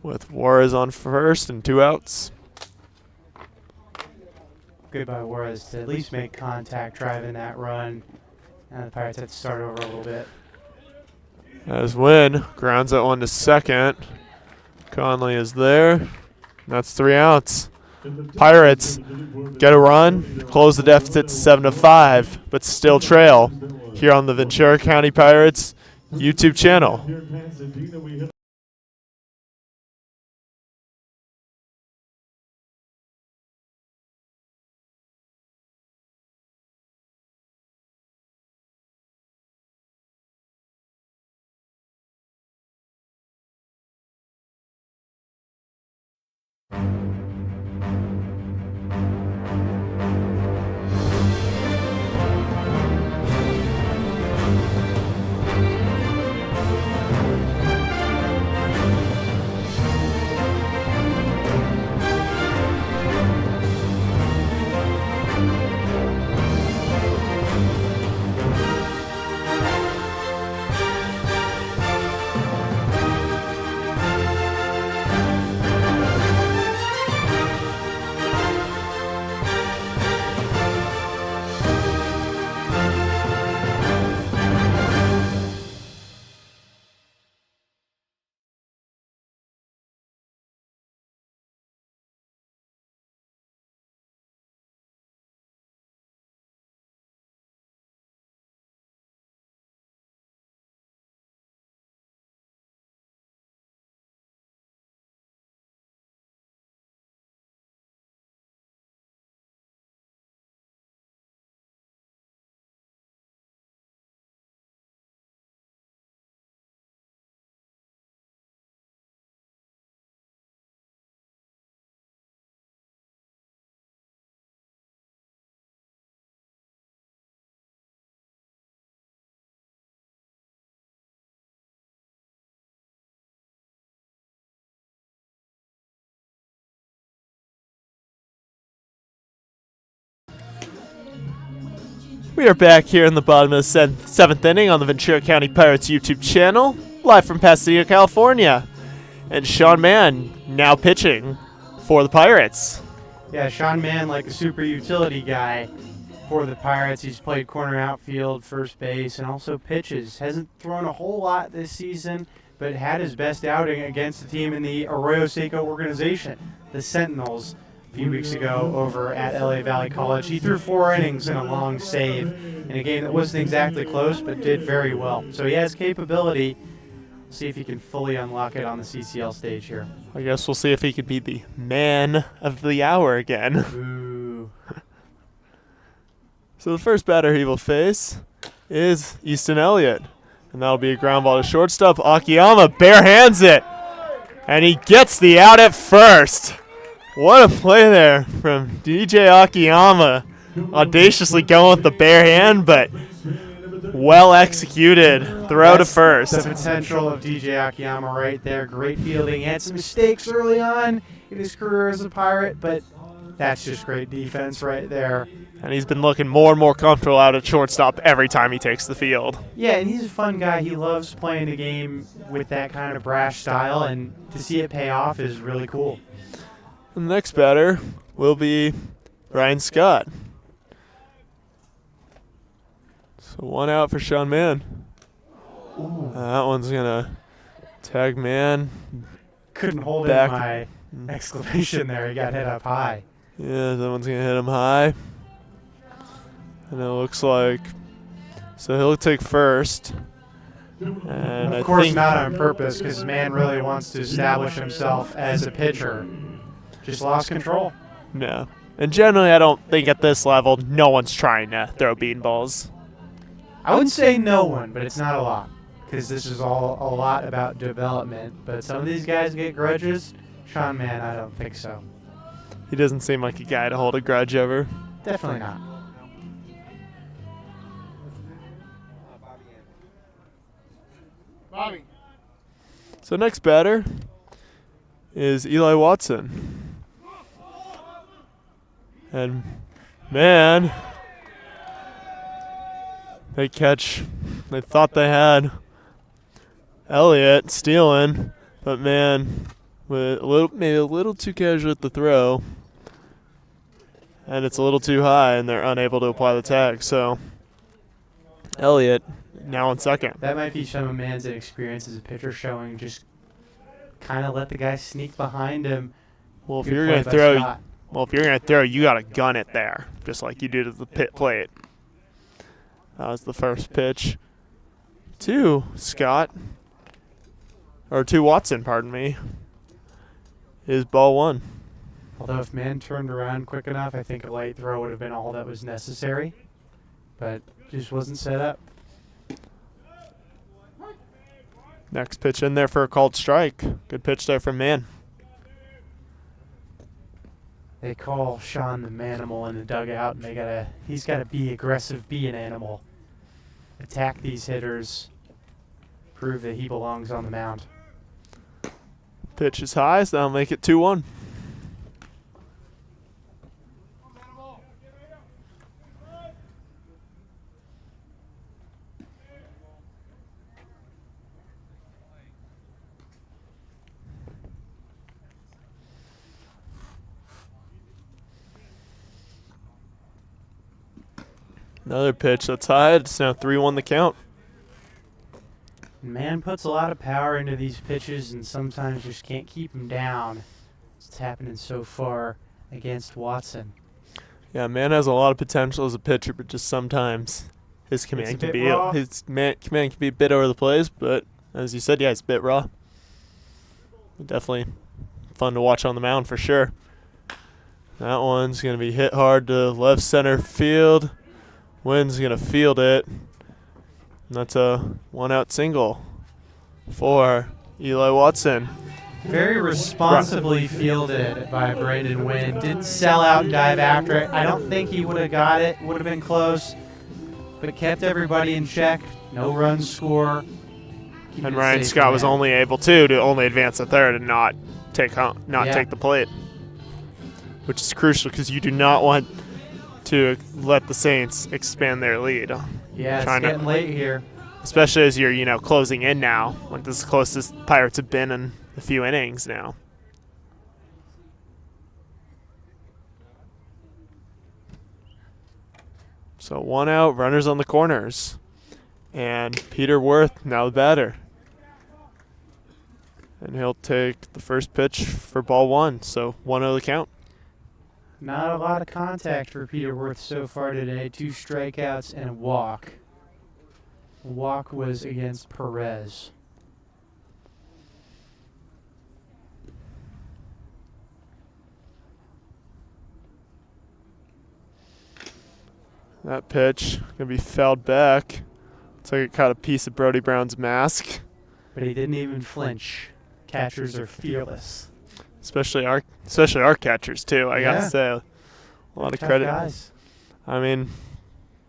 with Juarez on first and 2 outs. Good by Juarez to at least make contact driving that run. And the Pirates had to start over a little bit. As Wynn grounds that one to second. Conley is there. That's 3 outs. Pirates get a run, close the deficit to 7-5, but still trail here on the Ventura County Pirates YouTube channel. We are back here in the bottom of the seventh inning on the Ventura County Pirates YouTube channel, live from Pasadena, California. And Sean Mann now pitching for the Pirates. Yeah, Sean Mann, like a super utility guy for the Pirates. He's played corner outfield, first base, and also pitches. Hasn't thrown a whole lot this season, but had his best outing against the team in the Arroyo Seco organization, the Sentinels, a few weeks ago over at LA Valley College. He threw 4 innings in a long save in a game that wasn't exactly close, but did very well. So he has capability. We'll see if he can fully unlock it on the CCL stage here. I guess we'll see if he could be the man of the hour again. Ooh. So the first batter he will face is Easton Elliott. And that'll be a ground ball to shortstop. Akiyama bare hands it. And he gets the out at first. What a play there from DJ Akiyama. Audaciously going with the bare hand, but well executed. Throw to first. The potential of DJ Akiyama right there. Great fielding. He had some mistakes early on in his career as a Pirate, but that's just great defense right there. And he's been looking more and more comfortable out at shortstop every time he takes the field. Yeah, and he's a fun guy. He loves playing the game with that kind of brash style, and to see it pay off is really cool. The next batter will be Ryan Scott. So 1 out for Sean Mann. That one's going to tag Mann. Couldn't hold back. in my exclamation there. He got hit up high. Yeah, that one's going to hit him high. And it looks like, so he'll take first. And Of course not on purpose, because Mann really wants to establish himself as a pitcher. Just lost control. No. And generally, I don't think at this level, no one's trying to throw beanballs. I wouldn't say no one, but it's not a lot, because this is all a lot about development. But some of these guys get grudges. Sean Mann, I don't think so. He doesn't seem like a guy to hold a grudge over. Definitely not. Bobby. So next batter is Eli Watson. And man, they thought they had Elliott stealing, but man, maybe a little too casual at the throw. And it's a little too high, and they're unable to apply the tag. So Elliott now on second. That might be some of Mann's inexperience as a pitcher showing. Just kind of let the guy sneak behind him. Well, if Good you're play going to by throw, Scott. you got to gun it there, just like you do to the pit plate. That was the first pitch to Scott, or to Watson, pardon me, is ball 1. Although if Mann turned around quick enough, I think a light throw would have been all that was necessary. But just wasn't set up. Next pitch in there for a called strike. Good pitch there from Mann. They call Sean the manimal in the dugout, and he's gotta be aggressive, be an animal. Attack these hitters. Prove that he belongs on the mound. Pitch is high, so that'll make it 2-1. Another pitch that's high. It's now 3-1 the count. Mann puts a lot of power into these pitches and sometimes just can't keep them down. It's happening so far against Watson. Yeah, Mann has a lot of potential as a pitcher, but just sometimes his command can be raw. command can be a bit over the place. But as you said, yeah, it's a bit raw. Definitely fun to watch on the mound for sure. That one's going to be hit hard to left center field. Wynn's going to field it. And that's a 1-out single for Eli Watson. Very responsibly fielded by Brandon Wynn. Didn't sell out and dive after it. I don't think he would have got it. Would have been close. But kept everybody in check. No runs score. And Ryan Scott was only able to only advance the third and not take the plate, which is crucial because you do not want to let the Saints expand their lead. Yeah, it's getting late here. Especially as you're, closing in now. Like this is the closest Pirates have been in a few innings now. So 1 out, runners on the corners. And Peter Worth, now the batter. And he'll take the first pitch for ball 1, so 1-0 the count. Not a lot of contact for Peter Worth so far today. 2 strikeouts and a walk. The walk was against Perez. That pitch going to be fouled back. Looks like it caught a piece of Brody Brown's mask. But he didn't even flinch. Catchers are fearless. Especially our catchers too. I gotta say, a lot of Tough credit. Guys. I mean,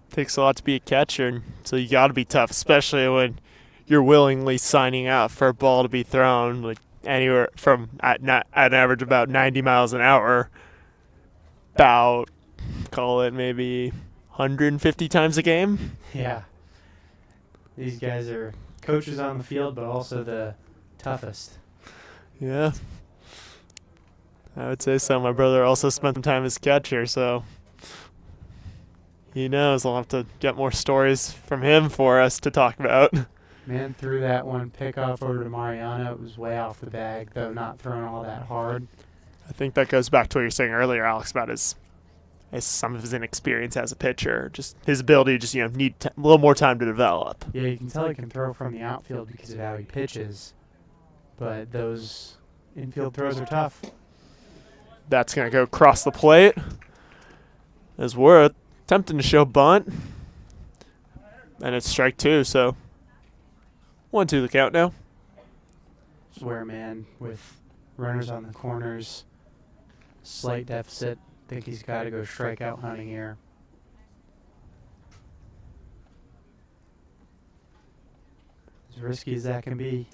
takes a lot to be a catcher, so you got to be tough, especially when you're willingly signing up for a ball to be thrown like anywhere from at an average about 90 miles an hour, about call it maybe 150 times a game. Yeah. These guys are coaches on the field, but also the toughest. Yeah. I would say so. My brother also spent some time as catcher, so he knows. I'll have to get more stories from him for us to talk about. Man threw that one pickoff over to Mariano. It was way off the bag, though not thrown all that hard. I think that goes back to what you were saying earlier, Alex, about his some of his inexperience as a pitcher, just his ability to just need a little more time to develop. Yeah, you can tell he can throw from the outfield because of how he pitches, but those infield throws are tough. That's going to go across the plate. As Worth attempting to show bunt, and it's strike 2, so 1-2 the count now. Swear man with runners on the corners, slight deficit. Think he's got to go strikeout hunting here. As risky as that can be.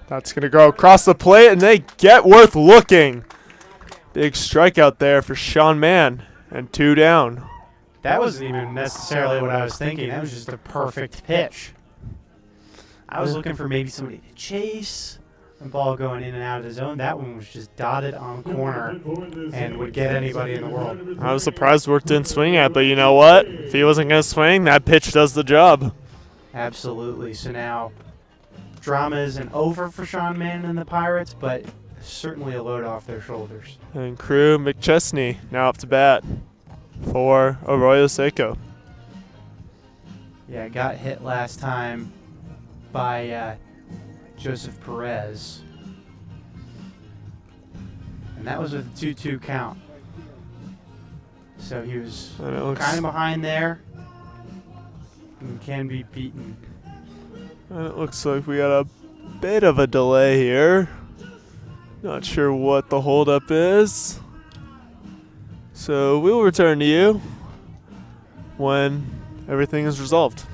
That's going to go across the plate, and they get Worth looking. Big strikeout there for Sean Mann, and 2 down. That wasn't even necessarily what I was thinking. That was just a perfect pitch. I was looking for maybe somebody to chase. The ball going in and out of the zone. That one was just dotted on the corner and would get anybody in the world. I was surprised Worth didn't swing at, but you know what? If he wasn't going to swing, that pitch does the job. Absolutely. So now drama isn't over for Sean Mann and the Pirates, but certainly a load off their shoulders. And Crew McChesney now up to bat for Arroyo Seco. Yeah, got hit last time by Joseph Perez. And that was with a 2-2 count. So he was kind of behind there and can be beaten. And it looks like we got a bit of a delay here. Not sure what the holdup is. So we'll return to you when everything is resolved.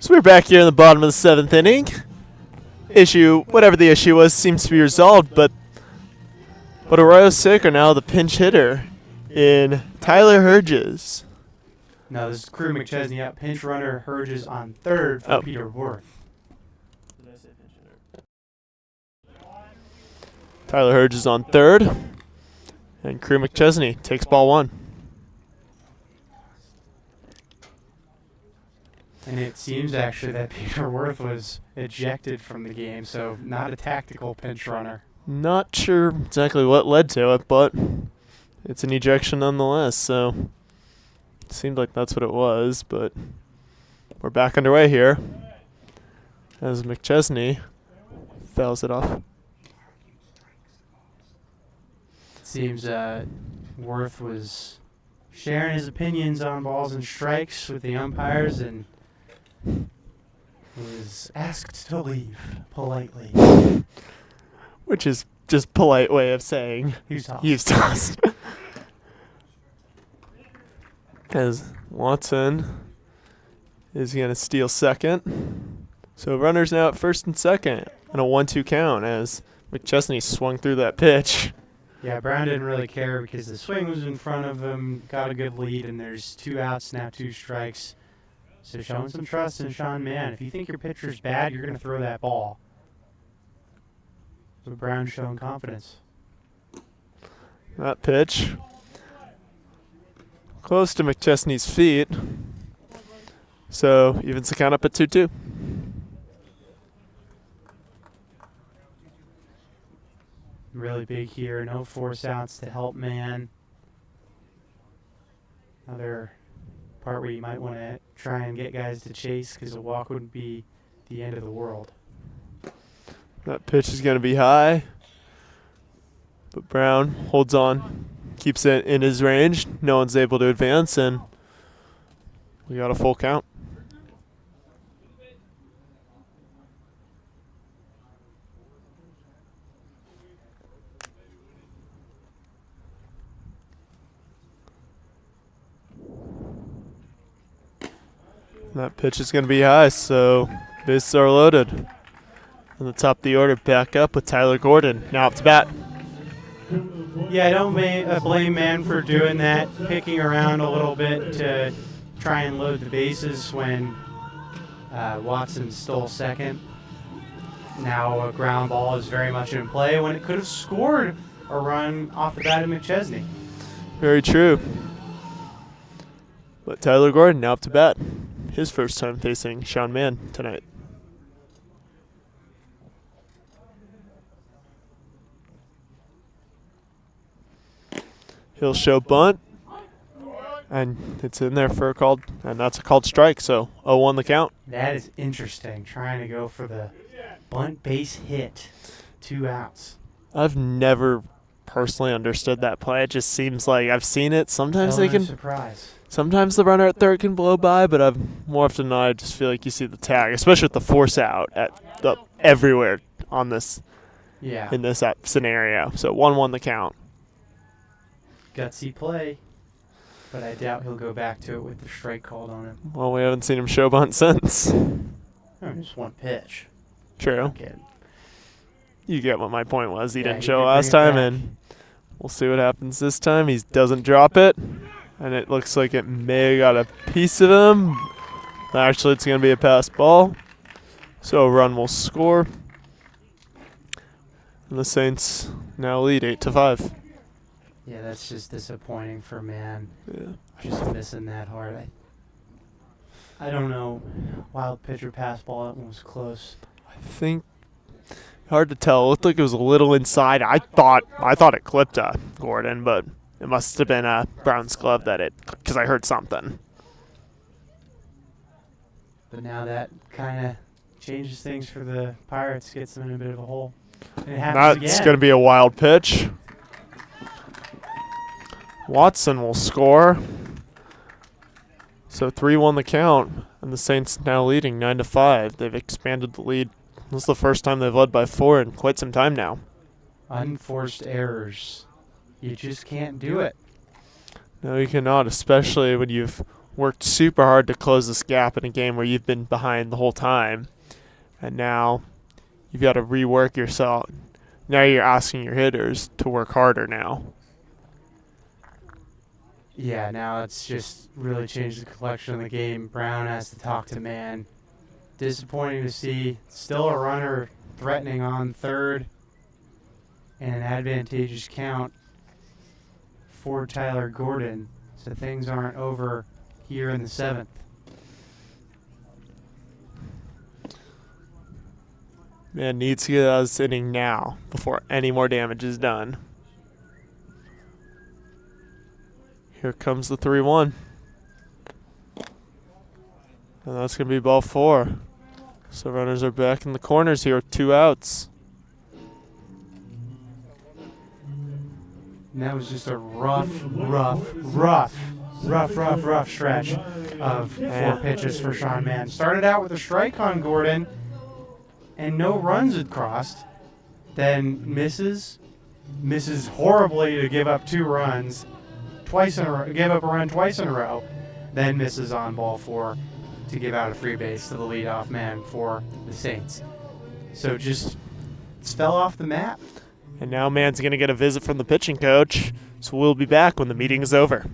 So we're back here in the bottom of the 7th inning. Whatever the issue was, seems to be resolved, but Arroyo Seco now the pinch hitter in Tyler Herges. No, this is Crew McChesney up. Pinch runner Herges on third for Peter Worth. Did I say pinch hitter? Tyler Herges on third, and Crew McChesney takes ball 1. And it seems actually that Peter Worth was ejected from the game, so not a tactical pinch runner. Not sure exactly what led to it, but it's an ejection nonetheless, so it seemed like that's what it was, but we're back underway here as McChesney fouls it off. It seems Worth was sharing his opinions on balls and strikes with the umpires and was asked to leave politely. Which is just polite way of saying He's tossed. he's tossed. As Watson is going to steal second. So runners now at first and second and a 1-2 count as McChesney swung through that pitch. Yeah, Brown didn't really care because the swing was in front of him, got a good lead, and there's 2 outs, now 2 strikes. So showing some trust in Sean Mann. If you think your pitcher's bad, you're going to throw that ball. So Brown's showing confidence. That pitch close to McChesney's feet. So evens the count up at 2-2. Really big here, no force outs to help Mann. Another part where you might want to try and get guys to chase because a walk wouldn't be the end of the world. That pitch is going to be high, but Brown holds on, keeps it in his range. No one's able to advance, and we got a full count. That pitch is going to be high, so bases are loaded. On the top of the order, back up with Tyler Gordon. Now up to bat. Yeah, I don't blame Mann for doing that, picking around a little bit to try and load the bases when Watson stole second. Now a ground ball is very much in play when it could have scored a run off the bat of McChesney. Very true. But Tyler Gordon now up to bat. His first time facing Sean Mann tonight. He'll show bunt, and it's in there for a called, and that's a called strike, so 0-1 the count. That is interesting, trying to go for the bunt base hit. 2 outs. I've never personally understood that play. It just seems like I've seen it. Sometimes they can. Surprise. Sometimes the runner at third can blow by, but more often than not, I just feel like you see the tag, especially with the force out everywhere on this. Yeah. In this scenario. So 1-1 the count. Gutsy play, but I doubt he'll go back to it with the strike called on him. Well, we haven't seen him show bunt since. Just one pitch. True. Okay. You get what my point was. He Yeah, didn't he show did last bring it time, back. and we'll see what happens this time. He doesn't drop it, and it looks like it may have got a piece of him. Actually, it's going to be a pass ball, so a run will score. And the Saints now lead 8-5. Yeah, that's just disappointing for Mann. Yeah. Just missing that hard. I don't know. Wild pitcher pass ball, that one was close. I think hard to tell. It looked like it was a little inside. I thought it clipped Gordon, but it must have been Brown's glove because I heard something. But now that kind of changes things for the Pirates, gets them in a bit of a hole. And it happens That's again. going to be a wild pitch. Watson will score. So 3-1 the count, and the Saints now leading 9-5. They've expanded the lead. This is the first time they've led by 4 in quite some time now. Unforced errors. You just can't do it. No, you cannot, especially when you've worked super hard to close this gap in a game where you've been behind the whole time. And now you've got to rework yourself. Now you're asking your hitters to work harder now. Yeah, now it's just really changed the complexion of the game. Brown has to talk to Mann. Disappointing to see. Still a runner threatening on third. And an advantageous count for Tyler Gordon. So things aren't over here in the 7th. Man needs to get out of this inning now before any more damage is done. Here comes the 3-1. And that's going to be ball 4. So runners are back in the corners here with 2 outs. And that was just a rough stretch of 4 pitches for Sean Mann. Started out with a strike on Gordon, and no runs had crossed. Then misses horribly to give up 2 runs twice in a row. Gave up a run twice in a row. Then misses on ball 4 to give out a free base to the leadoff man for the Saints. So just fell off the map. And now Mann's going to get a visit from the pitching coach. So we'll be back when the meeting is over.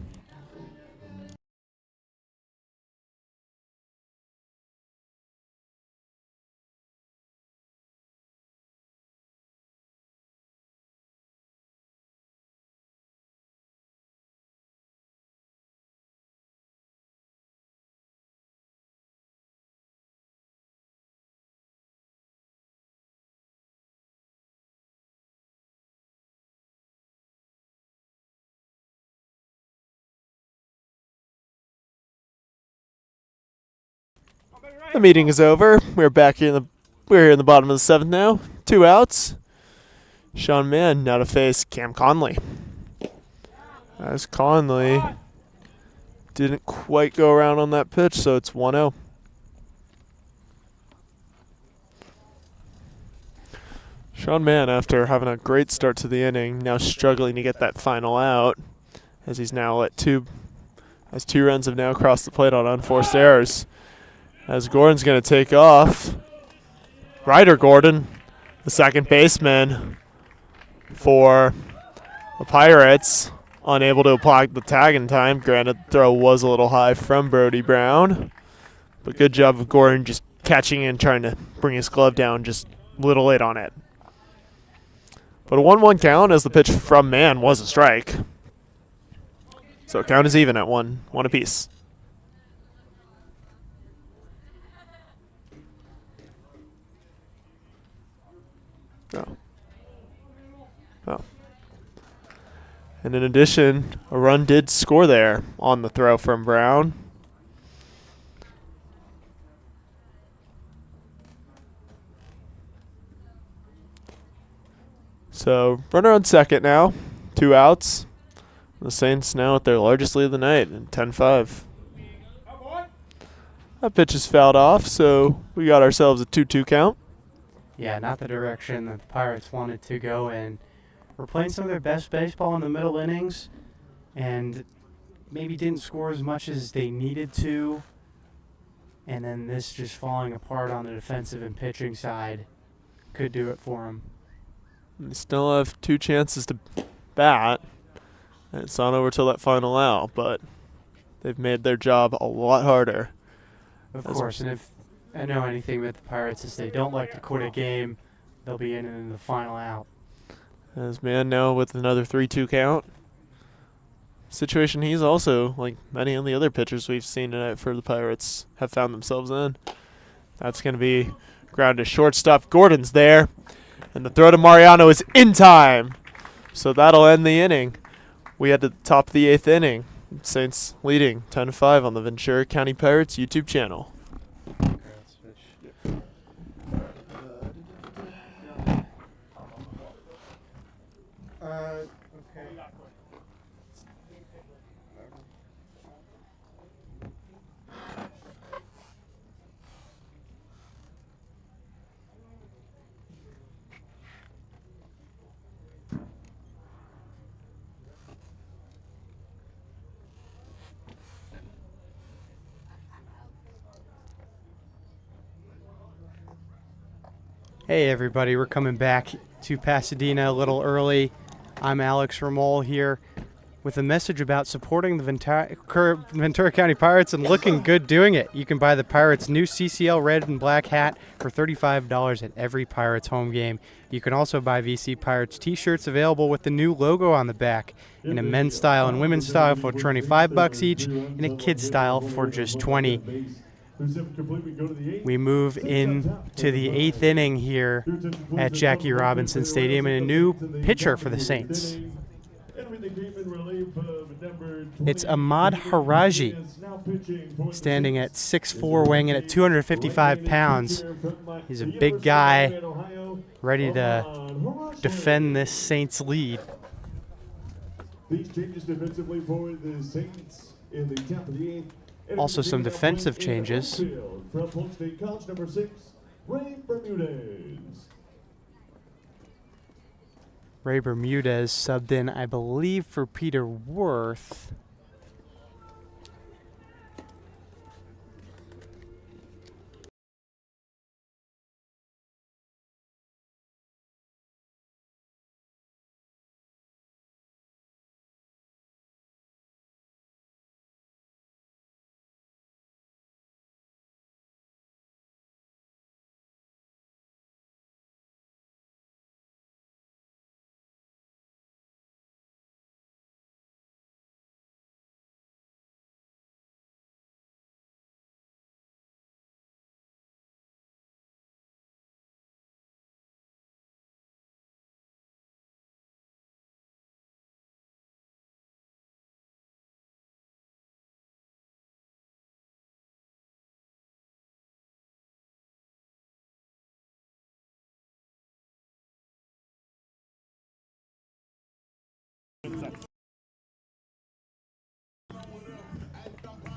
The meeting is over. We're back here in the bottom of the 7th now. 2 outs. Sean Mann now to face Cam Conley. As Conley didn't quite go around on that pitch, so it's 1-0. Sean Mann, after having a great start to the inning, now struggling to get that final out, as he's now at 2 runs have now crossed the plate on unforced errors. As Gordon's going to take off. Ryder Gordon, the second baseman for the Pirates, unable to apply the tag in time. Granted, the throw was a little high from Brody Brown. But good job of Gordon just catching and trying to bring his glove down just a little late on it. But a 1-1 count as the pitch from Mann was a strike. So count is even at 1 apiece. Oh. And in addition, a run did score there on the throw from Brown. So runner on second now, 2 outs. The Saints now at their largest lead of the night in 10-5. That pitch is fouled off, so we got ourselves a 2-2 count. Yeah, not the direction that the Pirates wanted to go in. We're playing some of their best baseball in the middle innings, and maybe didn't score as much as they needed to. And then this just falling apart on the defensive and pitching side could do it for them. They still have 2 chances to bat. And it's not over till that final out, but they've made their job a lot harder. Of course, and if I know anything about the Pirates is they don't like to quit a game, they'll be in the final out. As Mann now with another 3-2 count. Situation he's also, like many of the other pitchers we've seen tonight for the Pirates, have found themselves in. That's going to be ground to shortstop. Gordon's there. And the throw to Mariano is in time. So that'll end the inning. We had to top the 8th inning. Saints leading 10-5 on the Ventura County Pirates YouTube channel. Hey everybody, we're coming back to Pasadena a little early. I'm Alex Ramol here with a message about supporting the Ventura County Pirates and looking good doing it. You can buy the Pirates' new CCL red and black hat for $35 at every Pirates home game. You can also buy VC Pirates t-shirts available with the new logo on the back in a men's style and women's style for $25 each and a kid's style for just $20. We move into the 8th inning here at Jackie Robinson Stadium, and a new pitcher for the Saints. It's Ahmad Haraji, standing at 6'4", weighing in at 255 pounds. He's a big guy, ready to defend this Saints lead. These changes defensively for the Saints in the top of the 8th. Also some defensive changes. From Polk State College, number 6, Ray Bermudez. Ray Bermudez subbed in, I believe, for Peter Worth.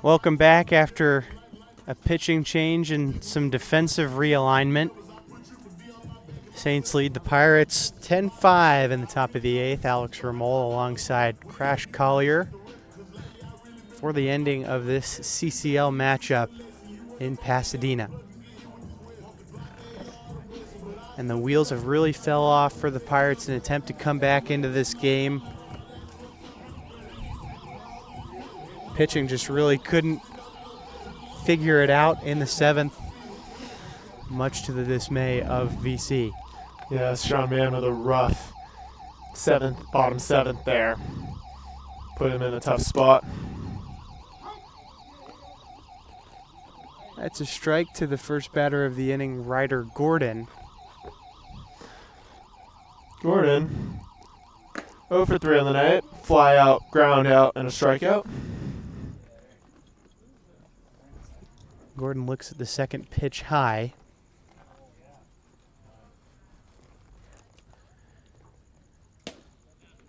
Welcome back after a pitching change and some defensive realignment. Saints lead the Pirates 10-5 in the top of the 8th. Alex Ramol alongside Crash Collier for the ending of this CCL matchup in Pasadena. And the wheels have really fell off for the Pirates in an attempt to come back into this game. Pitching just really couldn't figure it out in the 7th, much to the dismay of VC. Yeah, Sean Mann with a rough bottom 7th there. Put him in a tough spot. That's a strike to the first batter of the inning, Ryder Gordon. Gordon, 0 for 3 on the night. Fly out, ground out, and a strikeout. Gordon looks at the second pitch high.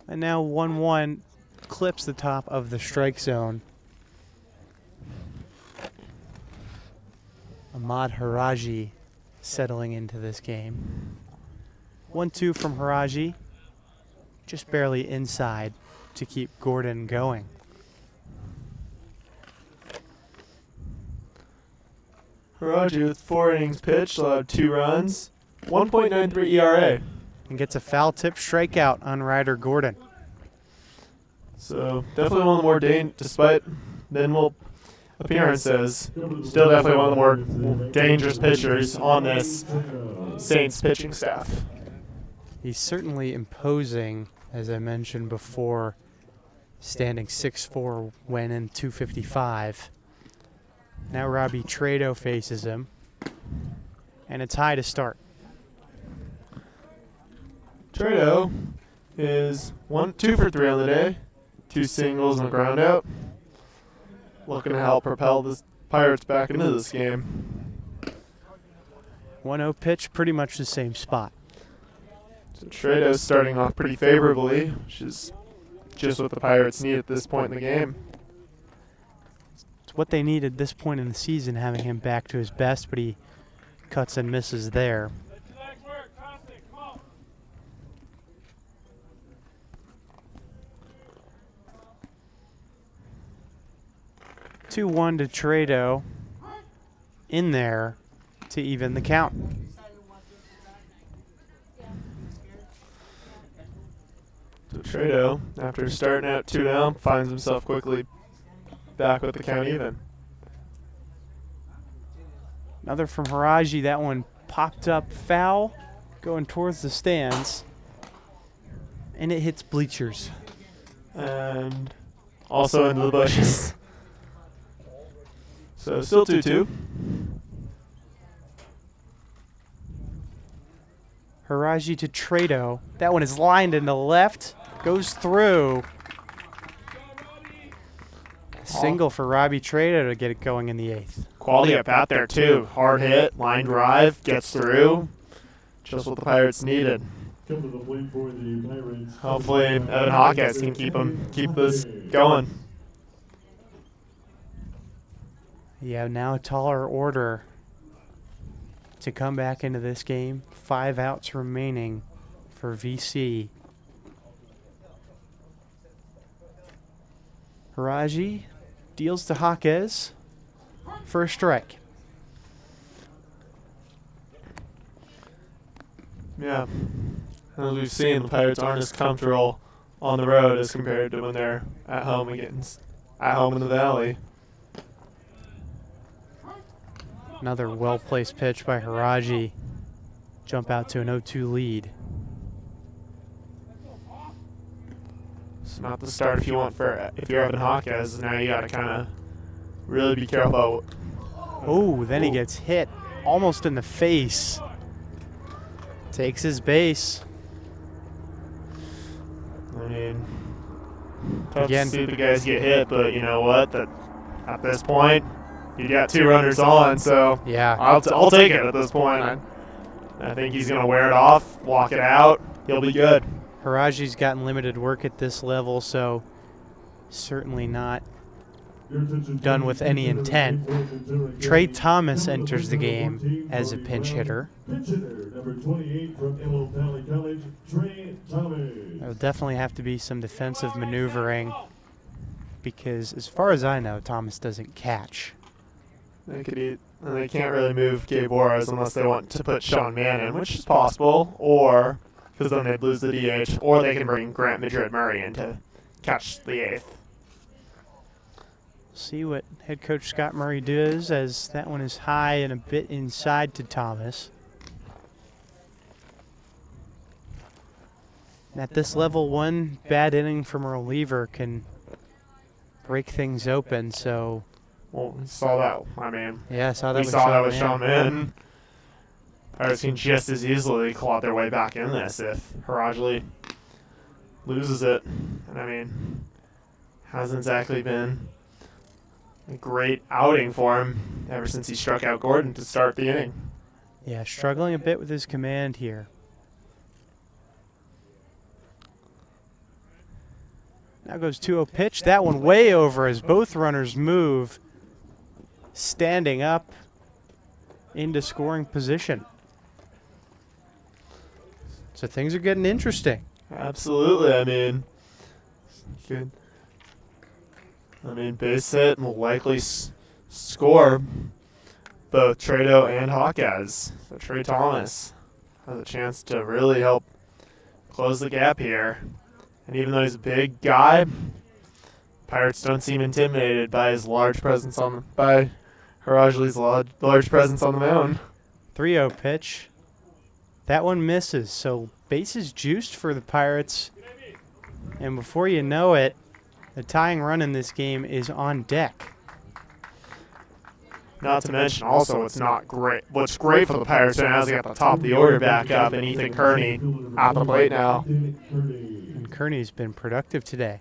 And now 1-1 clips the top of the strike zone. Ahmad Haraji settling into this game. 1-2 from Haraji, just barely inside to keep Gordon going. Arroyo with 4 innings pitched, allowed 2 runs, 1.93 ERA. And gets a foul tip strikeout on Ryder Gordon. So definitely one of the more despite minimal appearances, still definitely one of the more dangerous pitchers on this Saints pitching staff. He's certainly imposing, as I mentioned before, standing 6'4", when in 255. Now Robbie Trado faces him, and it's high to start. Trado is 2 for 3 on the day, 2 singles and a ground out. Looking to help propel the Pirates back into this game. 1-0 pitch, pretty much the same spot. So Trado's starting off pretty favorably, which is just what the Pirates need at this point in the game. It's what they need at this point in the season, having him back to his best, but he cuts and misses there. Two 2-1 to Trado in there to even the count. So Trado, after starting out 2 down, finds himself quickly back with the count even. Another from Haraji. That one popped up foul, going towards the stands, and it hits bleachers. And also into the bushes. So still 2-2. Haraji to Trado. That one is lined in the left. Goes through. Single for Robbie Trado to get it going in the 8th. Quality up out there, too. Hard hit, line drive, gets through. Just what the Pirates needed. Come to the plate for the Pirates. Hopefully, Evan Hawkins can keep this going. Yeah, now a taller order to come back into this game. 5 outs remaining for VC. Haraji deals to Jaquez for a strike. Yeah. As we've seen, the Pirates aren't as comfortable on the road as compared to when they're at home and getting at home in the Valley. Another well-placed pitch by Haraji. Jump out to an 0-2 lead. It's not the start if you're Evan Hawkins. Now you got to kind of really be careful. Oh, then he gets hit almost in the face. Takes his base. I mean, tough Again, to see the guys get hit, but you know what? That at this point, you got 2 runners on, so yeah, I'll take it at this point. I think he's gonna wear it off, walk it out. He'll be good. Haraji's gotten limited work at this level, so certainly not done with any intent. Trey Thomas enters the game as a pinch hitter. Pinch hitter, number 28 from Antelope Valley College, Trey Thomas. There'll definitely have to be some defensive maneuvering because, as far as I know, Thomas doesn't catch. They can't really move Gabe Juarez unless they want to put Sean Mann in, which is possible, or because then they'd lose the DH, or they can bring Grant Madrid-Murray in to catch the 8th. See what head coach Scott Murray does, as that one is high and a bit inside to Thomas. And at this level, one bad inning from a reliever can break things open, so... Well, we saw that. I mean, yeah, I saw that we saw that with Sean Mann. Pirates can just as easily claw their way back in this if Haraji loses it. And I mean, hasn't exactly been a great outing for him ever since he struck out Gordon to start the inning. Yeah, struggling a bit with his command here. Now goes 2-0 pitch. That one way over as both runners move, standing up into scoring position. So things are getting interesting. Absolutely. I mean, good. I mean, base hit will likely score both Trado and Hawkins. So Trey Thomas has a chance to really help close the gap here. And even though he's a big guy, Pirates don't seem intimidated by his large presence by Haraji's large presence on the mound. 3-0 pitch. That one misses, so bases juiced for the Pirates. And before you know it, the tying run in this game is on deck. Not to mention also what's not great. What's great for the Pirates right now is they got the top of the order back up and Ethan Kearney at the plate now. And Kearney's been productive today.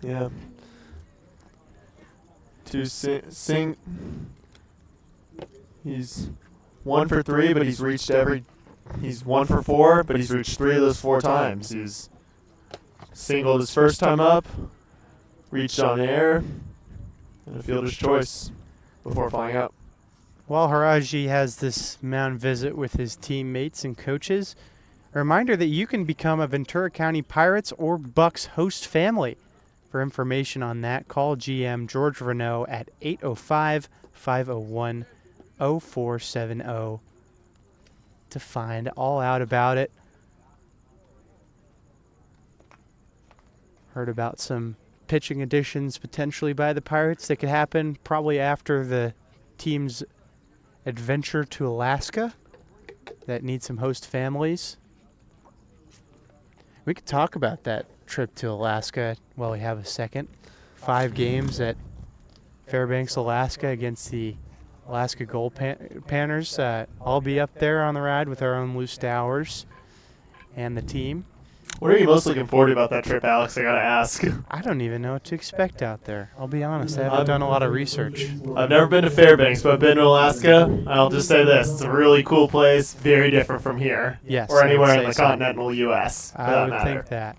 Yeah. He's 1 for 3, but he's reached he's 1 for 4, but he's reached 3 of those 4 times. He's singled his first time up, reached on air, and a fielder's choice before flying up. While Haraji has this mound visit with his teammates and coaches, a reminder that you can become a Ventura County Pirates or Bucks host family. For information on that, call GM George Renault at 805-501-0470 to find all out about it. Heard about some pitching additions potentially by the Pirates that could happen probably after the team's adventure to Alaska that need some host families. We could talk about that trip to Alaska while we have a second. 5 games at Fairbanks, Alaska against the Alaska Gold Panners all be up there on the ride with our own Loose Dowers and the team. What are you most looking forward to about that trip, Alex? I gotta ask. I don't even know what to expect out there. I'll be honest, I haven't done a lot of research. I've never been to Fairbanks, but I've been to Alaska. I'll just say this. It's a really cool place, very different from here. Yes, or I would anywhere say in the so. continental U.S. for I that would matter. think that.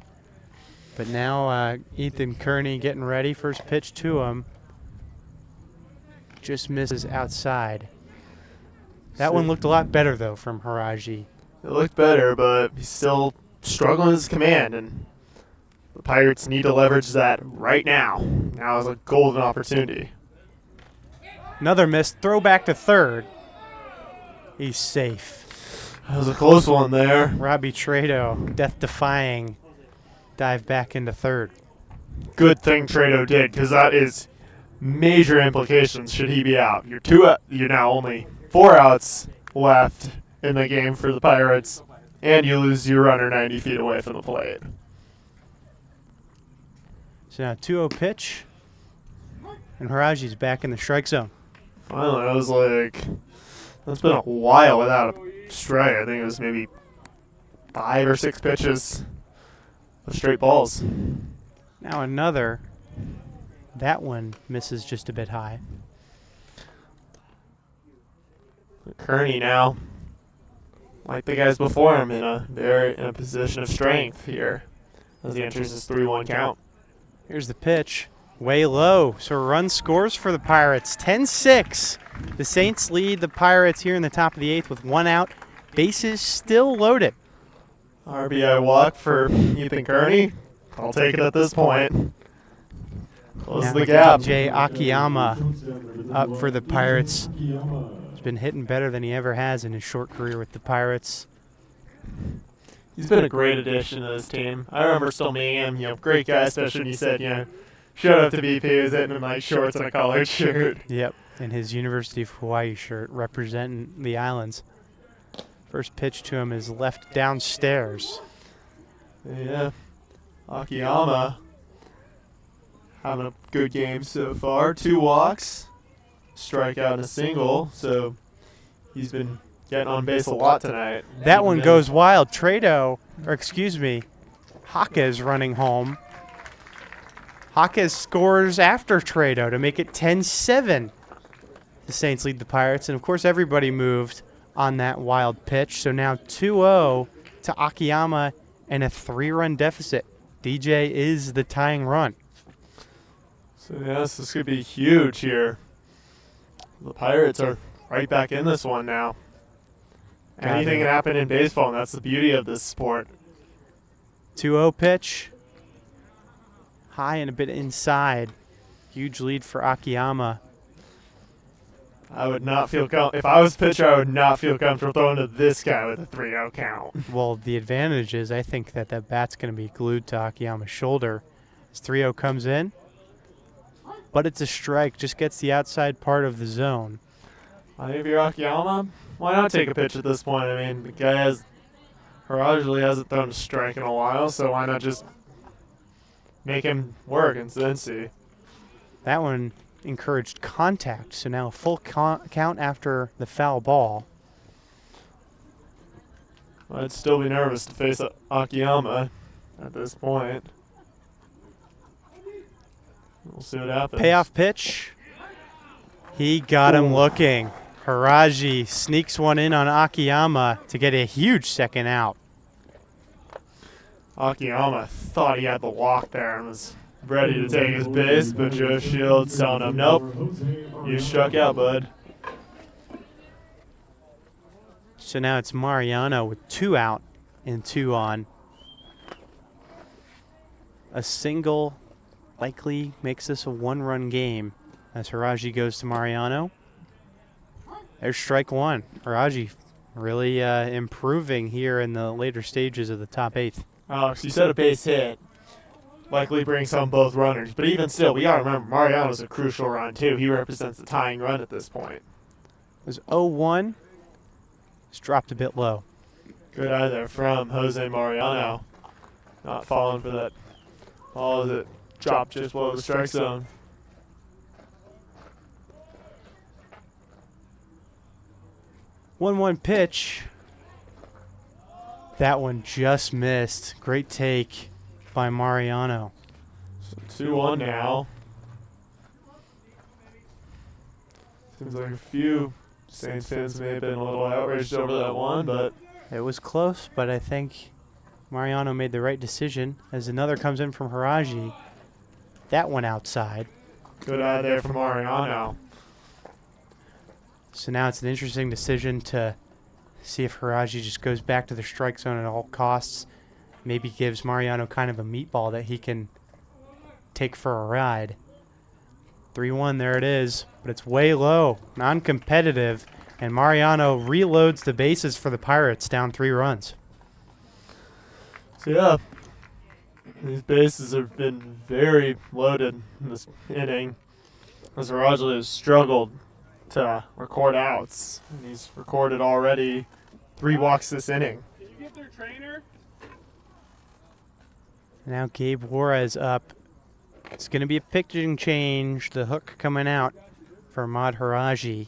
But now Ethan Kearney getting ready. First pitch to him. Just misses outside. That one looked a lot better, though, from Haraji. It looked better, but he's still struggling with his command, and the Pirates need to leverage that right now. Now is a golden opportunity. Another miss. Throw back to third. He's safe. That was a close one there. Robbie Trado, death-defying, dive back into third. Good thing Trado did, because that is major implications should he be out. You're now only 4 outs left in the game for the Pirates, and you lose your runner 90 feet away from the plate. So now 2-0 pitch, and Haraji's back in the strike zone. Finally, I was like, that's been a while without a strike. I think it was maybe 5 or 6 pitches of straight balls. Now another. That one misses just a bit high. Kearney now, like the guys before him, in a position of strength here as he enters his 3-1 count. Here's the pitch. Way low. So a run scores for the Pirates. 10-6. The Saints lead the Pirates here in the top of the 8th with 1 out. Bases still loaded. RBI walk for Ethan Kearney. I'll take it at this point. Close Now the gap. DJ Akiyama up for the Pirates. He's been hitting better than he ever has in his short career with the Pirates. He's been a great addition to this team. I remember still meeting him. Great guy, especially when he said, showed up to BP, he was hitting in nice shorts and a collared shirt. Yep, in his University of Hawaii shirt representing the islands. First pitch to him is left downstairs. Yeah. Akiyama having a good game so far. 2 walks, strikeout and a single, so he's been getting on base a lot tonight. That one goes wild. Haka is running home. Haka scores after Trado to make it 10-7. The Saints lead the Pirates, and of course everybody moved on that wild pitch. So now 2-0 to Akiyama and a 3-run deficit. DJ is the tying run. So yes, this could be huge here. The Pirates are right back in this one now. Anything can happen in baseball, and that's the beauty of this sport. 2-0 pitch. High and a bit inside. Huge lead for Akiyama. I would not feel if I was pitcher, I would not feel comfortable throwing to this guy with a 3-0 count. Well, the advantage is I think that bat's going to be glued to Akiyama's shoulder. As 3-0 comes in, but it's a strike. Just gets the outside part of the zone. I think if you're Akiyama, why not take a pitch at this point? I mean, the guy Haraji hasn't thrown a strike in a while, so why not just make him work and then see? That one encouraged contact, so now a full count after the foul ball. I'd still be nervous to face Akiyama at this point. We'll see what happens. Payoff pitch. He got him looking. Haraji sneaks one in on Akiyama to get a huge second out. Akiyama thought he had the walk there and was ready to take his base, but Joe Shields telling him, nope, you struck out, bud. So now it's Mariano with 2 out and 2 on. A single likely makes this a 1-run game as Haraji goes to Mariano. There's strike 1. Haraji really improving here in the later stages of the top 8th. Alex, you said a base hit likely brings home both runners, but even still, we got to remember Mariano's a crucial run too. He represents the tying run at this point. It was 0-1. It's dropped a bit low. Good eye there from Jose Mariano. Not falling for that ball as it dropped just below the strike zone. 1-1 pitch. That one just missed. Great take by Mariano. So 2-1 now. Seems like a few Saints fans may have been a little outraged over that one, but It was close, but I think Mariano made the right decision as another comes in from Haraji. That one outside. good eye there from Mariano. So now it's an interesting decision to see if Haraji just goes back to the strike zone at all costs. Maybe gives Mariano kind of a meatball that he can take for a ride. 3-1, there it is, but it's way low, non-competitive, and Mariano reloads the bases for the Pirates, down 3 runs. So yeah, these bases have been very loaded in this inning, as Arroyo has struggled to record outs. And he's recorded already 3 walks this inning. Did you get their trainer? Now Gabe Juarez up. It's going to be a pitching change. The hook coming out for Ahmad Haraji.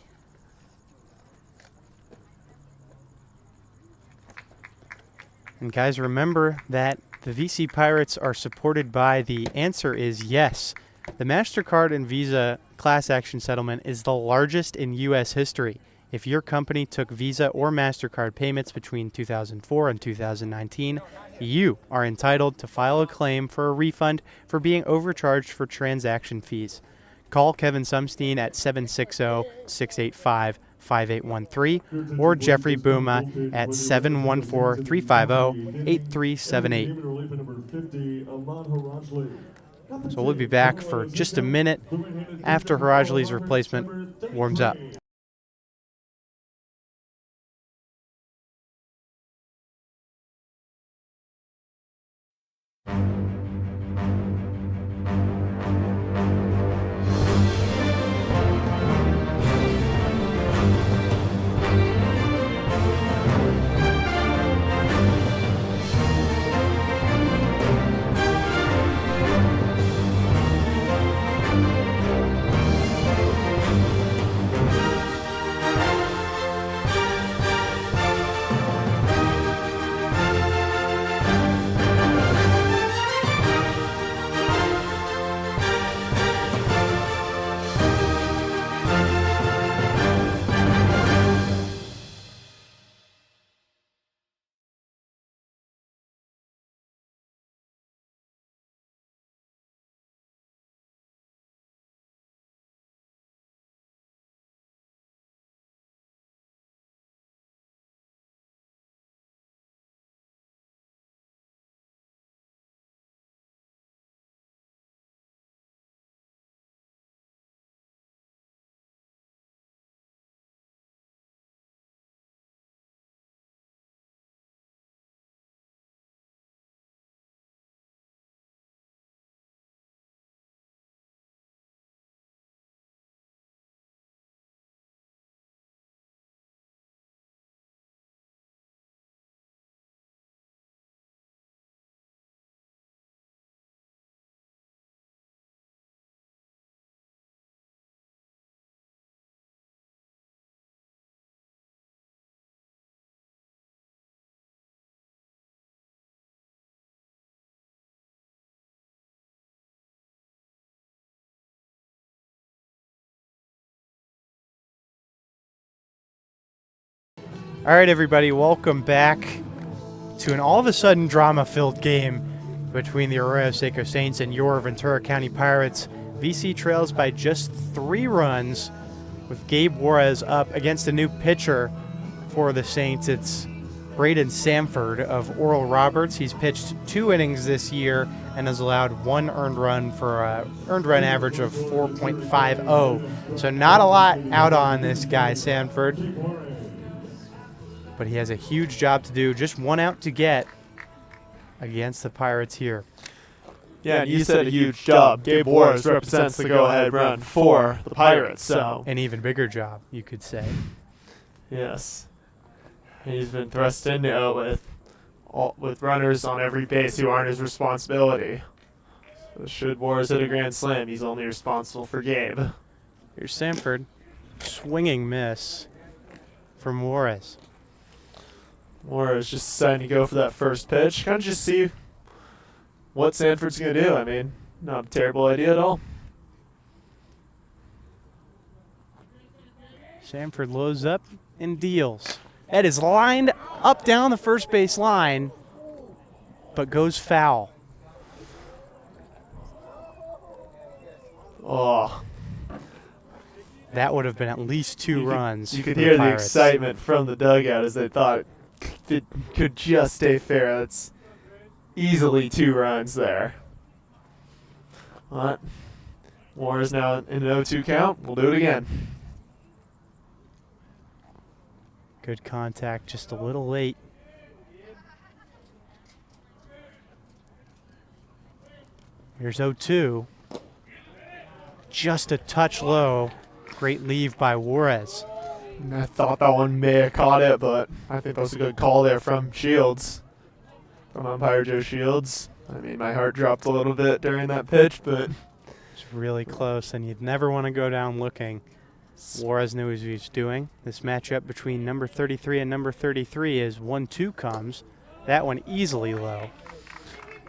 And guys, remember that the VC Pirates are supported by the answer is yes. The MasterCard and Visa class action settlement is the largest in U.S. history. If your company took Visa or MasterCard payments between 2004 and 2019, you are entitled to file a claim for a refund for being overcharged for transaction fees. Call Kevin Sumstein at 760-685-5813 or Jeffrey Booma at 714-350-8378. So we'll be back for just a minute after Harajli's replacement warms up. All right, everybody, welcome back to an all-of-a-sudden drama-filled game between the Arroyo Seco Saints and your Ventura County Pirates. VC trails by just 3 runs with Gabe Juarez up against a new pitcher for the Saints. It's Braden Samford of Oral Roberts. He's pitched 2 innings this year and has allowed 1 earned run for an earned run average of 4.50. So not a lot out on this guy, Samford. But he has a huge job to do. Just 1 out to get against the Pirates here. Yeah, and you said a huge job. Gabe Juarez represents the go-ahead run for the Pirates, so An even bigger job, you could say. yes, he's been thrust into it with runners on every base who aren't his responsibility. So should Juarez hit a grand slam, he's only responsible for Gabe. Here's Samford. Swinging miss. from Juarez. Juarez just deciding to go for that first pitch. Kind of just see what Sanford's going to do. I mean, not a terrible idea at all. Sanford loads up and deals. That is lined up down the first base line, but goes foul. Oh, That would have been at least two runs. You could for hear the Pirates. excitement from the dugout as they thought it could just stay fair. That's easily 2 runs there. But Juarez now in an 0-2 count. We'll do it again. Good contact, just a little late. Here's 0-2. Just a touch low. Great leave by Juarez. And I thought that one may have caught it, but I think that was a good call there from Shields, from umpire Joe Shields. I mean, my heart dropped a little bit during that pitch, but It's really close, and you'd never want to go down looking. Juarez knew what he was doing. This matchup between number 33 and number 33 is 1-2 comes. That one easily low.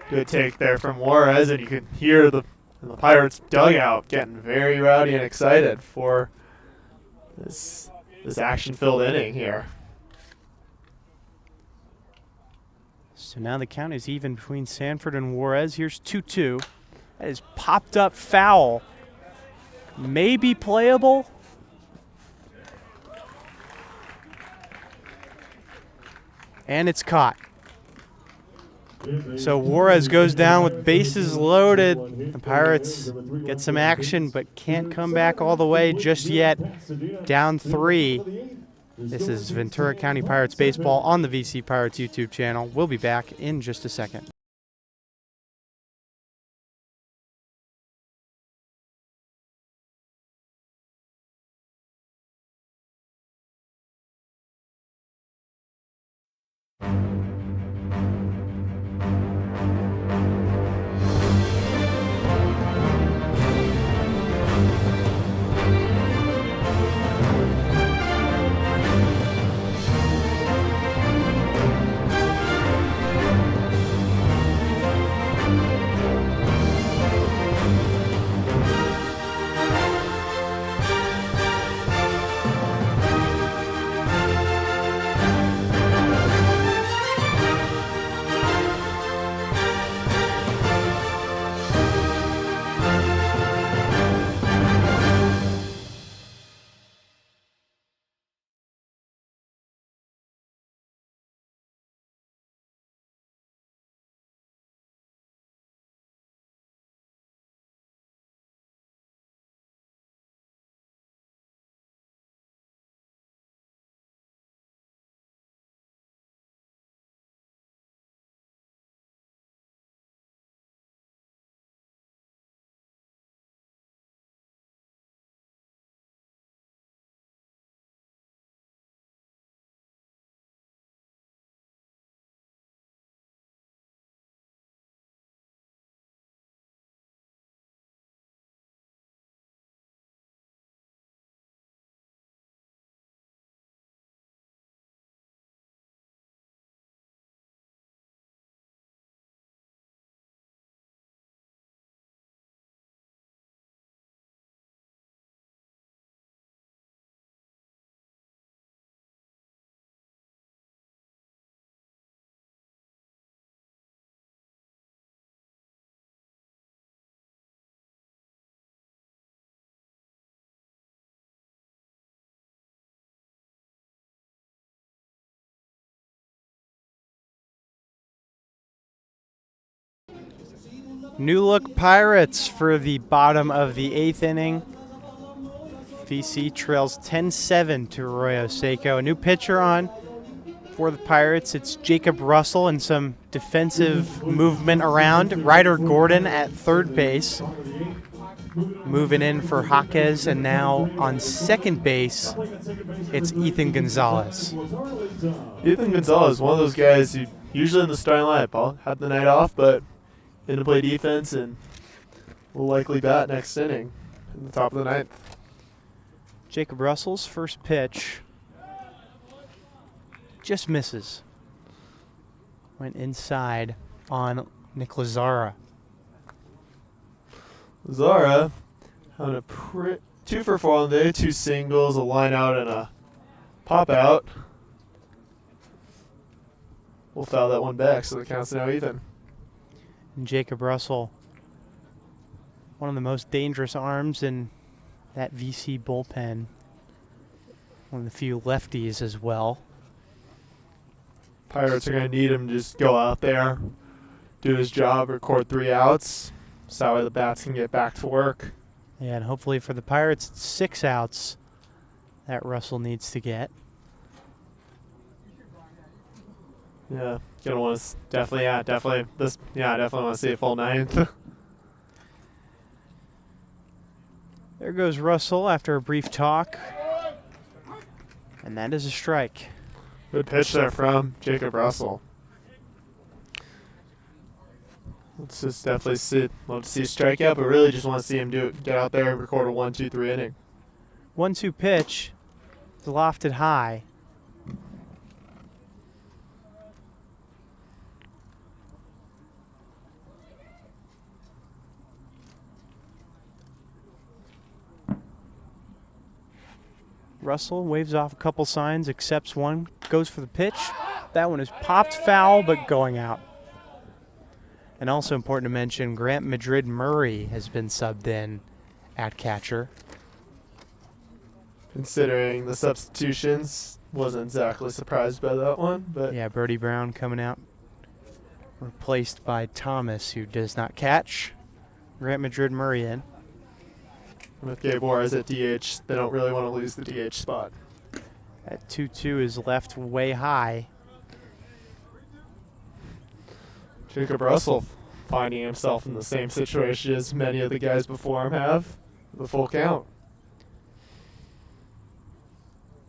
good take there from Juarez, and you can hear the Pirates dugout getting very rowdy and excited for this action-filled inning here. So now the count is even between Sanford and Juarez. Here's 2-2. That is popped up foul. Maybe playable. And it's caught. So Juarez goes down with bases loaded. The Pirates get some action but can't come back all the way just yet. Down 3. This is Ventura County Pirates baseball on the VC Pirates YouTube channel. We'll be back in just a second. New look Pirates for the bottom of the 8th inning. VC trails 10-7 to Arroyo Seco. A new pitcher on for the Pirates. It's Jacob Russell and some defensive movement around. Ryder Gordon at third base. Moving in for Jaquez, and now on second base, it's Ethan Gonzalez. Ethan Gonzalez, one of those guys who usually in the starting lineup had the night off, but in to play defense and will likely bat next inning in the top of the 9th. Jacob Russell's first pitch just misses. Went inside on Nick Lazara. Zara having a 2 for 4 on the day, 2 singles, a line out, and a pop out. We'll foul that one back, so the count's now even. And Jacob Russell, one of the most dangerous arms in that VC bullpen. One of the few lefties as well. Pirates are going to need him to just go out there, do his job, record 3 outs, so that way the bats can get back to work. Yeah, and hopefully for the Pirates, it's 6 outs that Russell needs to get. Yeah, gonna want to definitely want to see a full 9th. There goes Russell after a brief talk. And that is a strike. Good pitch there from Jacob Russell. Let's just definitely love to see a strikeout, but really just want to see him get out there and record a 1-2-3 inning. 1-2 pitch is lofted high. Russell waves off a couple signs, accepts one, goes for the pitch. That one is popped foul, but going out. And also important to mention, Grant Madrid Murray has been subbed in at catcher. Considering the substitutions, wasn't exactly surprised by that one, but Yeah, Brody Brown coming out, replaced by Thomas, who does not catch. Grant Madrid Murray in. with Gabe Juarez at DH, they don't really want to lose the DH spot. That 2-2 is left way high. Jacob Russell finding himself in the same situation as many of the guys before him have, the full count.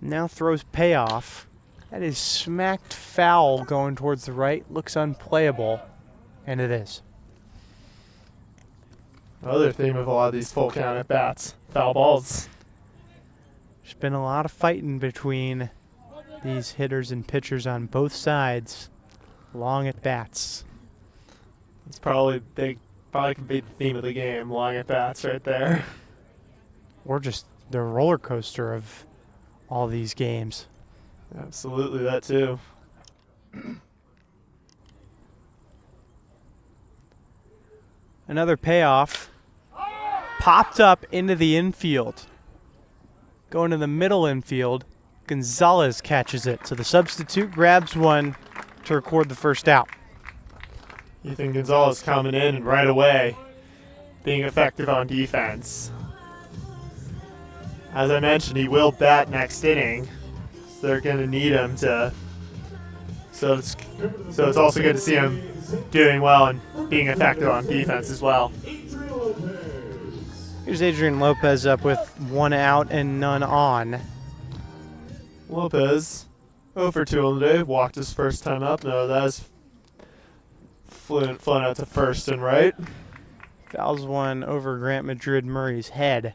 Now throws payoff. That is smacked foul going towards the right. Looks unplayable, and it is. Another theme of a lot of these full count at bats, foul balls. There's been a lot of fighting between these hitters and pitchers on both sides. Long at bats. It's probably could be the theme of the game, long at bats right there. Or just the roller coaster of all these games. Absolutely, that too. Another payoff. Popped up into the infield. Going to the middle infield. Gonzalez catches it. So the substitute grabs one to record the first out. Ethan Gonzalez coming in and right away being effective on defense. As I mentioned, he will bat next inning, so they're going to need him to. So it's also good to see him doing well and being effective on defense as well. Here's Adrian Lopez up with 1 out and none on. Lopez, 0 for 2 on the day, walked his first time up. No, that is flown out to first and right. Fouls one over Grant Madrid Murray's head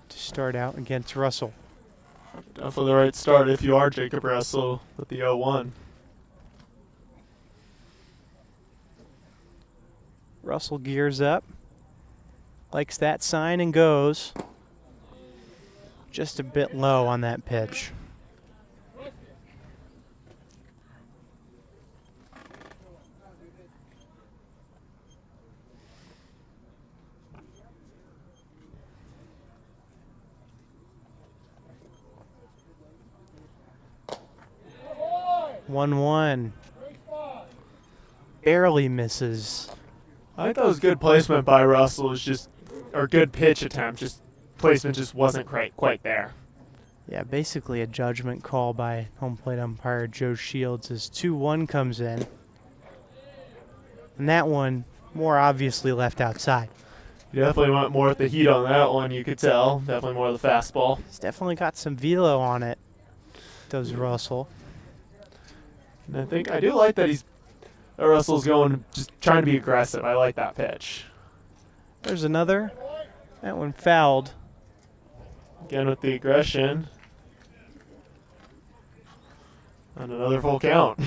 to start out against Russell. Definitely the right start if you are Jacob Russell with the 0-1. Russell gears up. Likes that sign and goes. Just a bit low on that pitch. One. Barely misses. I think that was good placement by Russell. Or good pitch attempt. Just placement just wasn't quite there. Yeah, basically a judgment call by home plate umpire Joe Shields as 2-1 comes in. And that one more obviously left outside. You definitely want more at the heat on that one, you could tell. Definitely more of the fastball. He's definitely got some velo on it, does Russell. And I do like that Russell's just trying to be aggressive. I like that pitch. There's another. That one fouled. Again with the aggression. And another full count.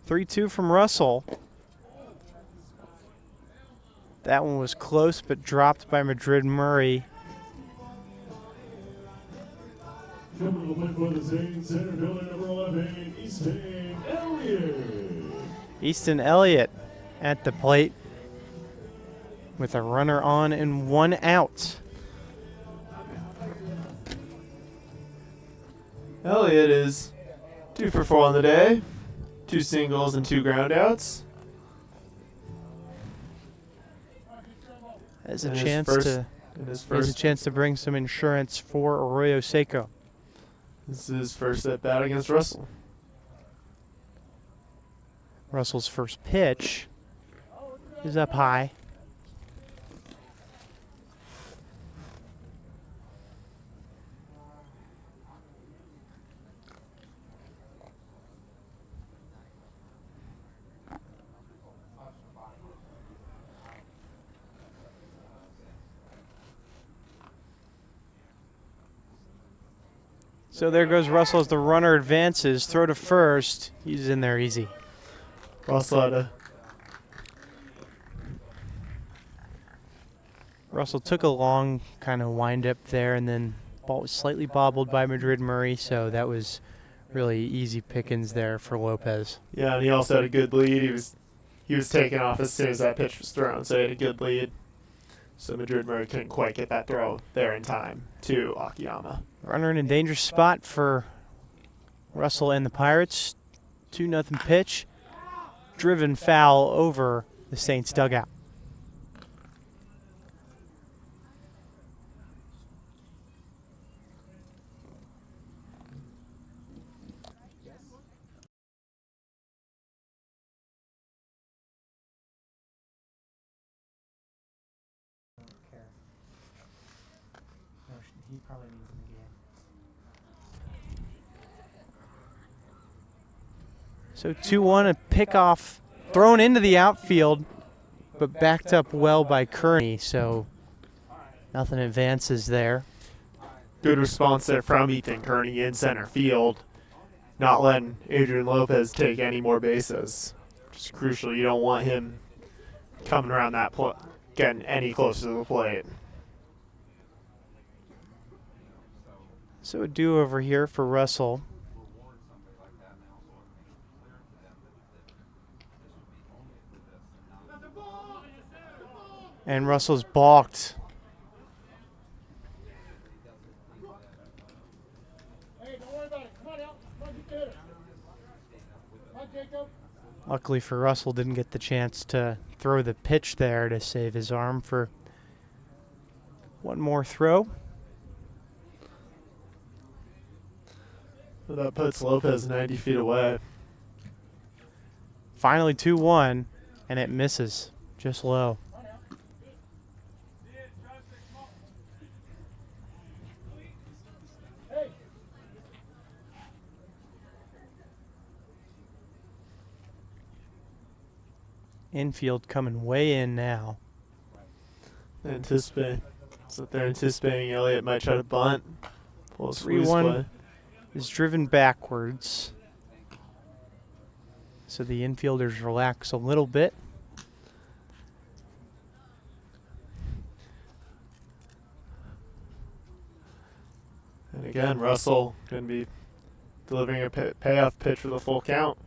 3-2 from Russell. That one was close, but dropped by Madrid Murray. Coming to the plate for the Saints, center fielder number 11, Easton Elliott. Easton Elliott at the plate with a runner on and 1 out. Elliott is 2 for 4 on the day. 2 singles and 2 groundouts. Has a chance to bring some insurance for Arroyo Seco. This is his first at bat against Russell. Russell's first pitch is up high. So there goes Russell as the runner advances. Throw to first. He's in there easy. Russell took a long kind of wind up there, and then ball was slightly bobbled by Madrid Murray, so that was really easy pickings there for Lopez. Yeah, and he also had a good lead. He was taken off as soon as that pitch was thrown, so he had a good lead. So Madrid Murray couldn't quite get that throw there in time to Akiyama. Runner in a dangerous spot for Russell and the Pirates. 2-0 pitch. Driven foul over the Saints dugout. He probably needs him again. So 2-1, a pickoff thrown into the outfield, but backed up well by Kearney, so nothing advances there. Good response there from Ethan Kearney in center field, not letting Adrian Lopez take any more bases. Which is crucial. You don't want him coming around that getting any closer to the plate. So a do-over here for Russell. And Russell's balked. Luckily for Russell, didn't get the chance to throw the pitch there to save his arm for one more throw. That puts Lopez 90 feet away. Finally 2-1, and it misses just low. Infield coming way in now. So they're anticipating Elliott might try to bunt. Pull a squeeze play. Is driven backwards, so the infielders relax a little bit. And again, Russell going to be delivering a payoff pitch for the full count.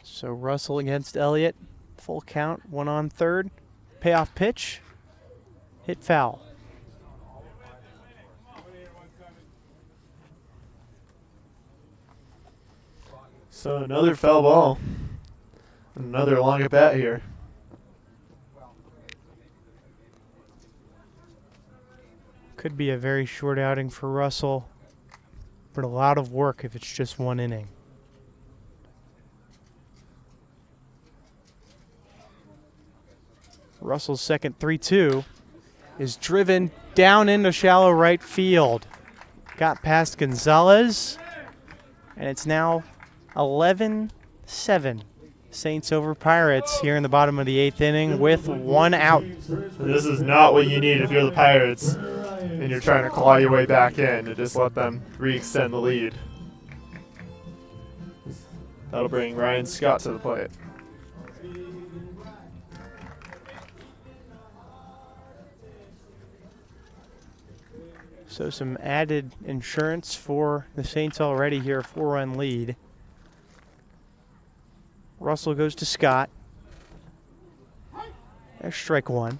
So Russell against Elliott, full count, 1 on third, payoff pitch, hit foul. So another foul ball, another long at bat here. Could be a very short outing for Russell, but a lot of work if it's just 1 inning. Russell's second 3-2. is driven down into shallow right field. Got past Gonzalez, and it's now 11-7. Saints over Pirates here in the bottom of the 8th inning with 1 out. This is not what you need if you're the Pirates and you're trying to claw your way back in to just let them re-extend the lead. That'll bring Ryan Scott to the plate. So some added insurance for the Saints already here, a 4-run lead. Russell goes to Scott. There's strike 1.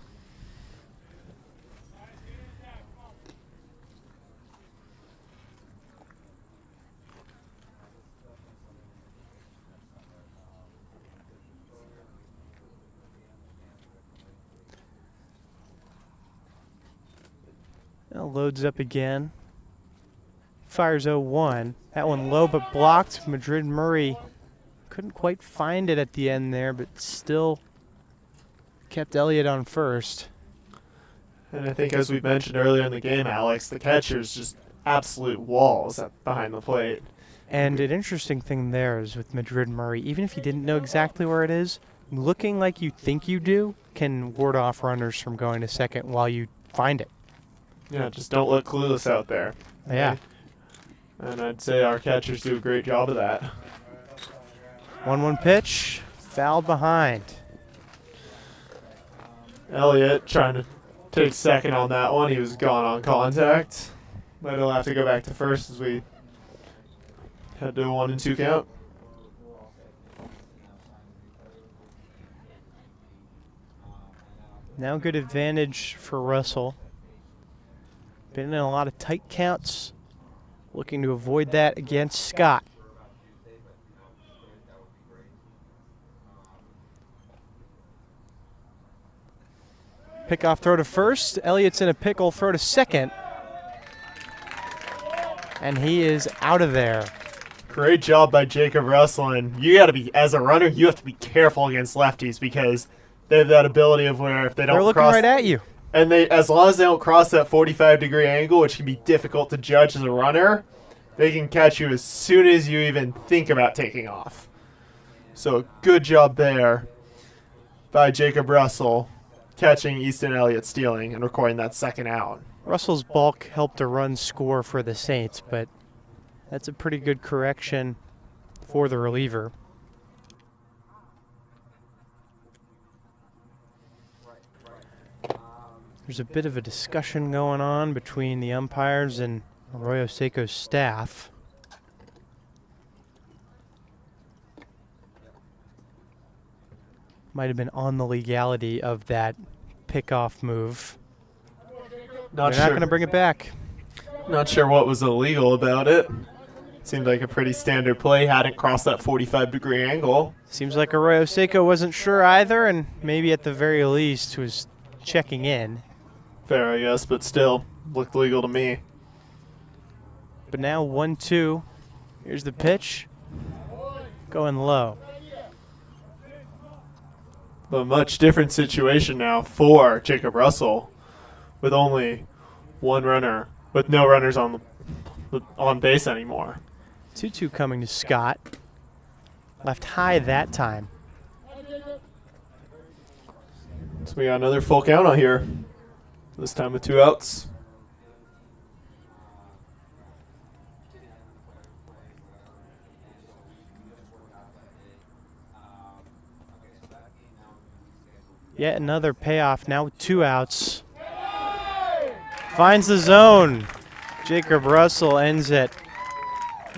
Now loads up again. Fires 0-1. That one low but blocked. Madrid Murray couldn't quite find it at the end there, but still kept Elliott on first. And I think, as we mentioned earlier in the game, Alex, the catcher's just absolute walls behind the plate. And an interesting thing there is with Madrid Murray, even if you didn't know exactly where it is, looking like you think you do can ward off runners from going to second while you find it. Yeah, just don't look clueless out there. Yeah. And I'd say our catchers do a great job of that. 1-1 pitch, fouled behind. Elliott trying to take second on that one. He was gone on contact. But he'll have to go back to first as we head to a 1-2 count. Now good advantage for Russell. Been in a lot of tight counts. Looking to avoid that against Scott. Pickoff throw to first. Elliott's in a pickle, throw to second. And he is out of there. Great job by Jacob Russell. And you got to be, as a runner, you have to be careful against lefties because they have that ability of where if they don't They're looking cross, right at you. and they, as long as they don't cross that 45-degree angle, which can be difficult to judge as a runner, they can catch you as soon as you even think about taking off. So good job there by Jacob Russell, catching Easton Elliott stealing and recording that second out. Russell's bulk helped a run score for the Saints, but that's a pretty good correction for the reliever. There's a bit of a discussion going on between the umpires and Arroyo Seco's staff. Might have been on the legality of that pickoff move. Not They're not going to bring it back. Not sure what was illegal about it. Seemed like a pretty standard play. Hadn't crossed that 45-degree angle. Seems like Arroyo Seco wasn't sure either, and maybe at the very least was checking in. Fair, I guess, but still looked legal to me. But now 1-2. Here's the pitch. Going low. A much different situation now for Jacob Russell, with only one runner, with no runners on base anymore. 2-2 coming to Scott. Left high that time. So we got another full count out here. This time with 2 outs. Yet another payoff now with 2 outs. Finds the zone. Jacob Russell ends it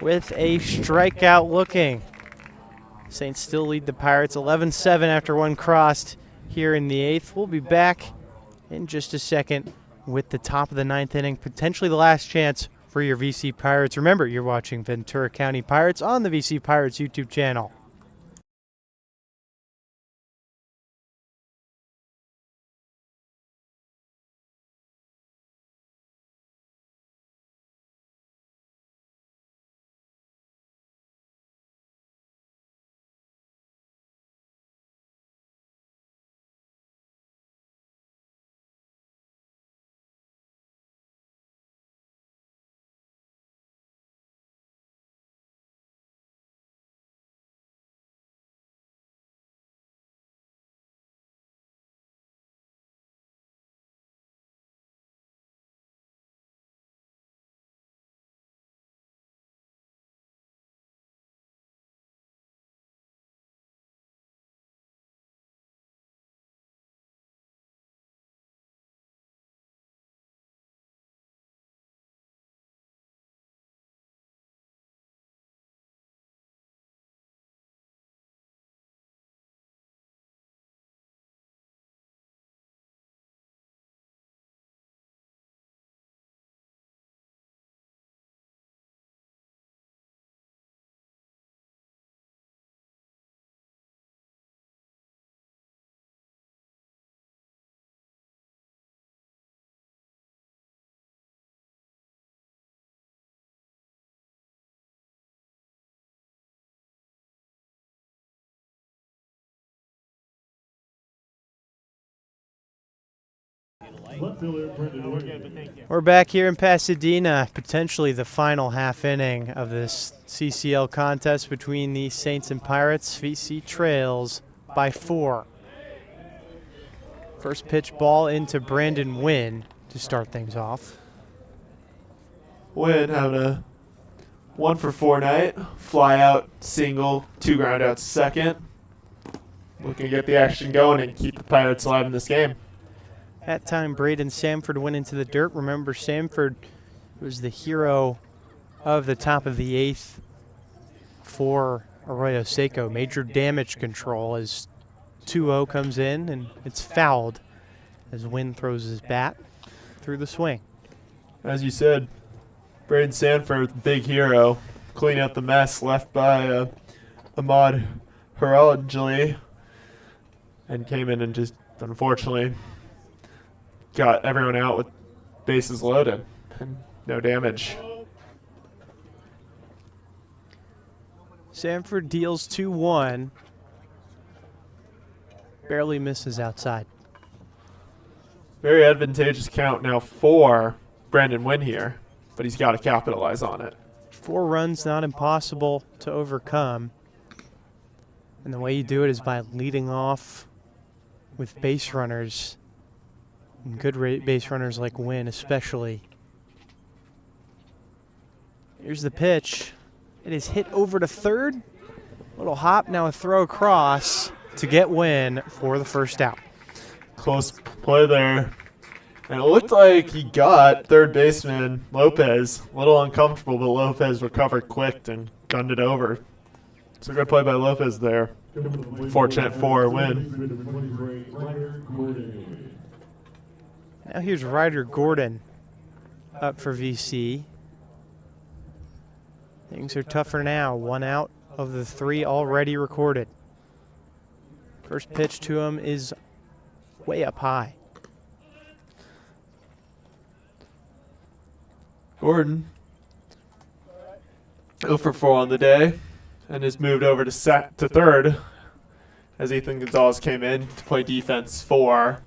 with a strikeout looking. Saints still lead the Pirates 11-7 after 1 crossed here in the 8th. We'll be back in just a second with the top of the 9th inning, potentially the last chance for your VC Pirates. Remember, you're watching Ventura County Pirates on the VC Pirates YouTube channel. Left fielder, Brendan Wynn. We're back here in Pasadena, potentially the final half inning of this CCL contest between the Saints and Pirates. VC trails by 4. First pitch ball into Brandon Wynn to start things off. Wynn having a 1 for 4 night. Fly out, single, 2 ground outs second. Looking to get the action going and keep the Pirates alive in this game. That time, Braden Samford went into the dirt. Remember, Samford was the hero of the top of the 8th for Arroyo Seco. Major damage control as 2-0 comes in, and it's fouled as Wynn throws his bat through the swing. As you said, Braden Sanford, big hero, clean out the mess left by Ahmad Haralajali, and came in and just, unfortunately, got everyone out with bases loaded and no damage. Samford deals 2-1. Barely misses outside. Very advantageous count now for Brandon Wynn here, but he's got to capitalize on it. 4 runs, not impossible to overcome. And the way you do it is by leading off with base runners. And good base runners like Wynn especially. Here's the pitch. It is hit over to third. Little hop, now a throw across to get Wynn for the first out. Close play there. And it looked like he got third baseman Lopez. A little uncomfortable, but Lopez recovered quick and gunned it over. It's a good play by Lopez there. Fortunate for a win. Now here's Ryder Gordon up for VC. Things are tougher now. 1 out of the 3 already recorded. First pitch to him is way up high. Gordon 0 for 4 on the day and is moved over to third as Ethan Gonzalez came in to play defense for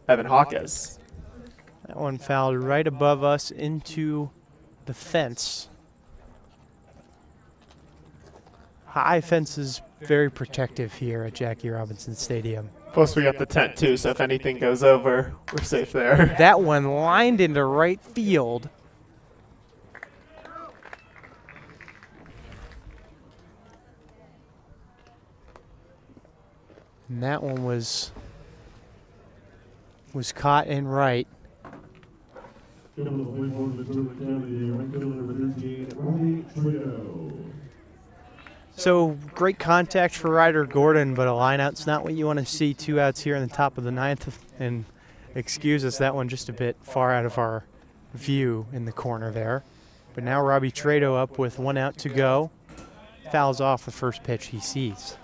Evan Hawkes. That one fouled right above us into the fence. High fence is very protective here at Jackie Robinson Stadium. Plus we got the tent too, so if anything goes over, we're safe there. That one lined into right field. And that one was caught in right. So great contact for Ryder Gordon, but a lineout's not what you want to see. 2 outs here in the top of the 9th. And excuse us, that one just a bit far out of our view in the corner there. But now Robbie Trado up with 1 out to go. Fouls off the first pitch he sees.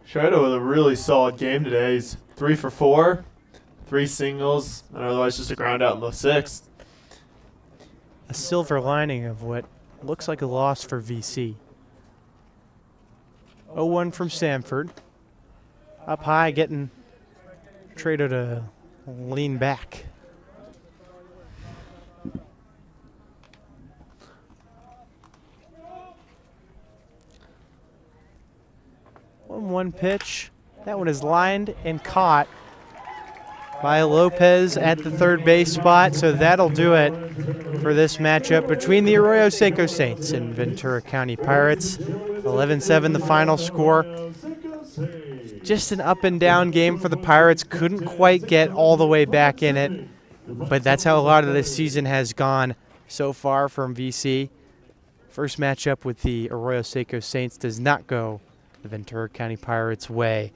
Trado with a really solid game today. He's 3 for 4, 3 singles, and otherwise just a ground out in the 6th. A silver lining of what looks like a loss for VC. 0-1 from Samford. Up high, getting Trado to lean back. One pitch. That one is lined and caught by Lopez at the third base spot. So that'll do it for this matchup between the Arroyo Seco Saints and Ventura County Pirates. 11-7 the final score. Just an up and down game for the Pirates. Couldn't quite get all the way back in it. But that's how a lot of this season has gone so far from VC. First matchup with the Arroyo Seco Saints does not go the Ventura County Pirates' way.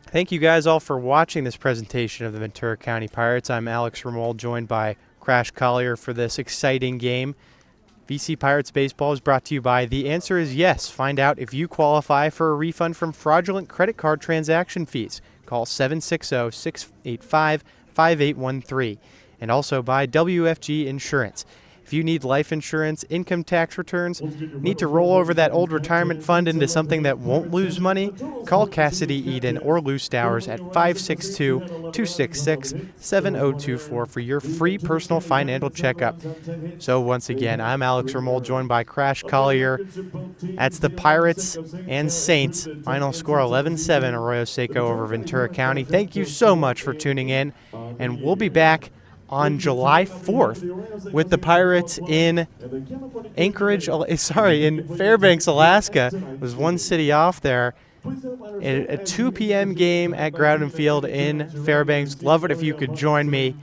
Thank you guys all for watching this presentation of the Ventura County Pirates. I'm Alex Ramold, joined by Crash Collier for this exciting game. VC Pirates Baseball is brought to you by The Answer is Yes. Find out if you qualify for a refund from fraudulent credit card transaction fees. Call 760-685-5813. And also by WFG Insurance. If you need life insurance, income tax returns, need to roll over that old retirement fund into something that won't lose money, call Cassidy Eden or Lou Stowers at 562-266-7024 for your free personal financial checkup. So once again, I'm Alex Remold, joined by Crash Collier. That's the Pirates and Saints. Final score 11-7, Arroyo Seco over Ventura County. Thank you so much for tuning in, and we'll be back on July 4th with the Pirates in in Fairbanks, Alaska. It was one city off there. A 2 p.m. game at Groudon Field in Fairbanks. Love it if you could join me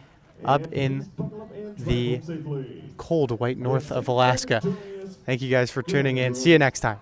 up in the cold white north of Alaska. Thank you guys for tuning in. See you next time.